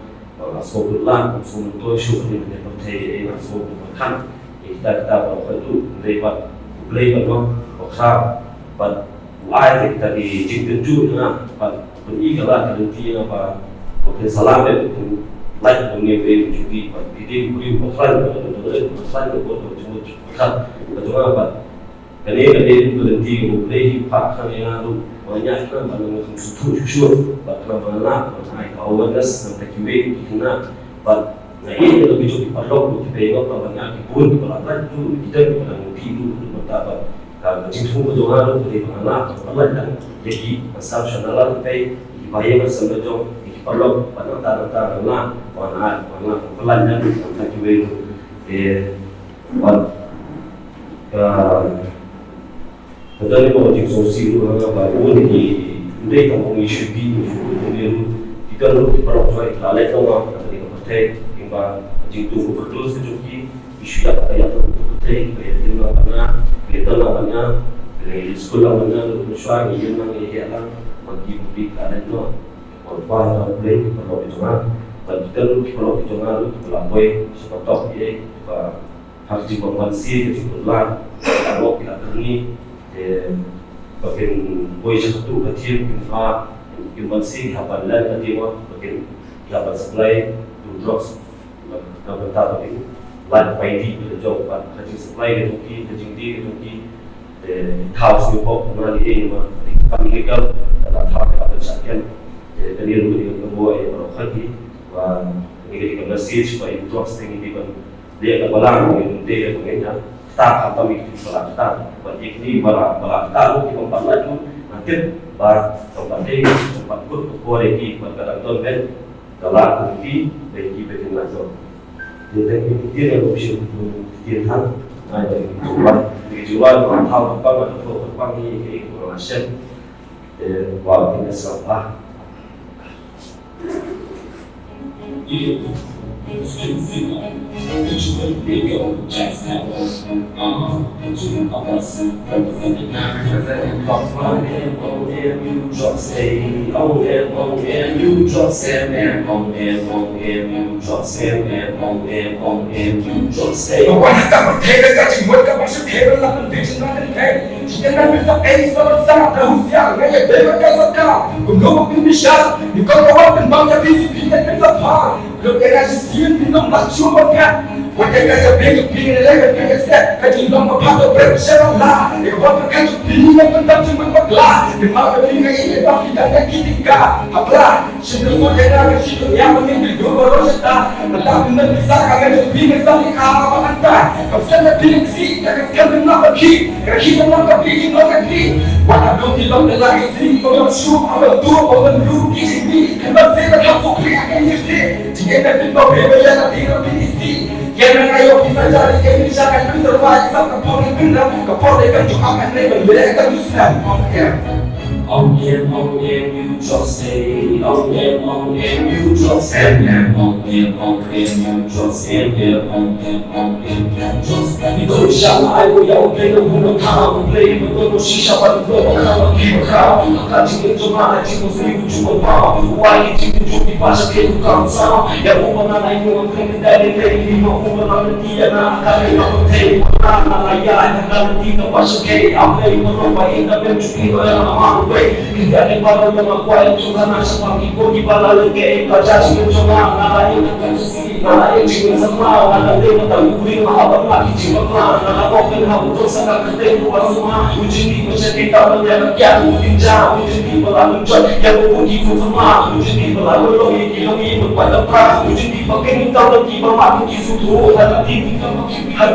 so lan so to shu ni ne pate na so kan kita itu lewat no okra but why kita di jinju na but peninggalan nanti apa oke salam itu like dunia be jadi but di beri okra itu cuma kan cuma apa kali nanti boleh pak kan yang itu banyak kan banyak susu but mana awareness dan takiwe kita but nah ini lebih cukup perlu kita ingat banyak pun pelan itu kita pelan tidur bertapa kalau jingtung berdoa dari mana pelan jadi assumption dalam kita bayar sampai jauh perlu pada tanda mana pelan dan kita juga betul ni kalau jingtung sosial baru ni dia kamu isu di kita lu perlu cuai lalai tahu apa tadi kita ba jintu berdua sejuki isu apa yang terjadi di mana kita namanya di sekolah mana usaha yang mana ialah bagi publik ada itu apa boleh kalau dicoba bagi kalau dicoba pelapoi seperti ini harus dikonvensi diulang kalau kita ini bagian boleh satu kecil kita konvensi apa lain tadi bagian dapat supply to drugs nomor satu itu lain paidi itu jauh pak kaji supply itu kaji house ni pop mana di mana kami legal dalam hal apa sahaja jadi itu dia membawa yang berkhati wah ini kita message supaya itu harus tinggi dia kebalang dia pengennya tak apa mikir balak tak bagi ini balak tak di tempat laju nanti tempat ini tempat boleh di berkadang ben galak nanti bagi laju jadi dia yang bisa dihantar ada dijual orang tahu apa ini informasi wah ini salah On him, you just stay. On him, you just him. On him, you just him. On him, you just. You go to shop, I will yell, play the woman, come, play with the shisha, but the come, keep a cow. I'm catching it to my team, was able to a bomb. Why did you do the passion came to come sound? Yeah, woman, I know I'm playing that in the woman on the tea, and I'm coming on the table. I'm not the passion came. I'm playing with the way in the bench, and I'm on the way. Hindi para yung mga kwaya tungana sa pag-ipon di pala lagi kajaji yung mga nalayo ng kasi nalayo yung sa mga nalayo ng taguri mahabang lagi yung mga nalakok ng habutong sa kakatay mo ang mga ujini ko siya kita ng yan utin dyan ujini pala ng dyan yan uputi ko sa mga ujini pala ng lohi kilongi magpadapra ujini pagkinitaw ng ibang makikisuto halatin ka makipihan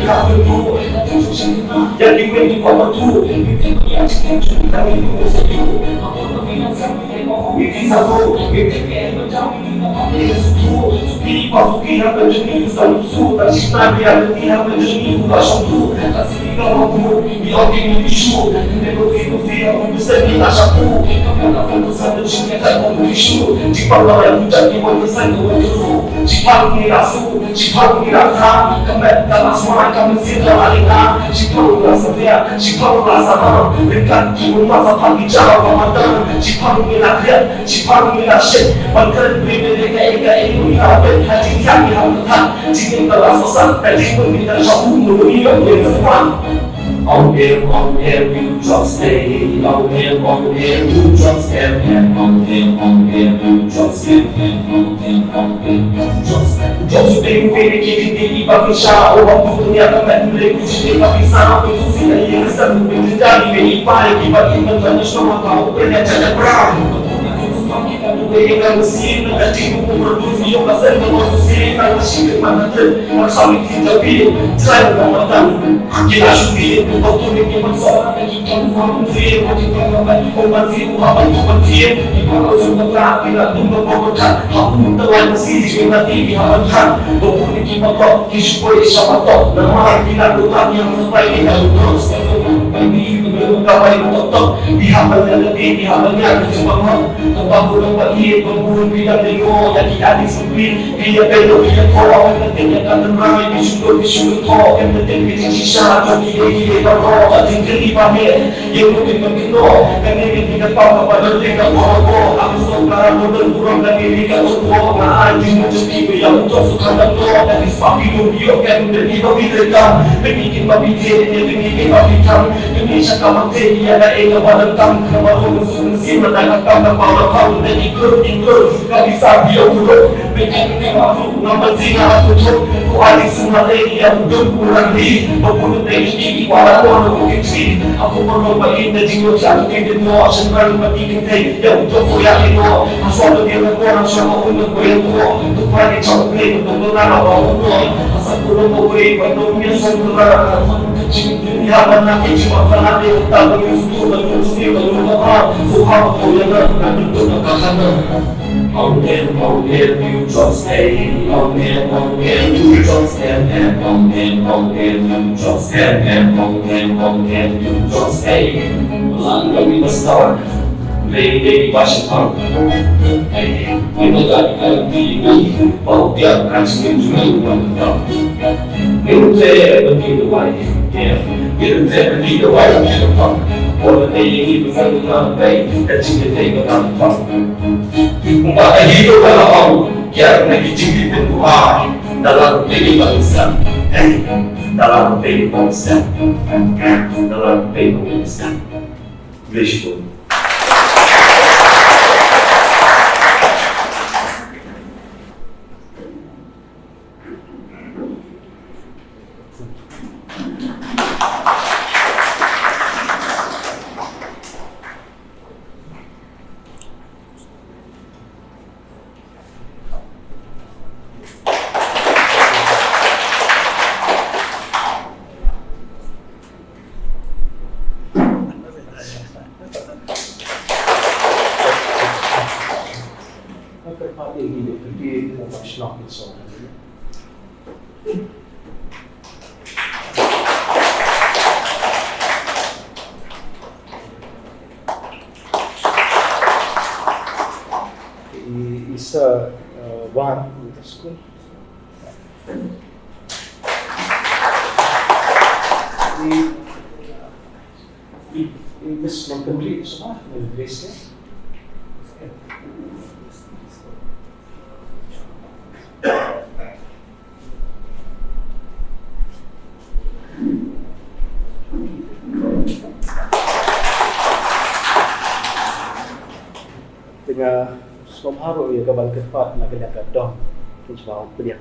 hapon ko yan iwin di pa matu yan kami ko sa iyo ako na pinagsabi mo hindi sa to hindi kaya madami hindi sa to hindi pa sukihan ka dyan sa luso at sinabi ang tihan ka dyan yung basyang to kasi ikaw ako hindi ako pinibisyo hindi ko siya kung gusto nila siya po kapag ako sa dyan niya tayo kung bisyo di pa lang yung dyan yung mga sa iyo di pa lang niraso di pa lang nirasa kamay kalasman kami sila alika di pa lang nasa dia di pa lang nasa dekat kung masa pag-ijaw pamatan di pa lang nilakyan di pa lang nilasyan magkaroon bibili ka ikain mo ikapit at iyang ihamatan di ka lasasan at di mo nila siya puno iyong nilasuan. On him, you just stay. On him, you just him. On him, you just him. On him, you just. Just bem feito que para fechar o abuso minha também lei que te para pensar que isso se aí essa não tem de vem para que vai que não deixa uma calma para te bravo yang mesin nanti memproduksi yang pasal memproduksi kalau sih mana tu masalah kita pilih saya memotong kita sudah waktu ini masalah kita mau mesti mau masih kalau sudah kita tunggu pokoknya aku telah masih nanti dihasilkan waktu ini kita kisah sama top nama kita tuh yang sampai kita terus ini kapay motor dihabalnya lebih dihabalnya cuma pembangunan bagi pembangunan bidang lingkungan yang diadik sempit dia belok dia kau penting yang akan ramai di sudut kau yang penting di sisa bagi dia bawa bagi kelima yang mungkin begitu dan ini tidak tahu pada mereka bawa aku suka model kurang lagi mereka tua anjing macam itu yang untuk suka dan tua dan dispapi dia kan menjadi bagi mereka bikin babi dia bikin babi kamu Indonesia kamu dia ada ego pada kamu kamu mesti menangkap kamu dan ikut gak bisa dia urut bikin kamu nama zina tutup kuali semua lagi yang kurang di membunuh teknik pada orang kecil aku mencoba ini jiwa jatuh di bawah senang mati kita yang untuk koyak itu asal dia orang sama untuk koyak itu untuk pada cakap untuk mengenal orang asal belum boleh bentuknya sempurna dunia mana cuma pernah diutak begitu begitu begitu Tuhan koyak dan bentuknya kakaknya On him, you just stay. On him, you just him. On him, you just him. On him, you just stay. Lang kami basta. Baby, watch it come. Hey, you know that I be oh, yeah, I'm still doing one love. You never be the wife, yeah. You never be the wife of the pump. Or the day you keep on the way, that you can take on the pump. But I hear you well, yeah, maybe you keep it high. Dalam baby bangsa, hey, dalam baby bangsa, dalam baby bangsa. English book. Isa one in the school. This one complete semua dari Grace ya. Tengah sebab haru ya kawan kepat nak kena kadang tu sebab apa dia.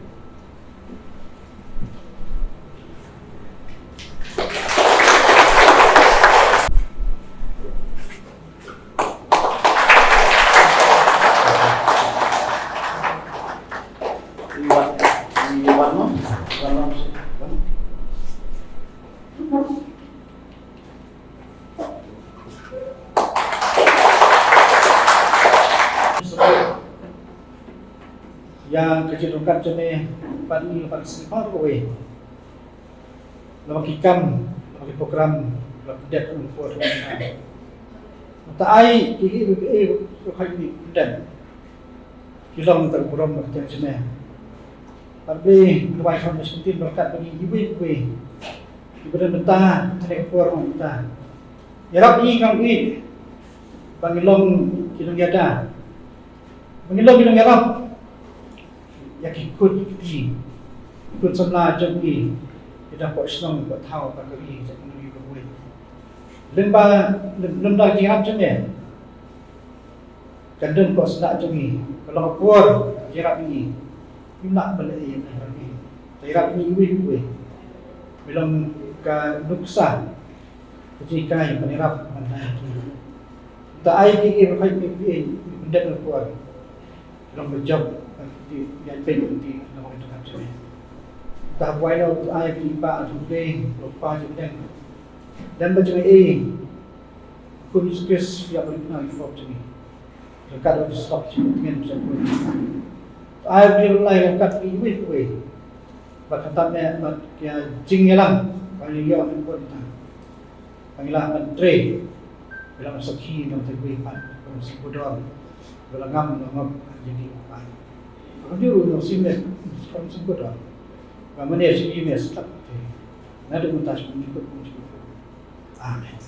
Yang kecenderungan jenis padi pada sekitar kowe. Lawan kikam, lawan program, lawan dek untuk tak ai kiki kali dan kilang terpuram macam jenis. Tapi luai kan mesti berkat bagi ibu-ibu. Ibu dan mentah ada kepuaran mentah. Ya Rabbi kang kuwi pangilong kilong yada. Pangilong kilong ya Rabb. Yang ikut sebelah jembi kita buat Islam buat tahu pada ini jadi menuju ke bui. Lembah jirat jembi, kandung kau sedak jembi. Kalau kuat jirat ini, nak beli yang lagi. Jirat ini bui. Belum ke nuksan, ketika yang menirap mana itu. Tak ada lagi berkait benda berkuat. Belum berjam. Yang penting di nama itu kan jadi. Tak boleh lalu ayat lima sampai lupa jadi. Dan macam ini, kuliskes yang benar itu macam ini. Dekat ada stop dengan macam itu. Ayat lima lain dekat ibu. Berkata mat kia jinggelang kali yang pun tak. Panggilan menteri, bilang sakhi nam terbuat, si bodor, bilang ngam jadi apa. Dia rumah simet, sekarang sebut dah. Kamu ni sih ini start. Nada mutas pun ikut. Amin.